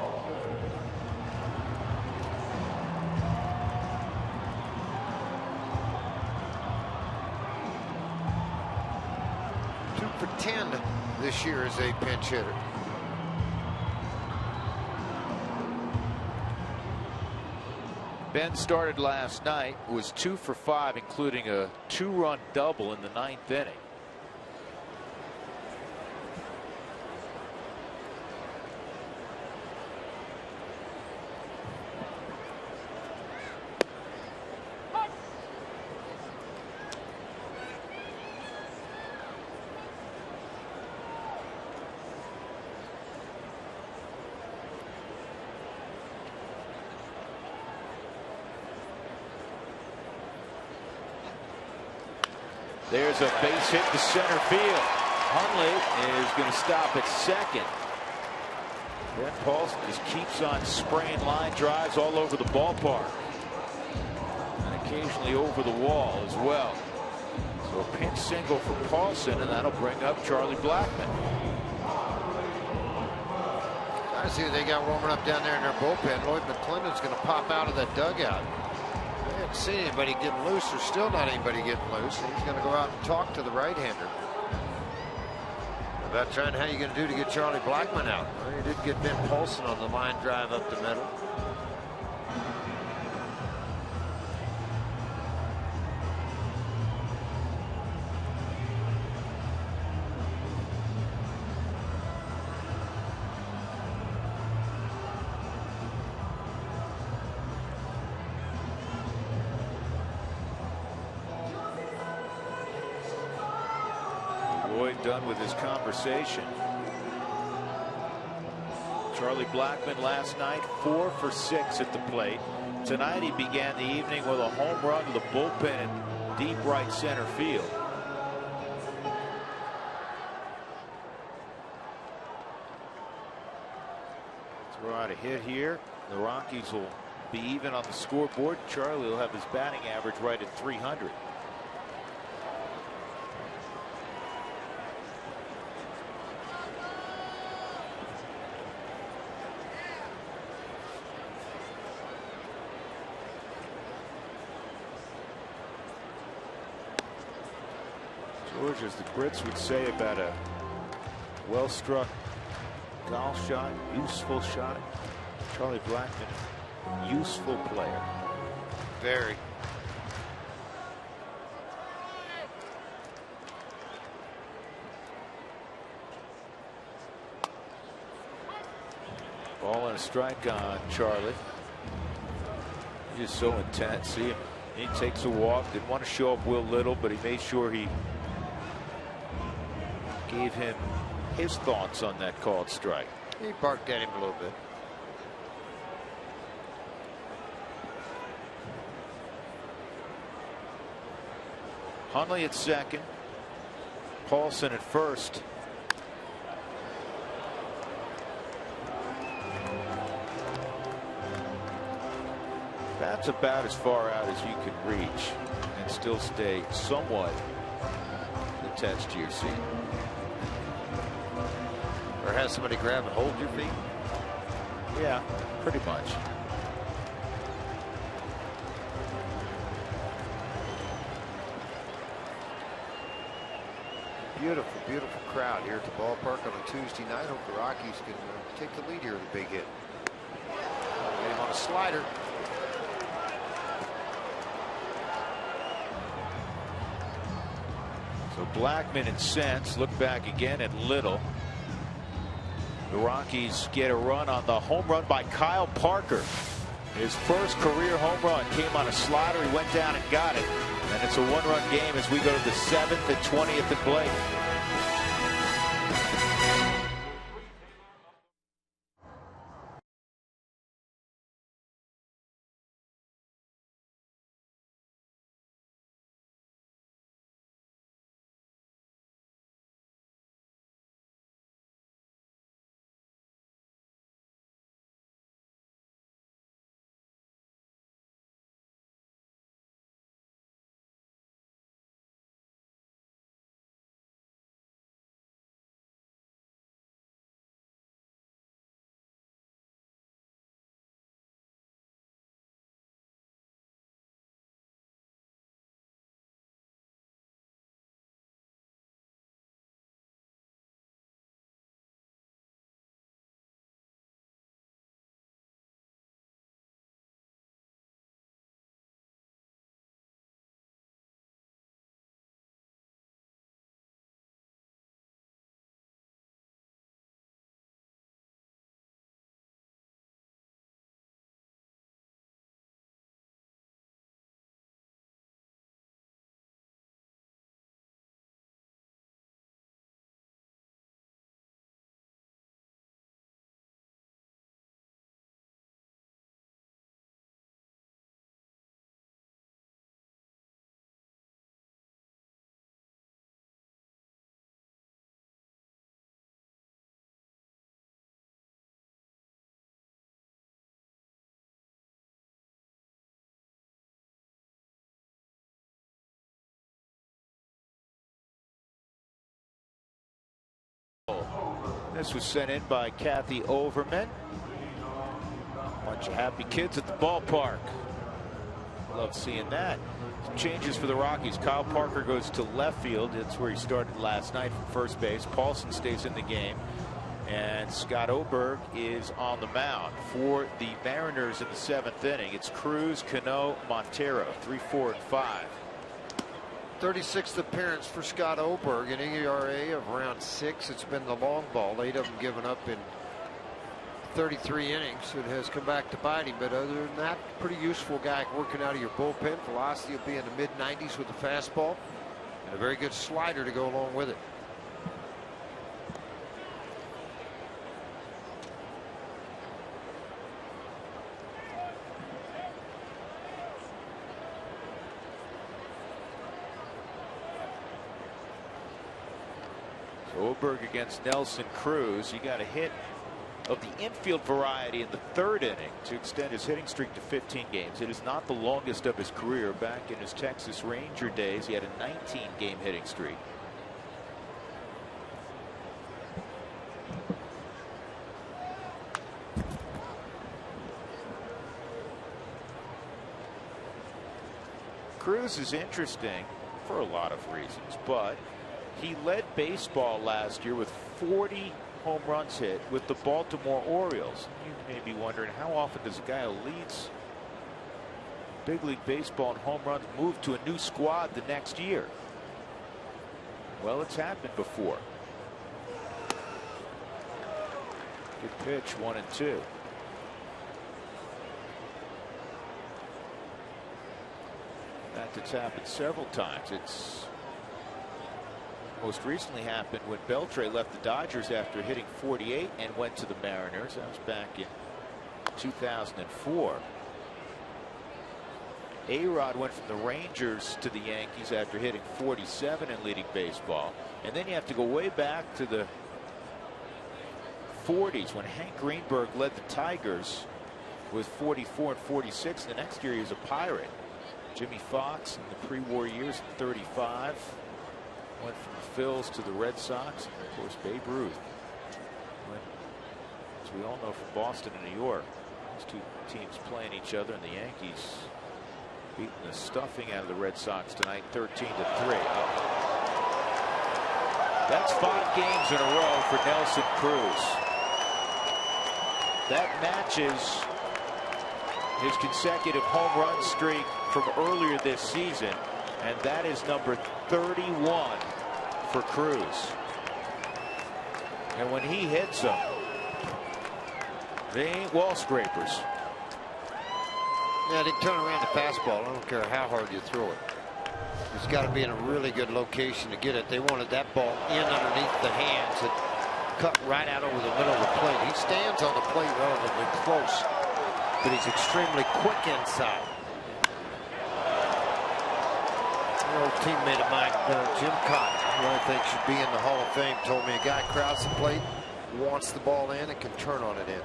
Two for 10 this year as a pinch hitter. Ben started last night, was 2 for 5, including a 2-run double in the 9th inning. There's a base hit to center field. Huntley is going to stop at second. Ben Paulson just keeps on spraying line drives all over the ballpark. And occasionally over the wall as well. So a pinch single for Paulson, and that'll bring up Charlie Blackmon. I see what they got warming up down there in their bullpen. Lloyd McClendon's going to pop out of that dugout. I haven't seen anybody getting loose. There's still not anybody getting loose. He's going to go out and talk to the right-hander about trying how you're going to do to get Charlie Blackmon out. Well, he did get Ben Paulson on the line drive up the middle. Done with his conversation. Charlie Blackmon last night 4 for 6 at the plate. Tonight he began the evening with a home run to the bullpen in deep right center field. Throw out a hit here. The Rockies will be even on the scoreboard. Charlie will have his batting average right at 300. George, as the Brits would say about a well-struck golf shot, useful shot. Charlie Blackmon, useful player. Very. Ball and a strike on Charlie. He's so intense. See him. He takes a walk. Didn't want to show up Will Little, but he made sure he gave him his thoughts on that called strike. He barked at him a little bit. Hundley at second. Paulson at first. That's about as far out as you can reach and still stay somewhat attached to your seat. Or have somebody grab and hold your feet? Yeah, pretty much. Beautiful, beautiful crowd here at the ballpark on a Tuesday night. Hope the Rockies can take the lead here with a big hit. Get him on a slider. So Blackmon and Sense look back again at Little. The Rockies get a run on the home run by Kyle Parker. His first career home run came on a slider. He went down and got it. And it's a one-run game as we go to the 7th and 20th at Blake. This was sent in by Kathy Overman. Bunch of happy kids at the ballpark. Love seeing that. Some changes for the Rockies. Kyle Parker goes to left field. That's where he started last night from first base. Paulson stays in the game. And Scott Oberg is on the mound for the Mariners in the 7th inning. It's Cruz, Cano, Montero, 3, 4, and 5. 36th appearance for Scott Oberg, an ERA of around 6. It's been the long ball. 8 of them given up in 33 innings. It has come back to bite him, but other than that, pretty useful guy working out of your bullpen. Velocity will be in the mid-90s with the fastball, and a very good slider to go along with it. Oberg against Nelson Cruz. He got a hit of the infield variety in the 3rd inning to extend his hitting streak to 15 games. It is not the longest of his career. Back in his Texas Ranger days, he had a 19-game hitting streak. Cruz is interesting for a lot of reasons, but he led baseball last year with 40 home runs hit with the Baltimore Orioles. You may be wondering, how often does a guy who leads big league baseball in home runs move to a new squad the next year? Well, it's happened before. Good pitch, 1 and 2. fact, it's happened several times. It's most recently happened when Beltre left the Dodgers after hitting 48 and went to the Mariners. That was back in 2004. A-Rod went from the Rangers to the Yankees after hitting 47 and leading baseball. And then you have to go way back to the 40s when Hank Greenberg led the Tigers with 44 and 46. The next year he was a Pirate. Jimmy Fox in the pre-war years, 35. Went from the Phils to the Red Sox. And of course, Babe Ruth went, as we all know, from Boston and New York. Those two teams playing each other, and the Yankees beating the stuffing out of the Red Sox tonight, 13-3. That's 5 games in a row for Nelson Cruz. That matches his consecutive home run streak from earlier this season, and that is number 31 for Cruz. And when he hits them, they ain't wall scrapers. Yeah, they turn around the fastball. I don't care how hard you throw it. It's got to be in a really good location to get it. They wanted that ball in underneath the hands and cut right out over the middle of the plate. He stands on the plate relatively close, but he's extremely quick inside. An old teammate of mine, Jim Cott, who I think should be in the Hall of Fame, told me a guy crowds the plate, wants the ball in, and can turn on it in.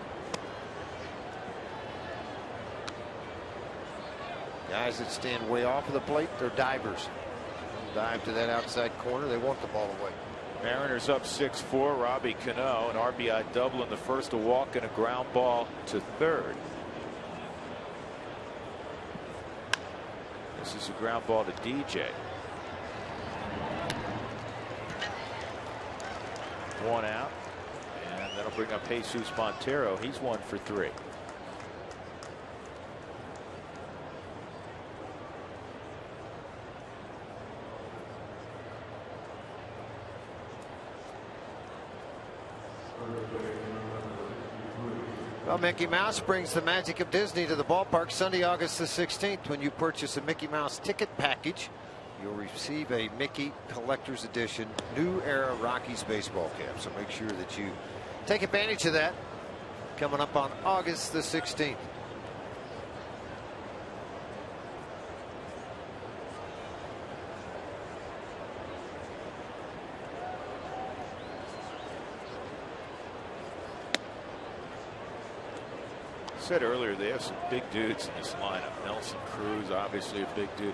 Guys that stand way off of the plate, they're divers. They'll dive to that outside corner. They want the ball away. Mariners up 6-4. Robbie Cano, an RBI double in the first, a walk and a ground ball to third. This is a ground ball to DJ. 1 out, and that'll bring up Jesus Montero. He's 1 for 3. Well, Mickey Mouse brings the magic of Disney to the ballpark Sunday, August the 16th. When you purchase a Mickey Mouse ticket package, you'll receive a Mickey Collector's Edition New Era Rockies baseball cap. So make sure that you take advantage of that coming up on August the 16th. Said earlier they have some big dudes in this lineup. Nelson Cruz, obviously a big dude.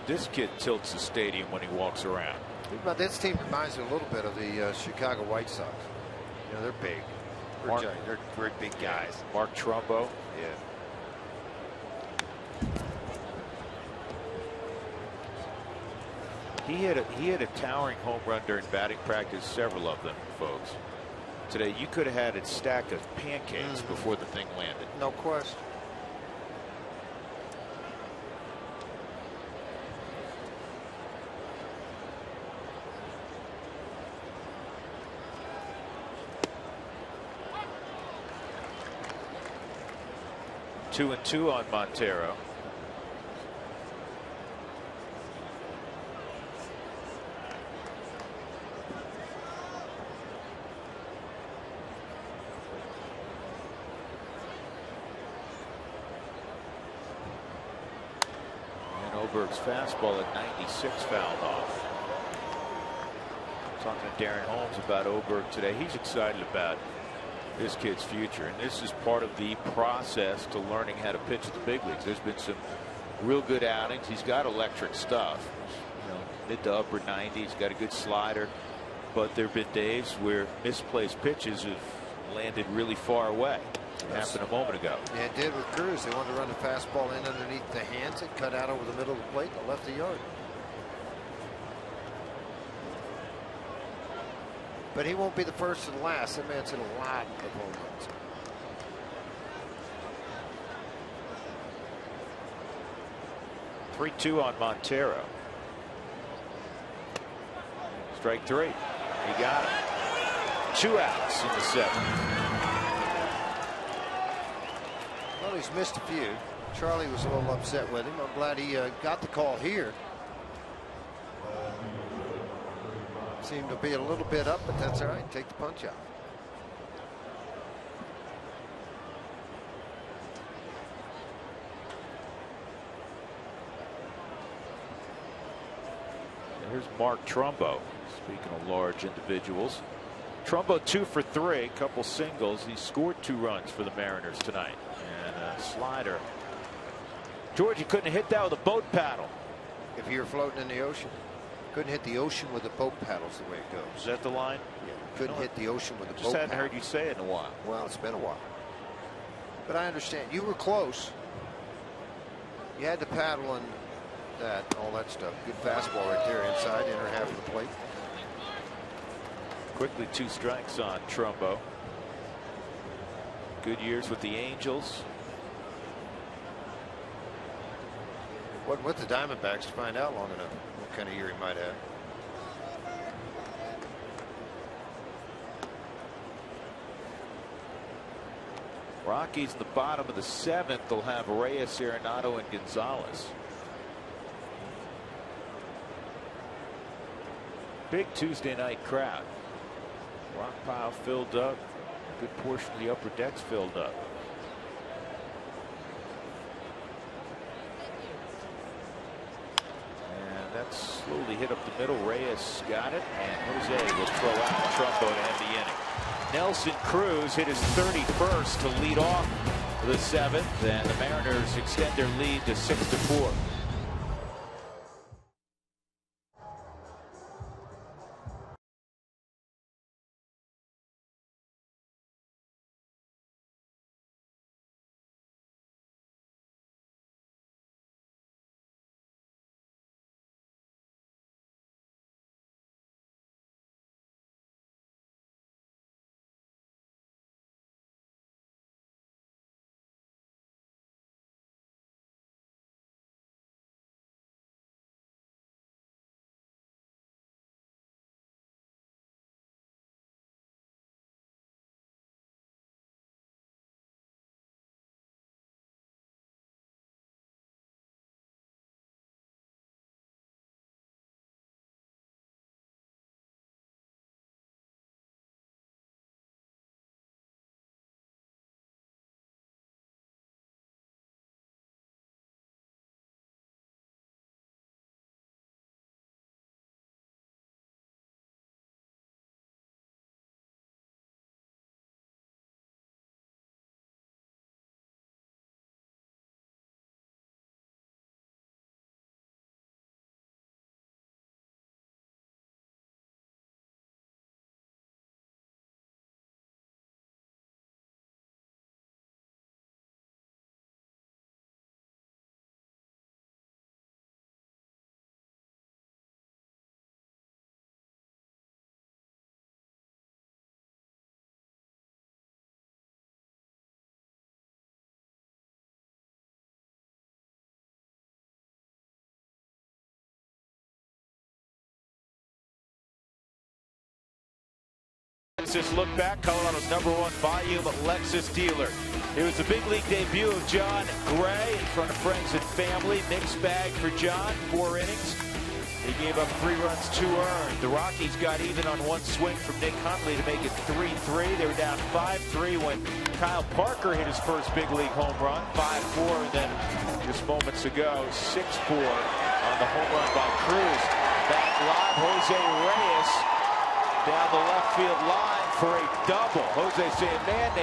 This kid tilts the stadium when he walks around. But this team reminds me a little bit of the Chicago White Sox. You know, they're big. They're great big guys. Mark Trumbo. Yeah. He had a towering home run during batting practice, several of them, folks. Today you could have had a stack of pancakes before the thing landed. No question. Two and 2 on Montero. Oberg's fastball at 96 fouled off. Talking to Darren Holmes about Oberg today. He's excited about this kid's future, and this is part of the process to learning how to pitch at the big leagues. There's been some real good outings. He's got electric stuff, you know, mid to upper 90s. Got a good slider, but there have been days where misplaced pitches have landed really far away. Happened a moment ago. Yeah, it did with Cruz. They wanted to run the fastball in underneath the hands and cut out over the middle of the plate and left the yard. But he won't be the first or the last. That man's hit a lot of home runs. 3-2 on Montero. Strike 3. He got it. 2 outs in the 7th. Well, he's missed a few. Charlie was a little upset with him. I'm glad he got the call here. Seemed to be a little bit up, but that's all right. Take the punch out. Here's Mark Trumbo. Speaking of large individuals, Trumbo 2 for 3, couple singles. He scored 2 runs for the Mariners tonight, and a slider. George, you couldn't hit that with a boat paddle. If you're floating in the ocean, couldn't hit the ocean with a boat paddles the way it goes. Is that the line? Yeah, couldn't hit the ocean with a boat Just hadn't paddle. heard you say it in a while. Well, it's been a while, but I understand. You were close. You had the paddle and all that stuff. Good fastball right there, inside inner half of the plate. Quickly 2 strikes on Trumbo. Good years with the Angels. Wasn't with the Diamondbacks to find out long enough what kind of year he might have. Rockies in the bottom of the 7th. They'll have Reyes, Arenado, and Gonzalez. Big Tuesday night crowd. Rock pile filled up. Good portion of the upper decks filled up. And that's slowly hit up the middle. Reyes got it, and Jose will throw out Trumbo to end the inning. Nelson Cruz hit his 31st to lead off the 7th, and the Mariners extend their lead to 6-4. This look back, Colorado's #1 volume Lexus dealer. It was the big league debut of John Gray in front of friends and family. Mixed bag for John, 4 innings. He gave up 3 runs, 2 earned. The Rockies got even on 1 swing from Nick Hundley to make it 3-3. They were down 5-3 when Kyle Parker hit his first big league home run, 5-4, and then just moments ago, 6-4 on the home run by Cruz. Back live, Jose Reyes down the left field line for a double. Jose saying, man,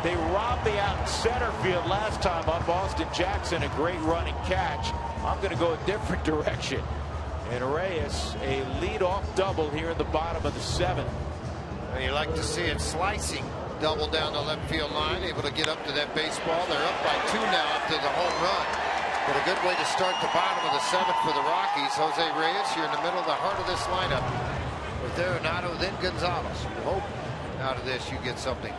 they robbed me out in center field last time on Boston Jackson. A great running catch. I'm going to go a different direction. And Reyes, a leadoff double here in the bottom of the 7th. Well, you like to see it slicing double down the left field line, able to get up to that baseball. They're up by 2 now after the home run. But a good way to start the bottom of the 7th for the Rockies. Jose Reyes, you're in the middle of the heart of this lineup. With Arenado, then Gonzalez. You hope out of this you get something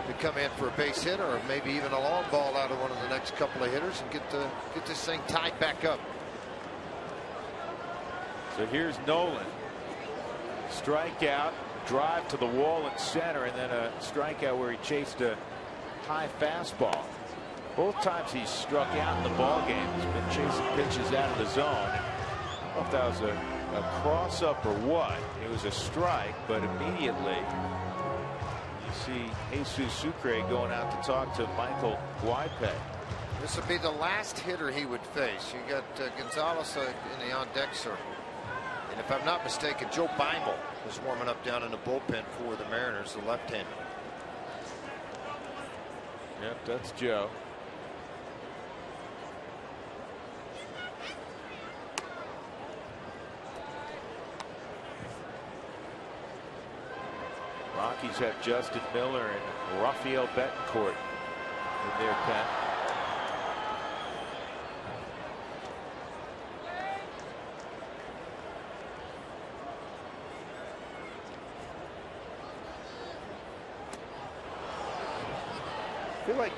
to come in for a base hit, or maybe even a long ball out of one of the next couple of hitters and get this thing tied back up. So here's Nolan. Strikeout, drive to the wall in center, and then a strikeout where he chased a high fastball. Both times he's struck out in the ball game, he's been chasing pitches out of the zone. I don't know if that was a cross up or what. It was a strike, but immediately you see Jesus Sucre going out to talk to Michael Guipe. This would be the last hitter he would face. You got Gonzalez in the on-deck circle. And if I'm not mistaken, Joe Beimel was warming up down in the bullpen for the Mariners, the left-hander. Yep, that's Joe. Rockies have Justin Miller and Rafael Betancourt in their pen. I feel like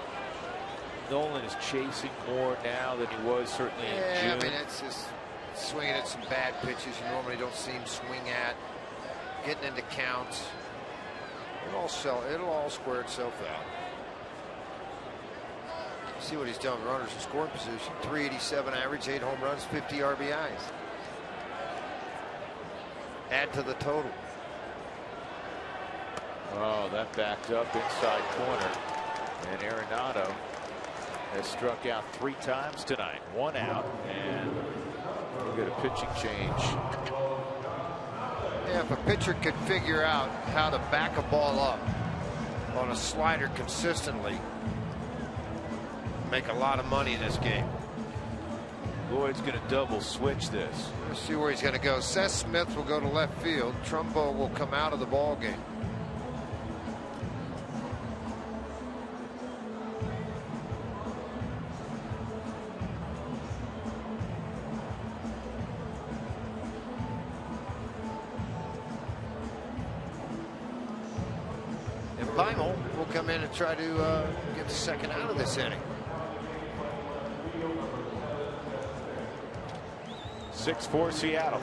Nolan is chasing more now than he was certainly in June. I mean, it's just swinging at some bad pitches you normally don't see him swing at, getting into counts. It'll all square itself out. See what he's done. Runners in scoring position, 387 average, 8 home runs, 50 RBIs. Add to the total. Oh, that backed up inside corner. And Arenado has struck out 3 times tonight. 1 out, and we get a pitching change. Yeah, if a pitcher could figure out how to back a ball up on a slider consistently, make a lot of money in this game. Lloyd's going to double switch this. Let's see where he's going to go. Seth Smith will go to left field. Trumbo will come out of the ball game. Beimel will come in and try to get the second out of this inning. 6-4 Seattle.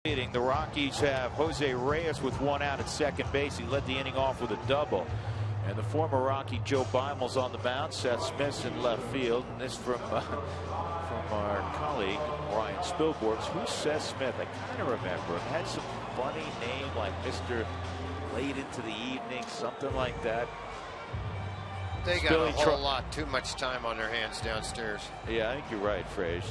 The Rockies have Jose Reyes with 1 out at second base. He led the inning off with a double. And the former Rocky Joe Beimel's on the mound. Seth Smith's in left field. And this from our colleague Ryan Spilborghs. Who's Seth Smith? I kind of remember him. Had some funny name like Mr. Late into the Evening, something like that. They got a whole lot too much time on their hands downstairs. Yeah, I think you're right, Frage.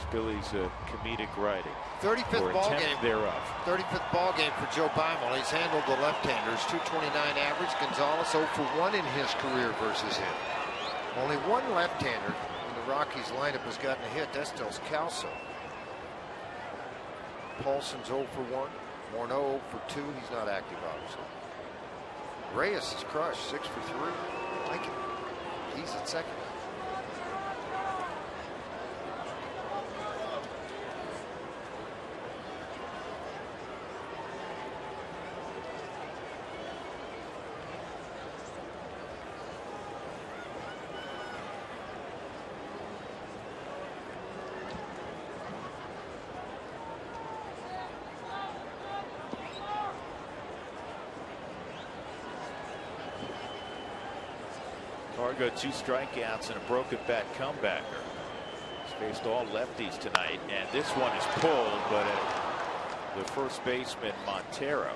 Billy's comedic writing. 35th ball game thereof. 35th ball game for Joe Beimel. He's handled the left-handers. 229 average. Gonzalez 0 for 1 in his career versus him. Only 1 left-hander in the Rockies lineup has gotten a hit. That's Del Calso. Paulson's 0 for 1. Morneau 0 for 2. He's not active, obviously. Reyes is crushed. 6 for 3. I like it. He's at second. Margot 2 strikeouts and a broken bat comebacker. He's faced all lefties tonight, and this one is pulled, but the first baseman Montero.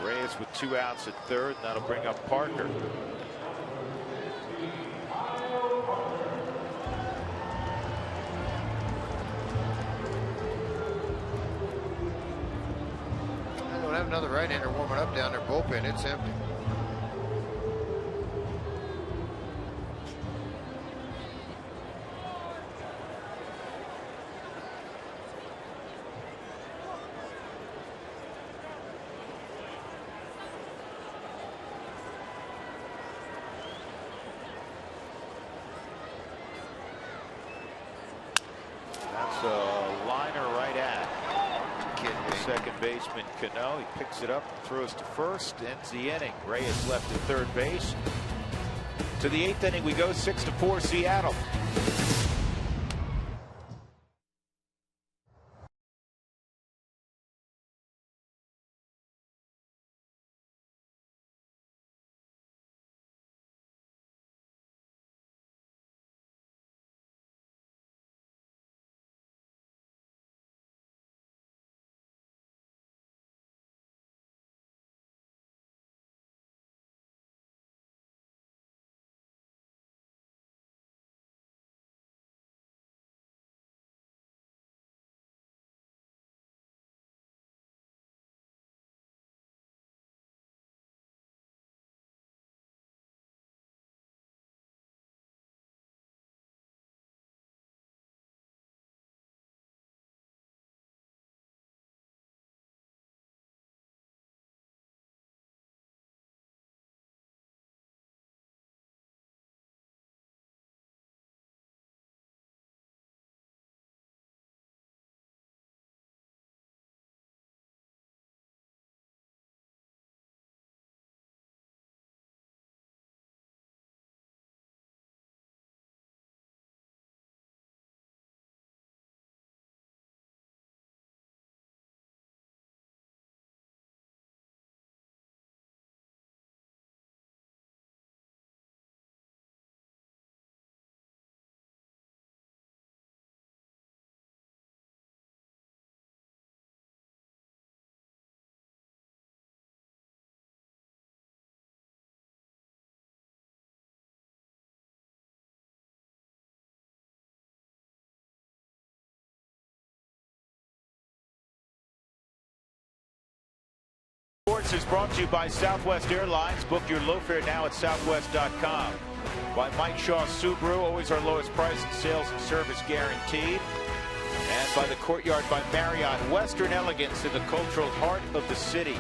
Reyes with 2 outs at third, and that'll bring up Parker. They don't have another right-hander warming up down their bullpen. It's empty. Baseman Cano, he picks it up, throws to first, ends the inning. Reyes left at third base. To the 8th inning we go, 6-4 Seattle. Sports is brought to you by Southwest Airlines. Book your low fare now at southwest.com. By Mike Shaw Subaru, always our lowest price and sales and service guaranteed. And by the Courtyard by Marriott, Western elegance in the cultural heart of the city.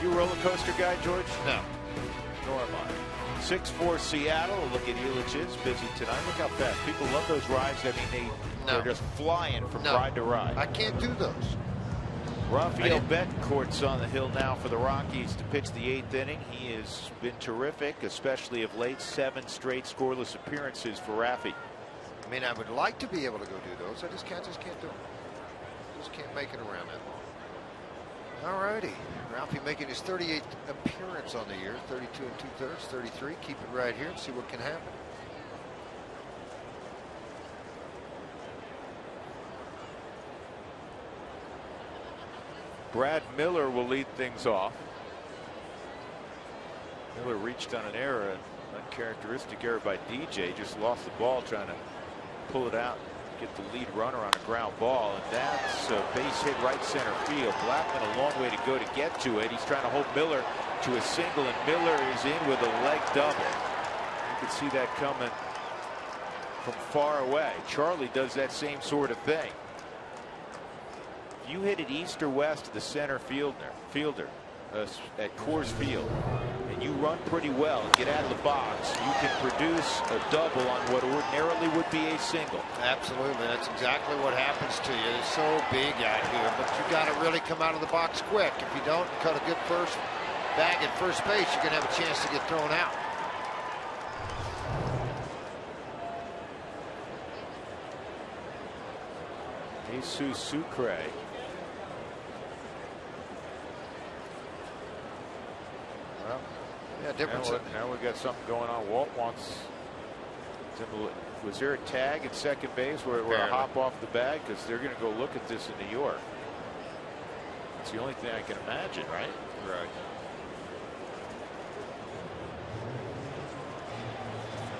You a roller coaster guy, George? No. Nor am I. 6-4 Seattle. Look at Elitch's busy tonight. Look how fast. People love those rides. I mean, they're just flying from ride to ride. I can't do those. Rafael Betancourt's on the hill now for the Rockies to pitch the 8th inning. He has been terrific, especially of late. 7 straight scoreless appearances for Rafi. I mean, I would like to be able to go do those. I just can't do them. Just can't make it around it. All righty. Ralphie making his 38th appearance on the year. 32 2/3, 33. Keep it right here and see what can happen. Brad Miller will lead things off. Miller reached on an error, an uncharacteristic error by DJ. Just lost the ball trying to pull it out, get the lead runner on a ground ball, and that's a base hit right center field. Blackman a long way to go to get to it. He's trying to hold Miller to a single, and Miller is in with a leg double. You can see that coming from far away. Charlie does that same sort of thing. You hit it east or west of the center fielder at Coors Field, and you run pretty well and get out of the box, you can produce a double on what ordinarily would be a single. Absolutely. That's exactly what happens to you. It's so big out here, but you got to really come out of the box quick. If you don't, cut a good first bag at first base, you're going to have a chance to get thrown out. Jesus Sucre Yeah, difference. Now we got something going on. Walt wants. Was there a tag at second base where a hop off the bag? Because they're going to go look at this in New York. It's the only thing I can imagine, right? Right.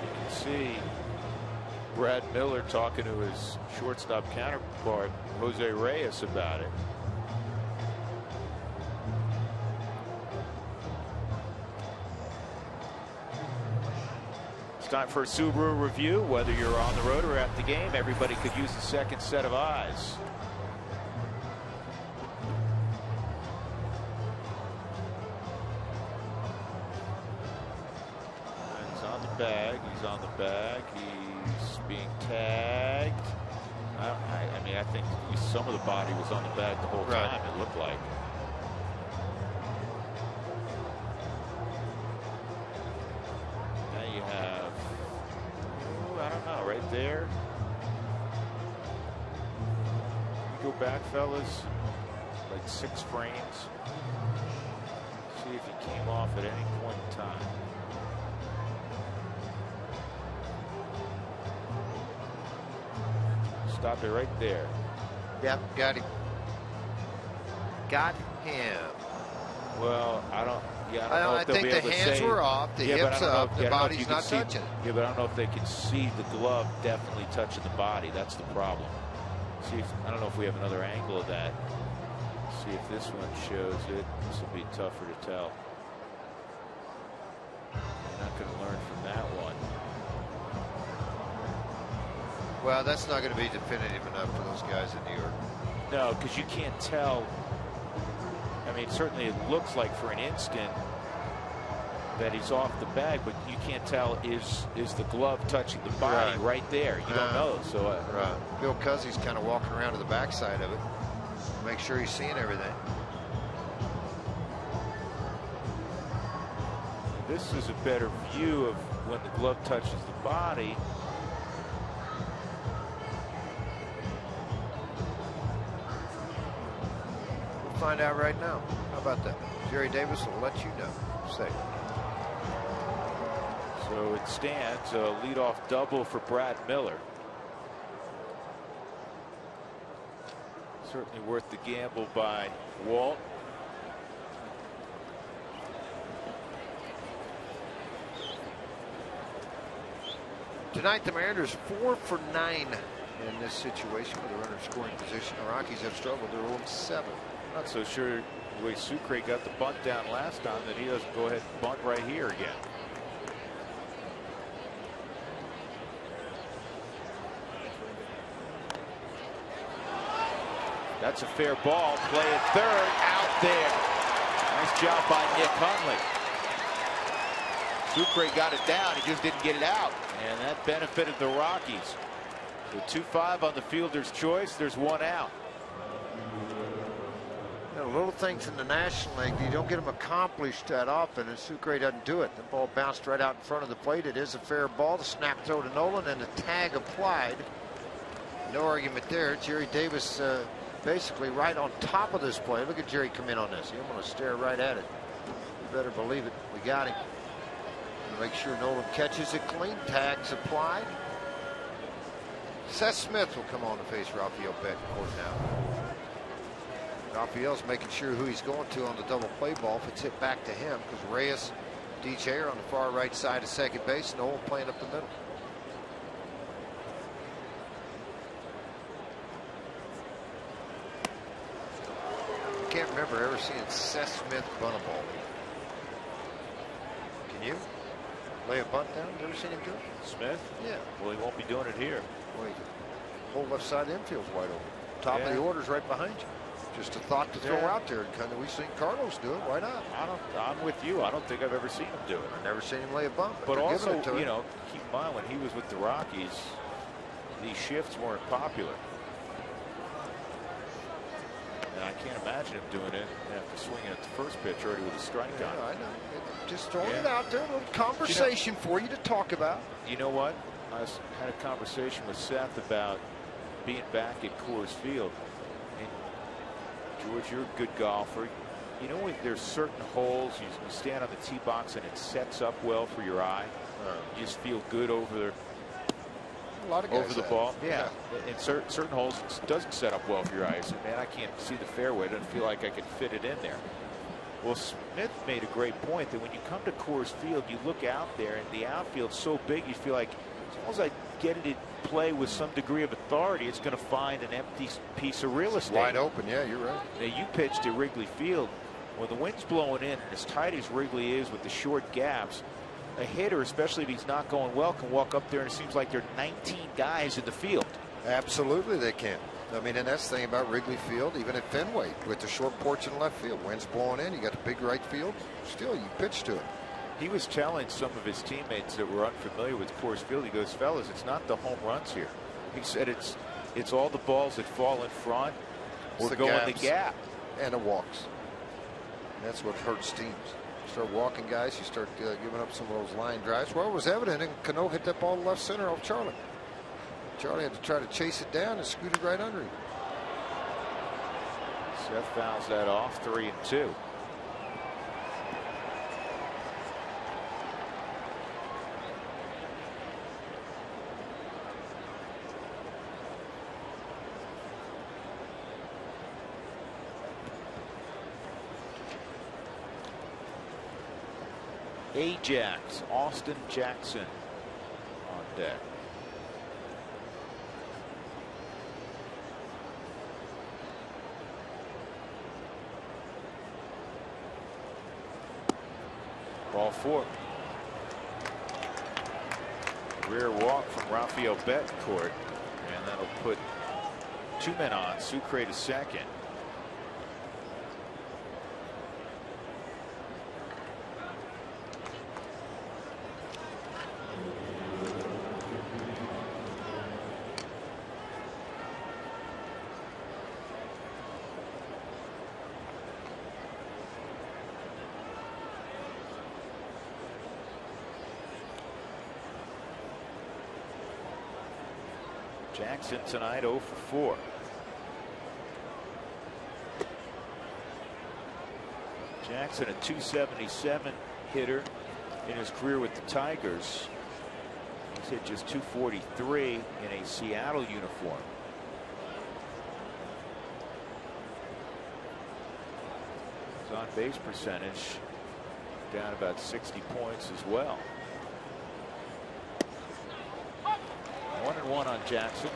You can see Brad Miller talking to his shortstop counterpart Jose Reyes about it. It's time for a Subaru review. Whether you're on the road or at the game, everybody could use a second set of eyes. He's on the bag. He's on the bag. He's being tagged. I mean, I think some of the body was on the bag the whole time. It looked like. Now you have, I don't know, right there. You go back, fellas, like 6 frames. See if he came off at any point in time. Stop it right there. Yep, got him. Got him. Well, I don't know if think the hands were off, the hips up, the body's not touching. Yeah, but I don't know if they can see the glove definitely touching the body. That's the problem. See, I don't know if we have another angle of that. See if this one shows it. This will be tougher to tell. You're not going to learn from that one. Well, that's not going to be definitive enough for those guys in New York. No, because you can't tell. I mean, certainly it looks like for an instant that he's off the bag, but you can't tell is the glove touching the body right there. You don't know. So Bill Cuzzy's kind of walking around to the backside of it, make sure he's seeing everything. This is a better view of when the glove touches the body. Find out right now. How about that? Jerry Davis will let you know. Say. So it stands a leadoff double for Brad Miller. Certainly worth the gamble by Walt. Tonight the Mariners 4 for 9 in this situation with the runner scoring position. The Rockies have struggled. They're 0-7. Not so sure the way Sucre got the bunt down last time that he doesn't go ahead and bunt right here again. That's a fair ball. Play at third. Out there. Nice job by Nick Hundley. Sucre got it down. He just didn't get it out. And that benefited the Rockies. So 2-5 on the fielder's choice. There's one out. Little things in the National League, you don't get them accomplished that often, and Sucre doesn't do it. The ball bounced right out in front of the plate. It is a fair ball. The snap throw to Nolan and the tag applied. No argument there. Jerry Davis basically right on top of this play. Look at Jerry come in on this. He's going to stare right at it. You better believe it. We got him. Make sure Nolan catches it clean. Tags applied. Seth Smith will come on to face Rafael Betancourt now. Rafael's making sure who he's going to on the double play ball if it's hit back to him, because Reyes, DJ are on the far right side of second base. Nolan playing up the middle. I can't remember ever seeing Seth Smith bunt a ball. Can you lay a bunt down? You ever seen him do it? Smith? Yeah. Well, he won't be doing it here. Wait. Whole left side of the infield's wide open. Top of the order's right behind you. Just a thought to throw out there. Kind of, we've seen Cardinals do it. Why not? I'm with you. I don't think I've ever seen him do it. I've never seen him lay a bunt. But also, you know, keep in mind when he was with the Rockies, these shifts weren't popular. And I can't imagine him doing it after swinging at the first pitch already with a strike on it. I know. Just throwing it out there. A little conversation for you to talk about. You know what? I had a conversation with Seth about being back at Coors Field. And George, you're a good golfer. You know, when there's certain holes, you stand on the tee box and it sets up well for your eye. You just feel good over the ball. Yeah. In certain holes, it doesn't set up well for your eyes. And man, I can't see the fairway. It doesn't feel like I can fit it in there. Well, Smith made a great point that when you come to Coors Field, you look out there and the outfield's so big, you feel like as long as I get it in play with some degree of authority, it's going to find an empty piece of real estate. Wide open, yeah, you're right. Now, you pitched at Wrigley Field. When the wind's blowing in, and as tight as Wrigley is with the short gaps, a hitter, especially if he's not going well, can walk up there and it seems like there are 19 guys in the field. Absolutely, they can. I mean, and that's the thing about Wrigley Field, even at Fenway, with the short porch in left field. Wind's blowing in, you got the big right field, still you pitch to it. He was telling some of his teammates that were unfamiliar with Coors Field, he goes, fellas, it's not the home runs here. He said it's all the balls that fall in front or go in the gap. And the walks. And that's what hurts teams. You start walking guys, you start giving up some of those line drives. Well, it was evident, and Cano hit that ball left center off Charlie. Charlie had to try to chase it down and scoot it right under him. Seth fouls that off, 3-2. Ajax, Austin Jackson on deck. Ball 4. Rear walk from Rafael Betancourt, and that'll put 2 men on. Sucre to second. Jackson tonight 0 for 4. Jackson, a .277 hitter in his career with the Tigers. He's hit just .243 in a Seattle uniform. His on base percentage down about 60 points as well. 1-1 on Jackson.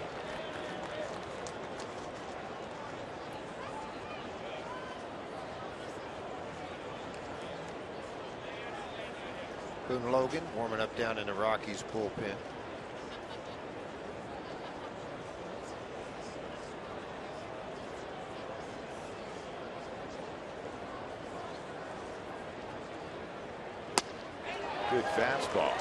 Boone Logan warming up down in the Rockies bullpen. Good fastball.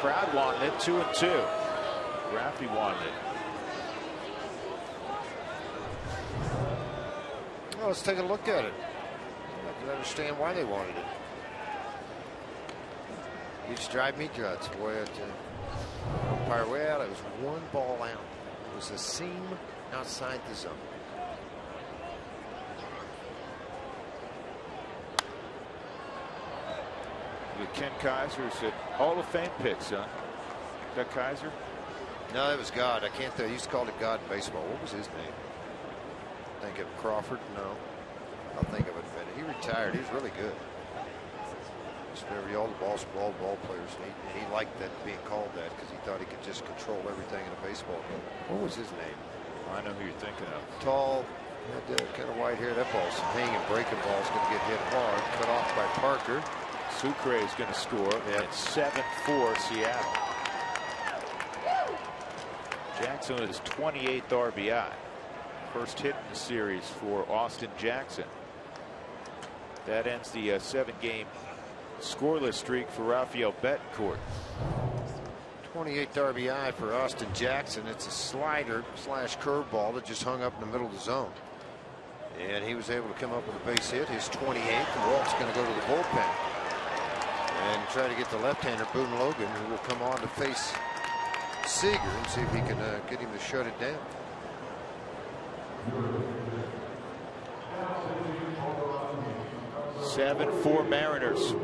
Crowd wanted it. 2-2. Raffy wanted it. Well, let's take a look at it. I can understand why they wanted it. You just drive me nuts. Boy, umpire way out. It was 1 ball out. It was a seam outside the zone. Ken Kaiser said Hall of Fame pick, son. Is that Kaiser? No, that was God. I can't tell. He used to call it God in baseball. What was his name? Think of Crawford? No. I'll think of it in a minute. He retired. He was really good. All the ball players. And he liked that being called that because he thought he could just control everything in a baseball game. What was his name? I know who you're thinking of. Tall, had kind of white hair. That ball's hanging, breaking ball is going to get hit hard. Cut off by Parker. Sucre is going to score. Yep. It's 7-4 Seattle. Jackson is 28th RBI. First hit in the series for Austin Jackson. That ends the 7-game scoreless streak for Rafael Betancourt. 28th RBI for Austin Jackson. It's a slider / curveball that just hung up in the middle of the zone. And he was able to come up with a base hit, his 28th. And Walt's going to go to the bullpen and try to get the left-hander Boone Logan, who will come on to face Seager, and see if he can get him to shut it down. Seven for Mariners.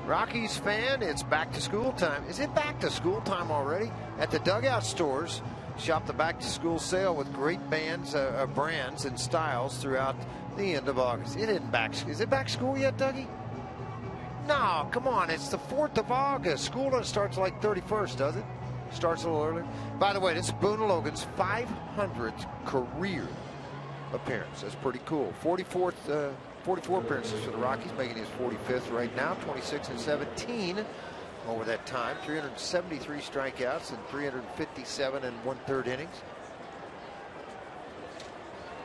Rockies fan, it's back to school time. Is it back to school time already? At the Dugout stores, shop the back to school sale with great brands and styles throughout the end of August. It isn't back. Is it back school yet, Dougie? No, come on. It's the 4th of August. School doesn't start like 31st, does it? Starts a little earlier. By the way, this is Boone Logan's 500th career appearance. That's pretty cool. 44 appearances for the Rockies, making his 45th right now. 26 and 17 over that time. 373 strikeouts and 357 and 1/3 innings.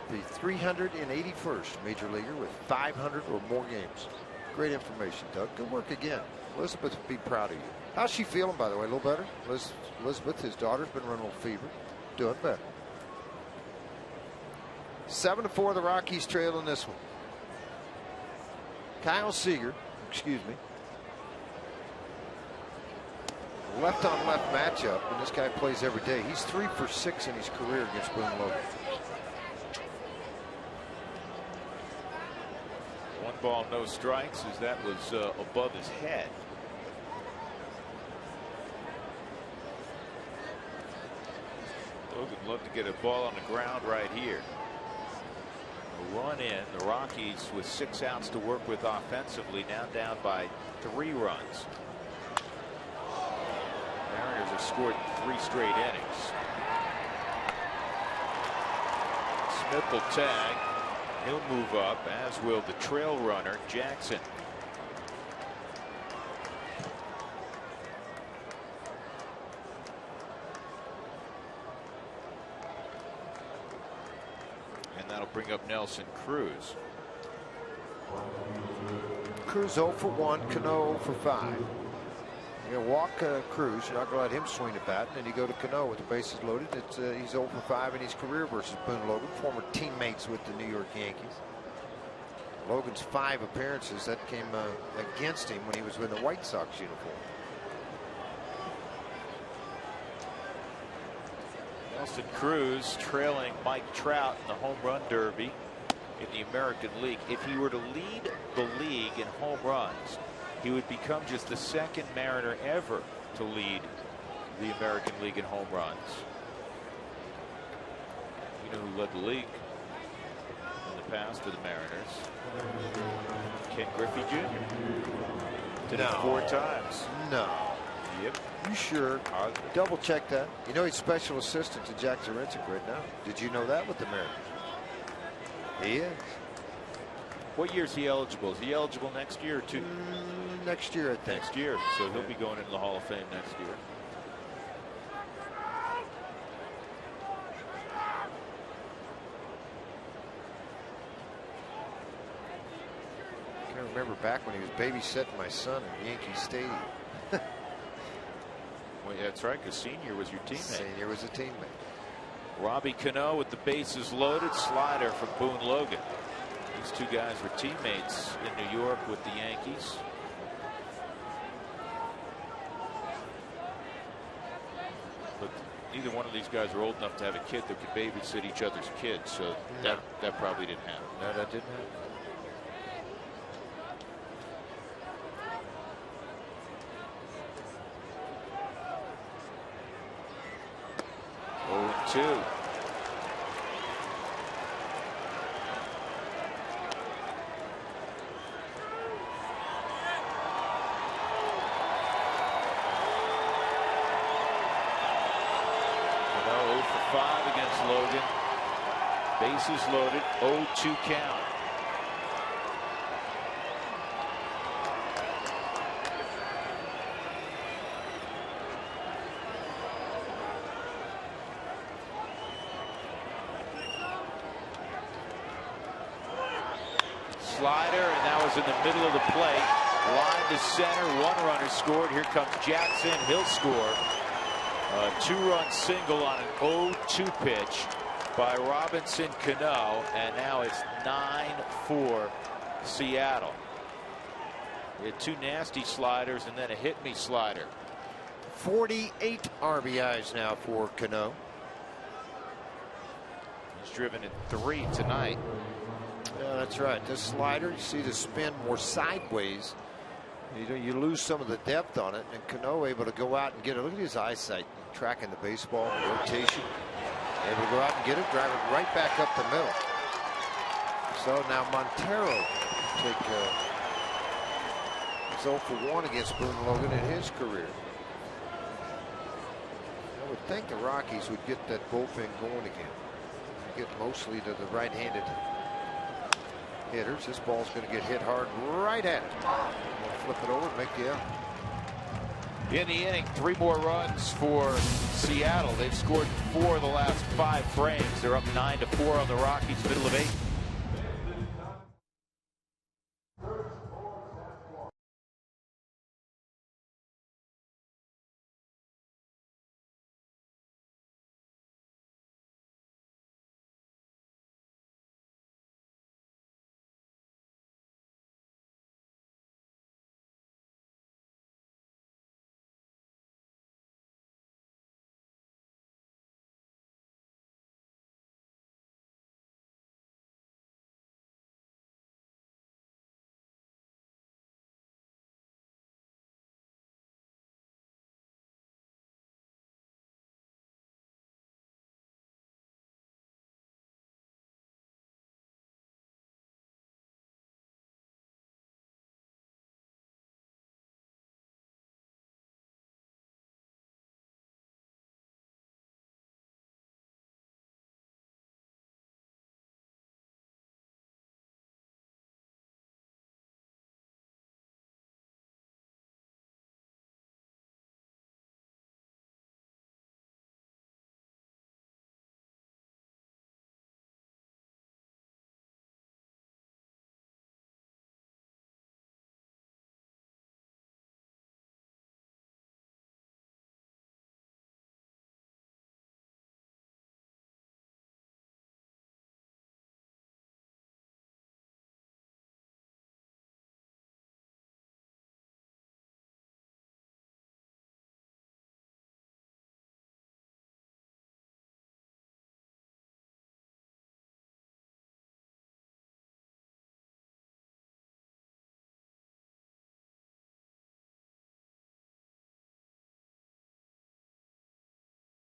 The 381st major leaguer with 500 or more games. Great information, Doug. Good work again. Elizabeth would be proud of you. How's she feeling, by the way? A little better? Elizabeth, his daughter's been running a little fever. Doing better. 7-4, the Rockies trail in this one. Kyle Seager, excuse me. Left on left matchup, and this guy plays every day. He's 3 for 6 in his career against Boone Logan. 1 ball, no strikes, as that was above his head. Logan loved to get a ball on the ground right here. A run in. The Rockies with 6 outs to work with offensively, now down by 3 runs. Mariners have scored 3 straight innings. Smith will tag. He'll move up, as will the trail runner, Jackson. And that'll bring up Nelson Cruz. Cruz 0 for 1, Cano 0 for 5. You're going to walk Cruz. You're not going to let him swing the bat. And then you go to Cano with the bases loaded. He's 0 for 5 in his career versus Boone Logan, former teammates with the New York Yankees. Logan's 5 appearances, that came against him when he was with the White Sox uniform. Nelson Cruz trailing Mike Trout in the home run derby in the American League. If he were to lead the league in home runs, he would become just the 2nd Mariner ever to lead the American League in home runs. You know who led the league in the past for the Mariners? Ken Griffey Jr. Did it 4 times. No. Yep. You sure? I'll double check that. You know he's special assistant to Jack Zarincic right now. Did you know that with the Mariners? He is. What year is he eligible? Is he eligible next year or two? Next year, I think. Next year. So he'll be going into the Hall of Fame next year. I can remember back when he was babysitting my son at Yankee Stadium. Well, yeah, that's right, because Senior was your teammate. Senior was a teammate. Robbie Cano with the bases loaded. Slider from Boone Logan. These two guys were teammates in New York with the Yankees. But neither one of these guys are old enough to have a kid that could babysit each other's kids, so that probably didn't happen. No, that didn't happen. Two. Cano 0 for 5 against Logan. Bases loaded. 0-2 count. Slider, and that was in the middle of the plate. Line to center. One runner scored. Here comes Jackson. He'll score. A 2-run single on an 0-2 pitch by Robinson Cano, and now it's 9-4 Seattle. We had 2 nasty sliders and then a hit-me slider. 48 RBIs now for Cano. He's driven in 3 tonight. Yeah, that's right. This slider, you see the spin more sideways. You lose some of the depth on it, and Cano able to go out and get it. Look at his eyesight, tracking the baseball, rotation. Able to go out and get it, drive it right back up the middle. So now Montero take 0 for 1 against Boone Logan in his career. I would think the Rockies would get that bullpen going again. Get mostly to the right-handed hitters. This ball's going to get hit hard right at it. We'll flip it over and make the out. In the inning, 3 more runs for Seattle. They've scored 4 of the last 5 frames. They're up 9-4 on the Rockies, middle of 8.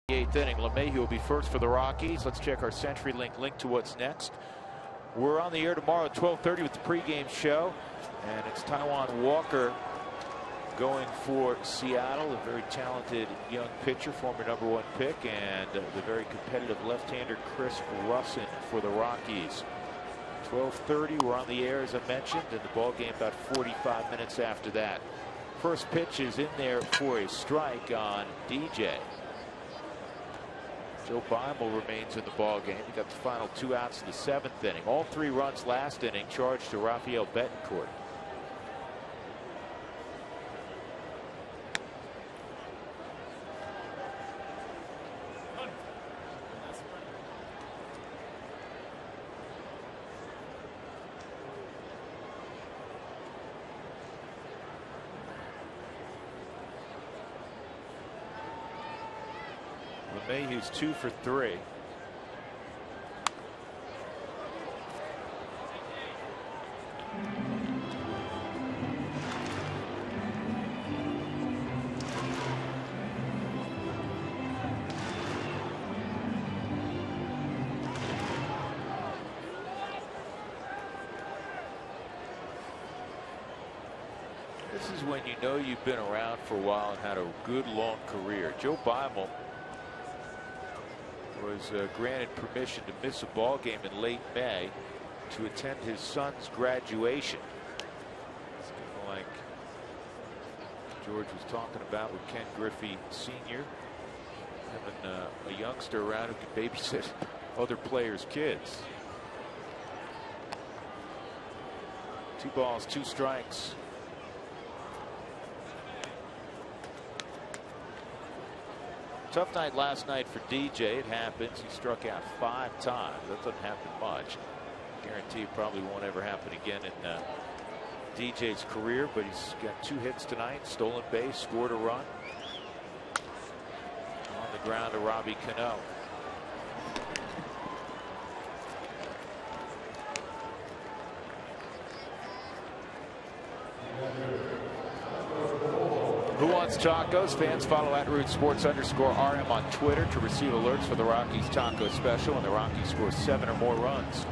Eighth inning. LeMahieu will be first for the Rockies. Let's check our CenturyLink link to what's next. We're on the air tomorrow at 12:30 with the pregame show, and it's Taijuan Walker going for Seattle, a very talented young pitcher, former #1 pick, and the very competitive left-hander Chris Russin for the Rockies. 12:30, we're on the air, as I mentioned, and the ball game about 45 minutes after that. First pitch is in there for a strike on DJ. Joe Beimel remains in the ball game. He got the final 2 outs in the 7th inning. All 3 runs last inning charged to Rafael Betancourt. LeMahieu's 2 for 3. This is when you know you've been around for a while and had a good long career. Joe Beimel was granted permission to miss a ball game in late May to attend his son's graduation. It's kind of like George was talking about with Ken Griffey Sr. having a youngster around who can babysit other players' kids. 2 balls, 2 strikes. Tough night last night for DJ. It happens. He struck out 5 times. That doesn't happen much. Guarantee it probably won't ever happen again in DJ's career, but he's got 2 hits tonight. Stolen base, scored a run. On the ground to Robbie Cano. Who wants tacos? Fans follow @RootsSports_RM on Twitter to receive alerts for the Rockies taco special when the Rockies score 7 or more runs.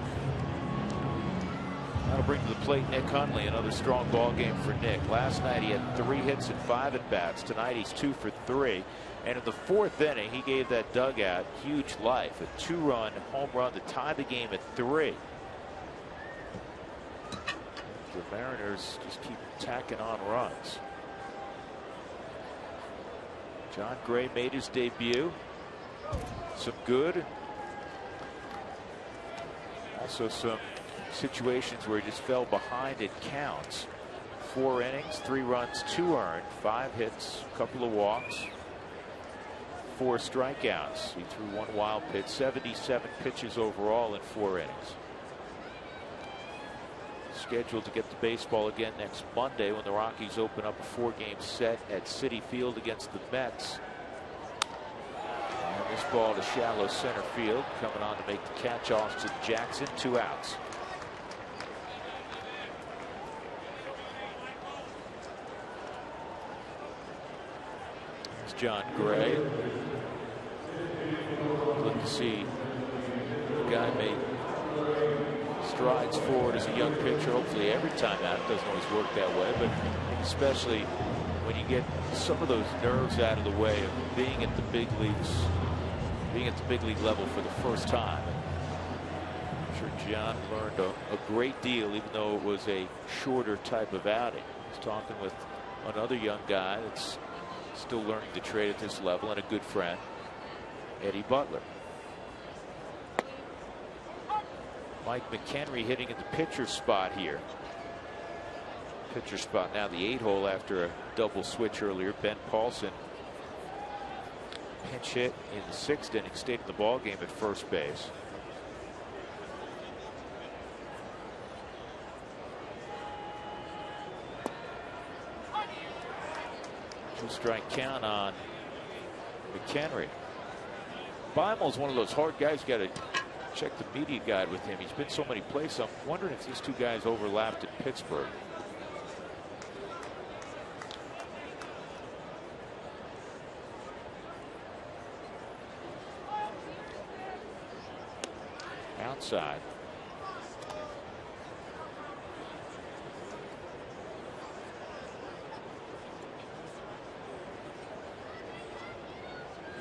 That'll bring to the plate Nick Hundley. Another strong ball game for Nick. Last night he had 3 hits and 5 at bats. Tonight he's 2 for 3. And in the 4th inning he gave that dugout huge life. A 2-run home run to tie the game at 3. The Mariners just keep tacking on runs. John Gray made his debut. Some good. Also some situations where he just fell behind in counts. 4 innings, 3 runs, 2 earned, 5 hits, a couple of walks, 4 strikeouts. He threw 1 wild pitch, 77 pitches overall in 4 innings. Scheduled to get to baseball again next Monday when the Rockies open up a 4-game set at Citi Field against the Mets. And this ball to shallow center field, coming on to make the catch-offs to Jackson. 2 outs. There's John Gray. Good to see the guy make strides forward as a young pitcher. Hopefully every time out. It doesn't always work that way, but especially when you get some of those nerves out of the way of being at the big leagues, being at the big league level for the first time. I'm sure John learned a great deal, even though it was a shorter type of outing. He's talking with another young guy that's still learning to trade at this level, and a good friend, Eddie Butler. Mike McHenry hitting in the pitcher spot here. Pitcher spot now the 8-hole after a double switch earlier. Ben Paulson pinch hit in the 6th inning, stayed in the ball game at first base. Two-strike count on McHenry. Beimel's one of those hard guys. You got to check the media guide with him. He's been so many places. I'm wondering if these 2 guys overlapped at Pittsburgh. Outside.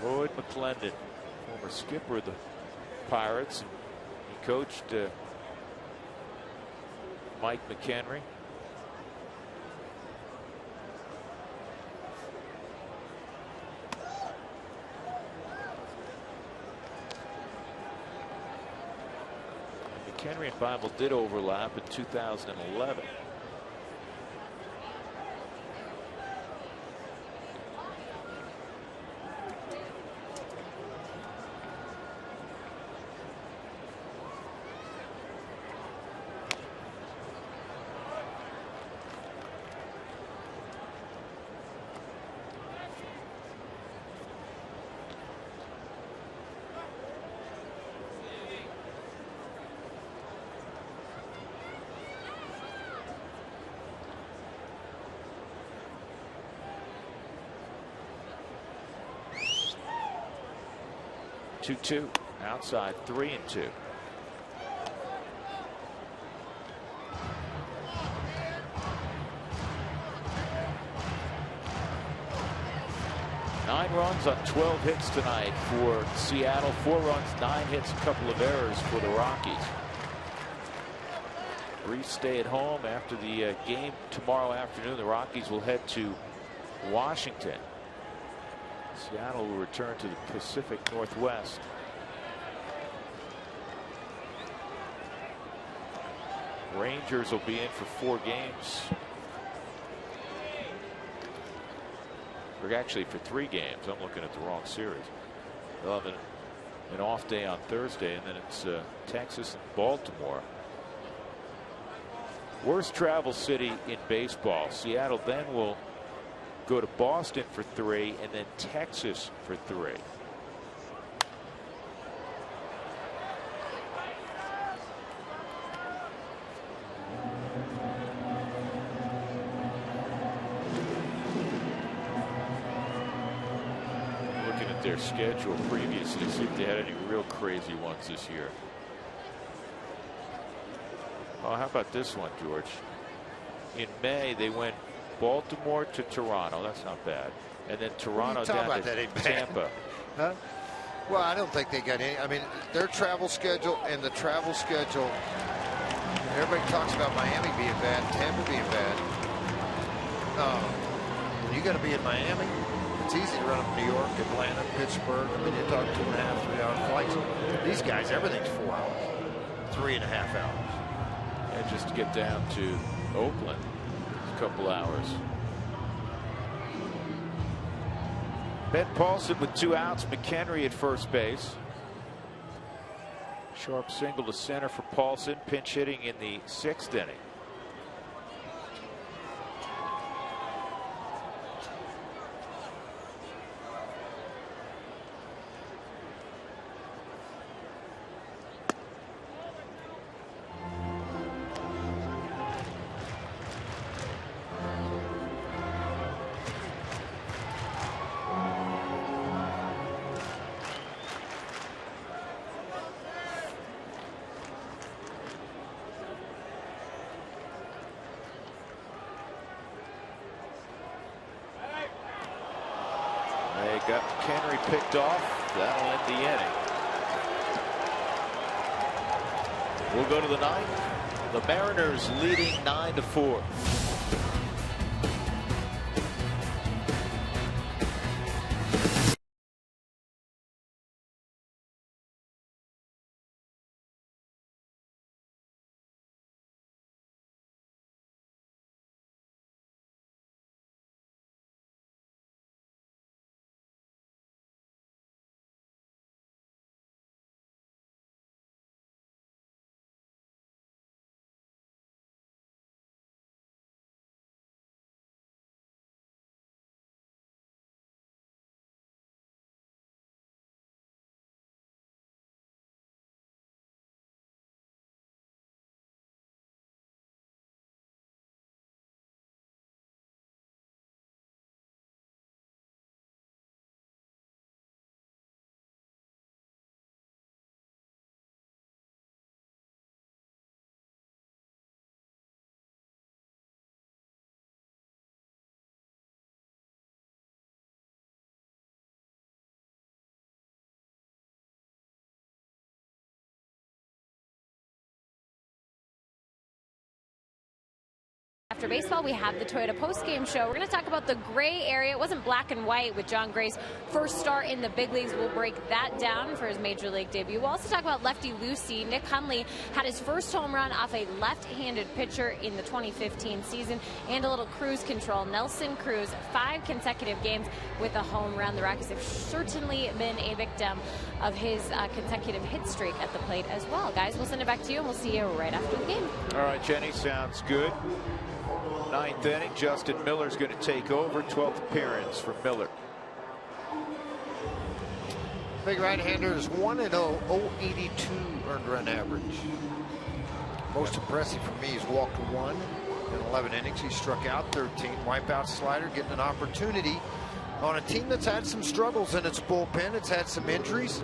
Lloyd McClendon, former skipper of the Pirates. He coached Mike McHenry. McHenry and Bible did overlap in 2011. Two outside, 3-2. Nine runs on 12 hits tonight for Seattle. 4 runs, 9 hits, a couple of errors for the Rockies. Brief stay at home after the game tomorrow afternoon. The Rockies will head to Washington. Seattle will return to the Pacific Northwest. Rangers will be in for 4 games. Or actually for 3 games. I'm looking at the wrong series. They'll have an off day on Thursday, and then it's Texas and Baltimore. Worst travel city in baseball. Seattle then will go to Boston for 3 and then Texas for 3. Looking at their schedule previously, see if they had any real crazy ones this year. Oh, how about this one, George? In May, they went Baltimore to Toronto. That's not bad. And then Toronto down to Tampa. Huh? Well, I don't think they got any. I mean, their travel schedule and the travel schedule. Everybody talks about Miami being bad, Tampa being bad. You got to be in Miami. It's easy to run up New York, Atlanta, Pittsburgh. I mean, you talk 2.5, 3 hour flights. These guys, everything's 4 hours, 3.5 hours. And just to get down to Oakland. Couple hours. Ben Paulson with 2 outs. McHenry at first base. Sharp single to center for Paulson. Pinch hitting in the 6th inning. Got McHenry picked off. That'll end the inning. We'll go to the 9th. The Mariners leading 9-4. after baseball, we have the Toyota postgame show. We're going to talk about the gray area. It wasn't black and white with Jon Gray's first start in the big leagues. We'll break that down for his major league debut. We'll also talk about lefty Lucy. Nick Hundley had his first home run off a left-handed pitcher in the 2015 season, and a little cruise control. Nelson Cruz, 5 consecutive games with a home run. The Rockies have certainly been a victim of his consecutive hit streak at the plate as well. Guys, we'll send it back to you, and we'll see you right after the game. All right, Jenny, sounds good. 9th inning, Justin Miller's going to take over. 12th appearance for Miller. Big right-hander is 1-0, 082 earned run average. Most impressive for me, he's walked 1 in 11 innings. He struck out 13. Wipeout slider, getting an opportunity on a team that's had some struggles in its bullpen. It's had some injuries,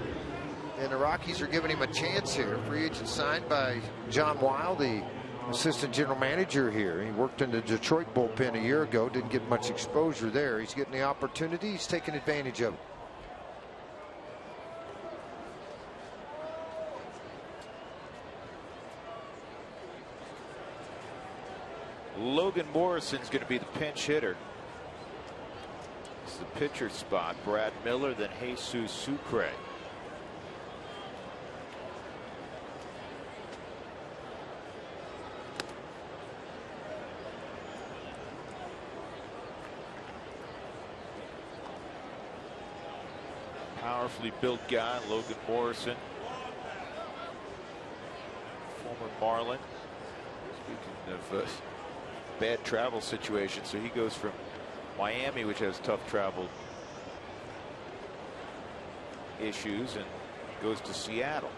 and the Rockies are giving him a chance here. Free agent signed by John Weil, the assistant general manager here. He worked in the Detroit bullpen a year ago, didn't get much exposure there. He's getting the opportunity. He's taking advantage of it. Logan Morrison's going to be the pinch hitter. It's the pitcher spot. Brad Miller, then Jesus Sucre. Powerfully built guy, Logan Morrison. Former Marlin. Speaking of bad travel situation, so he goes from Miami, which has tough travel issues, and goes to Seattle.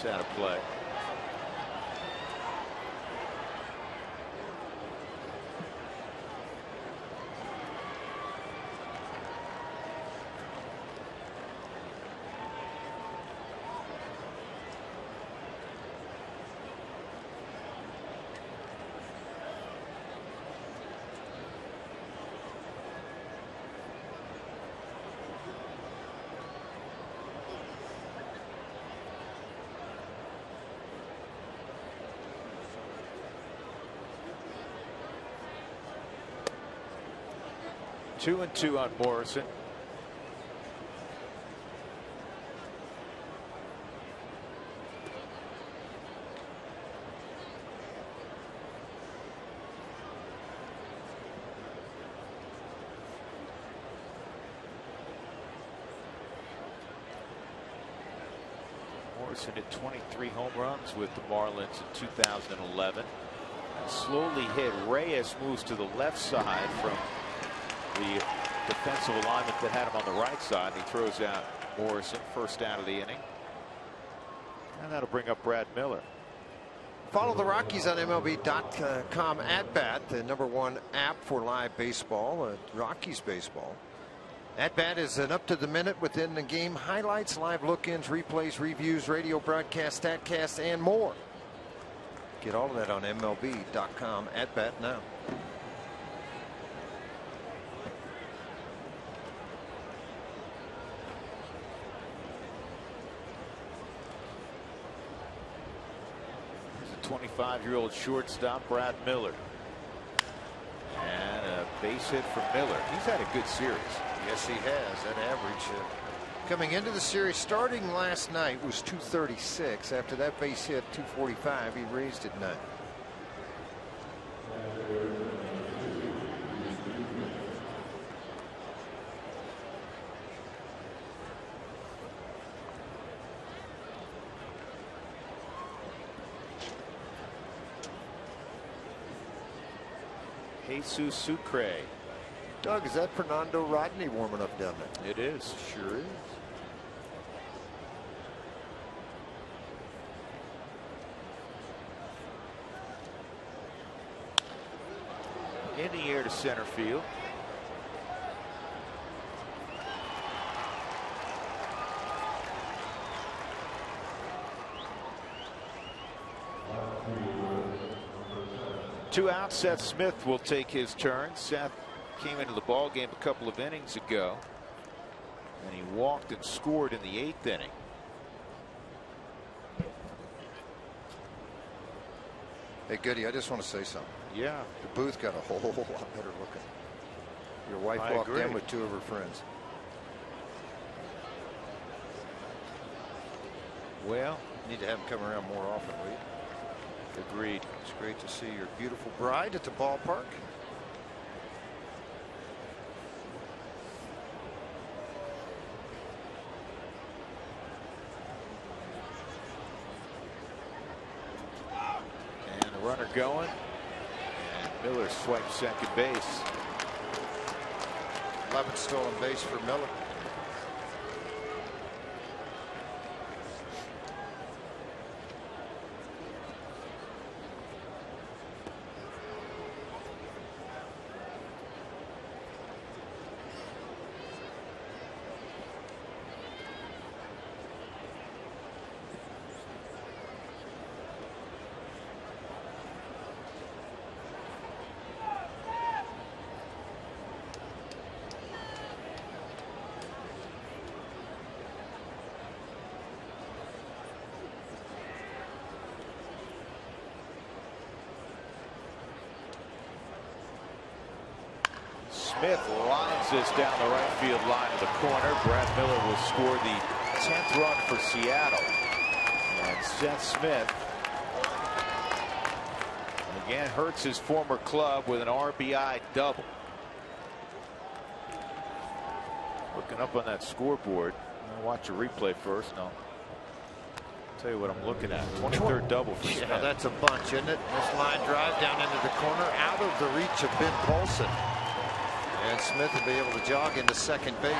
Out of play. Two and two on Morrison. Morrison hit 23 home runs with the Marlins in 2011. And slowly hit. Reyes moves to the left side from the defensive alignment that had him on the right side. He throws out Morrison, first out of the inning. And that'll bring up Brad Miller. Follow the Rockies on MLB.com at Bat, the #1 app for live baseball, Rockies baseball. At Bat is an up-to-the-minute, within-the-game highlights, live look-ins, replays, reviews, radio broadcast, statcast, and more. Get all of that on MLB.com at Bat now. He's a 25-year-old shortstop, Brad Miller. And a base hit for Miller. He's had a good series. Yes, he has. That average coming into the series, starting last night, was 236. After that base hit, 245. He raised it 9. Jesus Sucre. Doug, is that Fernando Rodney warming up down there? It is. Sure is. in the air to center field. Two outs. Seth Smith will take his turn. Seth came into the ball game a couple of innings ago, and he walked and scored in the 8th inning. Hey, Goody, I just want to say something. Yeah. The booth got a whole lot better looking. Your wife walked in with 2 of her friends. Well, you need to have them come around more often, will you? Agreed. It's great to see your beautiful bride at the ballpark. And the runner going. And Miller swipes second base. 11th stolen base for Miller. Smith lines this down the right field line of the corner. Brad Miller will score the 10th run for Seattle. And Seth Smith again hurts his former club with an RBI double. Looking up on that scoreboard. I'll watch a replay first. I'll tell you what I'm looking at. 23rd double for Smith. Yeah, that's a bunch, isn't it? This line drive down into the corner, out of the reach of Ben Paulson. And Smith will be able to jog into second base. You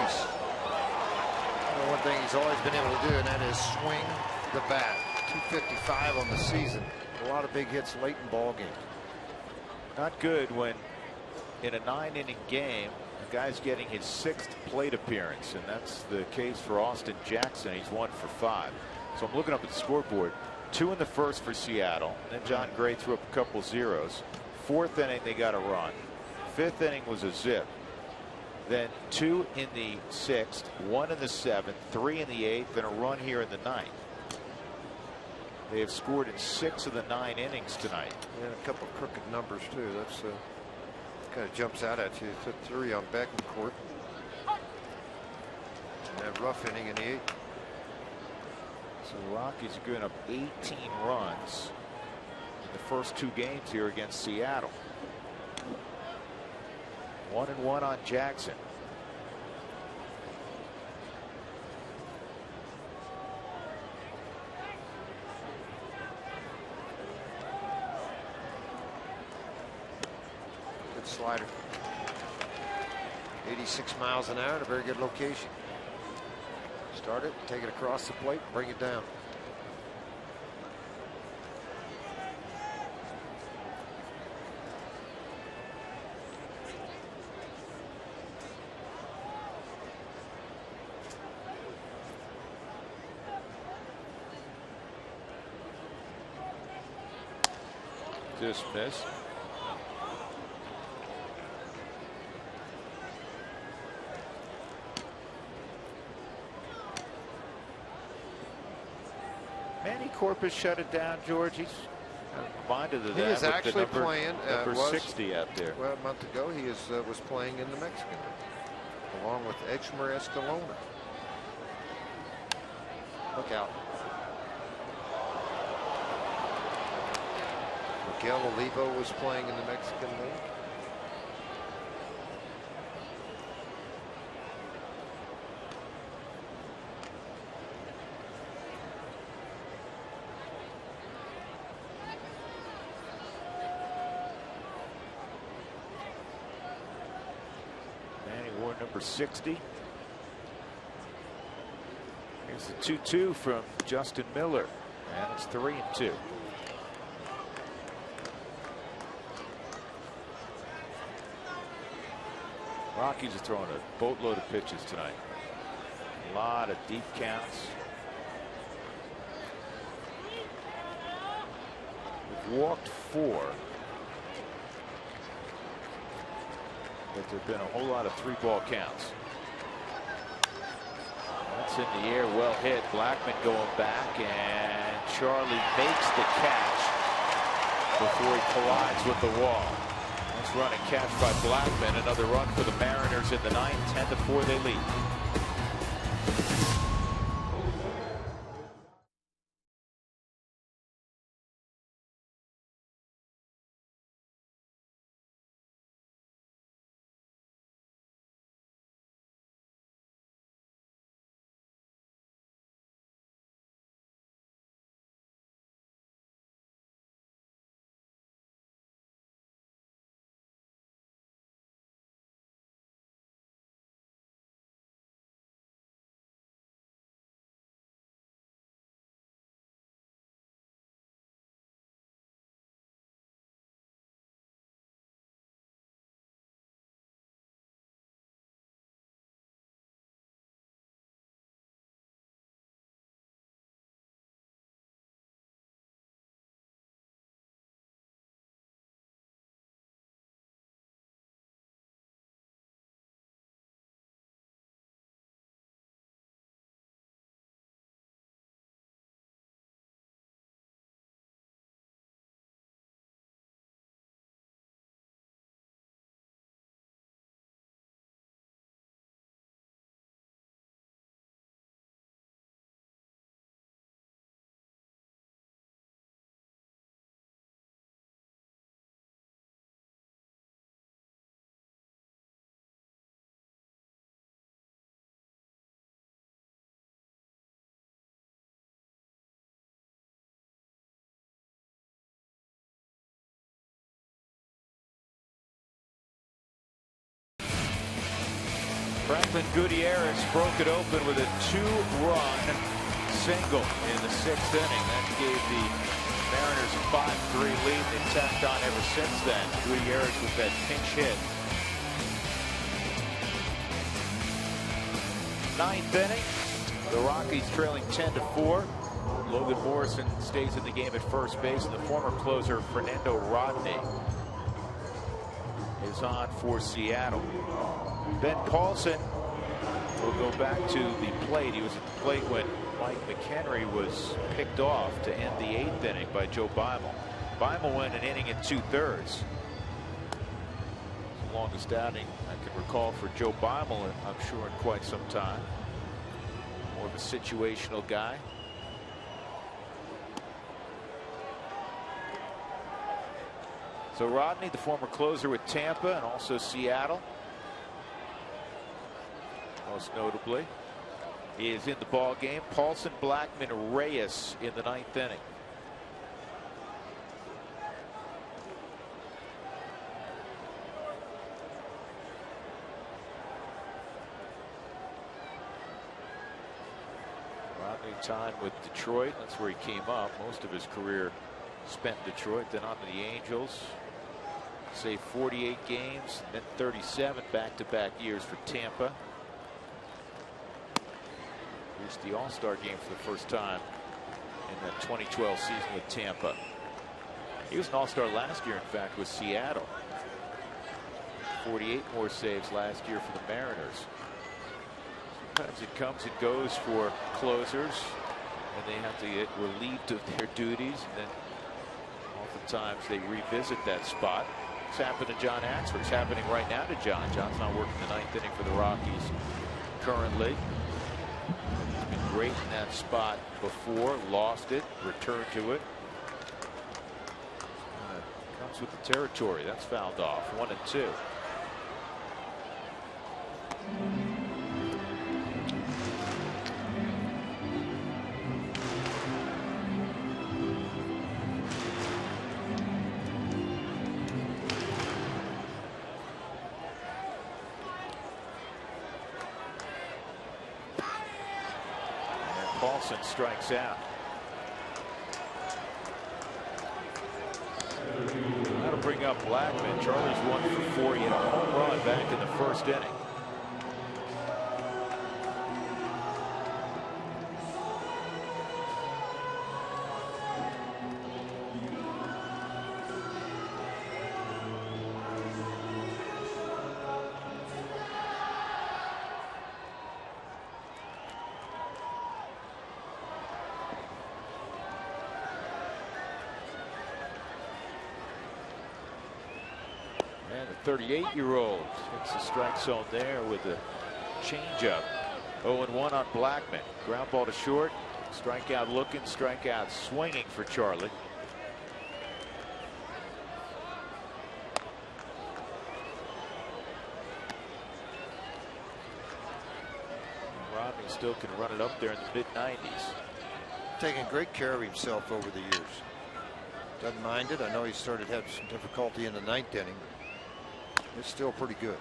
know, one thing he's always been able to do, and that is swing the bat. 255 on the season. A lot of big hits late in ball games. Not good when in a 9-inning game a guy's getting his 6th plate appearance, and that's the case for Austin Jackson. He's 1 for 5. So I'm looking up at the scoreboard. 2 in the first for Seattle. Then John Gray threw up a couple zeros. 4th inning they got a run. 5th inning was a zip. Then 2 in the 6th, 1 in the 7th, 3 in the 8th, and a run here in the 9th. They have scored in 6 of the 9 innings tonight. And a couple of crooked numbers too. That's kind of jumps out at you. 3 on Betancourt. And that rough inning in the 8th. So the Rockies are giving up 18 runs in the first 2 games here against Seattle. 1-1 on Jackson. Good slider. 86 miles an hour in a very good location. Start it, take it across the plate, bring it down. Dismiss. Manny Corpus shut it down, George. He's reminded of that. He is actually playing. Number 60 out there. Well, a month ago, he was playing in the Mexican League, along with Edgmer Escalona. Look out. Miguel Olivo was playing in the Mexican League. Manny wore number 60. Here's the 2-2 from Justin Miller, and it's 3-2. Rockies are throwing a boatload of pitches tonight. A lot of deep counts. We've walked 4. But there have been a whole lot of 3-ball counts. That's in the air, well hit. Blackman going back, and Charlie makes the catch before he collides with the wall. Nice run and catch by Blackman. Another run for the Mariners in the 9th. 10-4 they lead. Franklin Gutierrez broke it open with a 2-run single in the 6th inning. That gave the Mariners a 5-3 lead. They've tacked on ever since then. Gutierrez with that pinch hit. 9th inning. The Rockies trailing 10-4. Logan Morrison stays in the game at first base, and the former closer Fernando Rodney is on for Seattle. Ben Paulson will go back to the plate. He was at the plate when Mike McHenry was picked off to end the 8th inning by Joe Beimel. Beimel went an inning and 2/3. It's the longest outing I can recall for Joe Beimel, I'm sure, in quite some time. More of a situational guy. So Rodney, the former closer with Tampa and also Seattle, most notably, is in the ball game. Paulson, Blackman, Reyes in the 9th inning. Rodney time with Detroit. That's where he came up. Most of his career spent in Detroit, then on to the Angels. Say 48 games, then 37 back-to-back years for Tampa. Reached the All-Star game for the first time in that 2012 season with Tampa. He was an All-Star last year, in fact, with Seattle. 48 more saves last year for the Mariners. Sometimes it comes and goes for closers, and they have to get relieved of their duties, and then oftentimes they revisit that spot. It's happened to John Axford. It's happening right now to John. John's not working the 9th inning for the Rockies currently. He's been great in that spot before, lost it, returned to it. Comes with the territory. That's fouled off. 1-2. Paulson strikes out. That'll bring up Blackman. Charlie's 1 for 4. He had a home run back in the first inning. And the 38-year-old hits the strike zone there with a changeup. 0-1 on Blackman. Ground ball to short. Strikeout looking, strikeout swinging for Charlie. Rodney still can run it up there in the mid-90s. Taking great care of himself over the years. Doesn't mind it. I know he started having some difficulty in the ninth inning. It's still pretty good.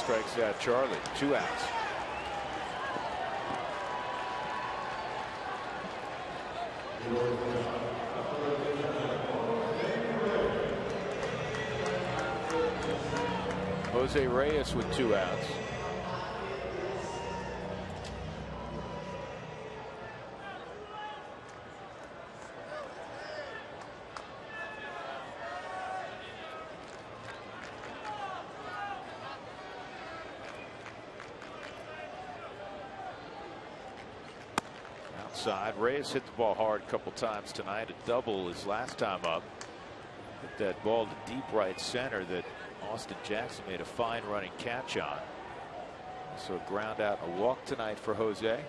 Strikes out Charlie. 2 outs. Jose Reyes with 2 outs. Outside, Reyes hit the ball hard a couple times tonight. A double his last time up. Hit that ball to deep right center that Austin Jackson made a fine running catch on. So a ground out, a walk tonight for Jose.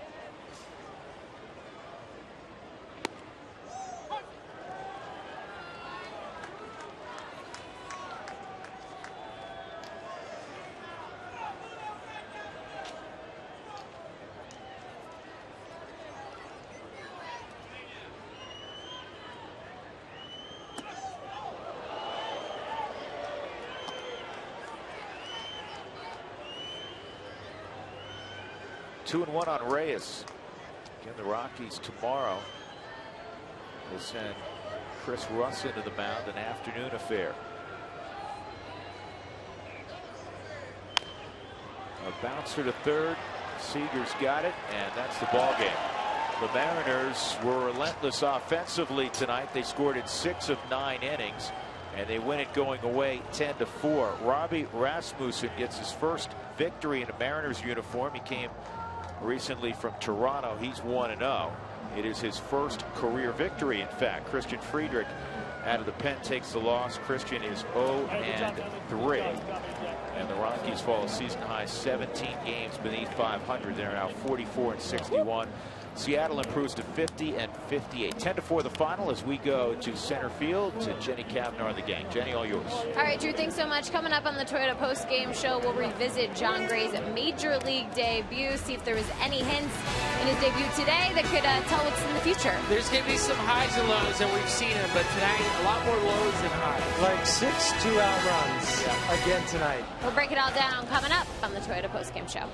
Two and one on Reyes. Again, the Rockies tomorrow will send Chris Russ into the mound, an afternoon affair. A bouncer to third. Seager's got it, and that's the ball game. The Mariners were relentless offensively tonight. They scored in 6 of 9 innings, and they win it going away 10-4. Robbie Rasmussen gets his first victory in a Mariners uniform. He came recently from Toronto. He's 1-0. It is his first career victory, in fact. Christian Friedrich out of the pen takes the loss. Christian is 0-3. And the Rockies fall a season high 17 games beneath 500. They're now 44-61. Seattle improves to 50-58. 10-4 the final as we go to center field to Jenny Kavanaugh and the gang. Jenny, all yours. All right, Drew, thanks so much. Coming up on the Toyota post-game show, we'll revisit Jon Gray's major league debut, see if there was any hints in his debut today that could tell what's in the future. There's going to be some highs and lows, and we've seen it, but tonight, a lot more lows than highs. Like 6 2-out runs again tonight. We'll break it all down coming up on the Toyota post-game show.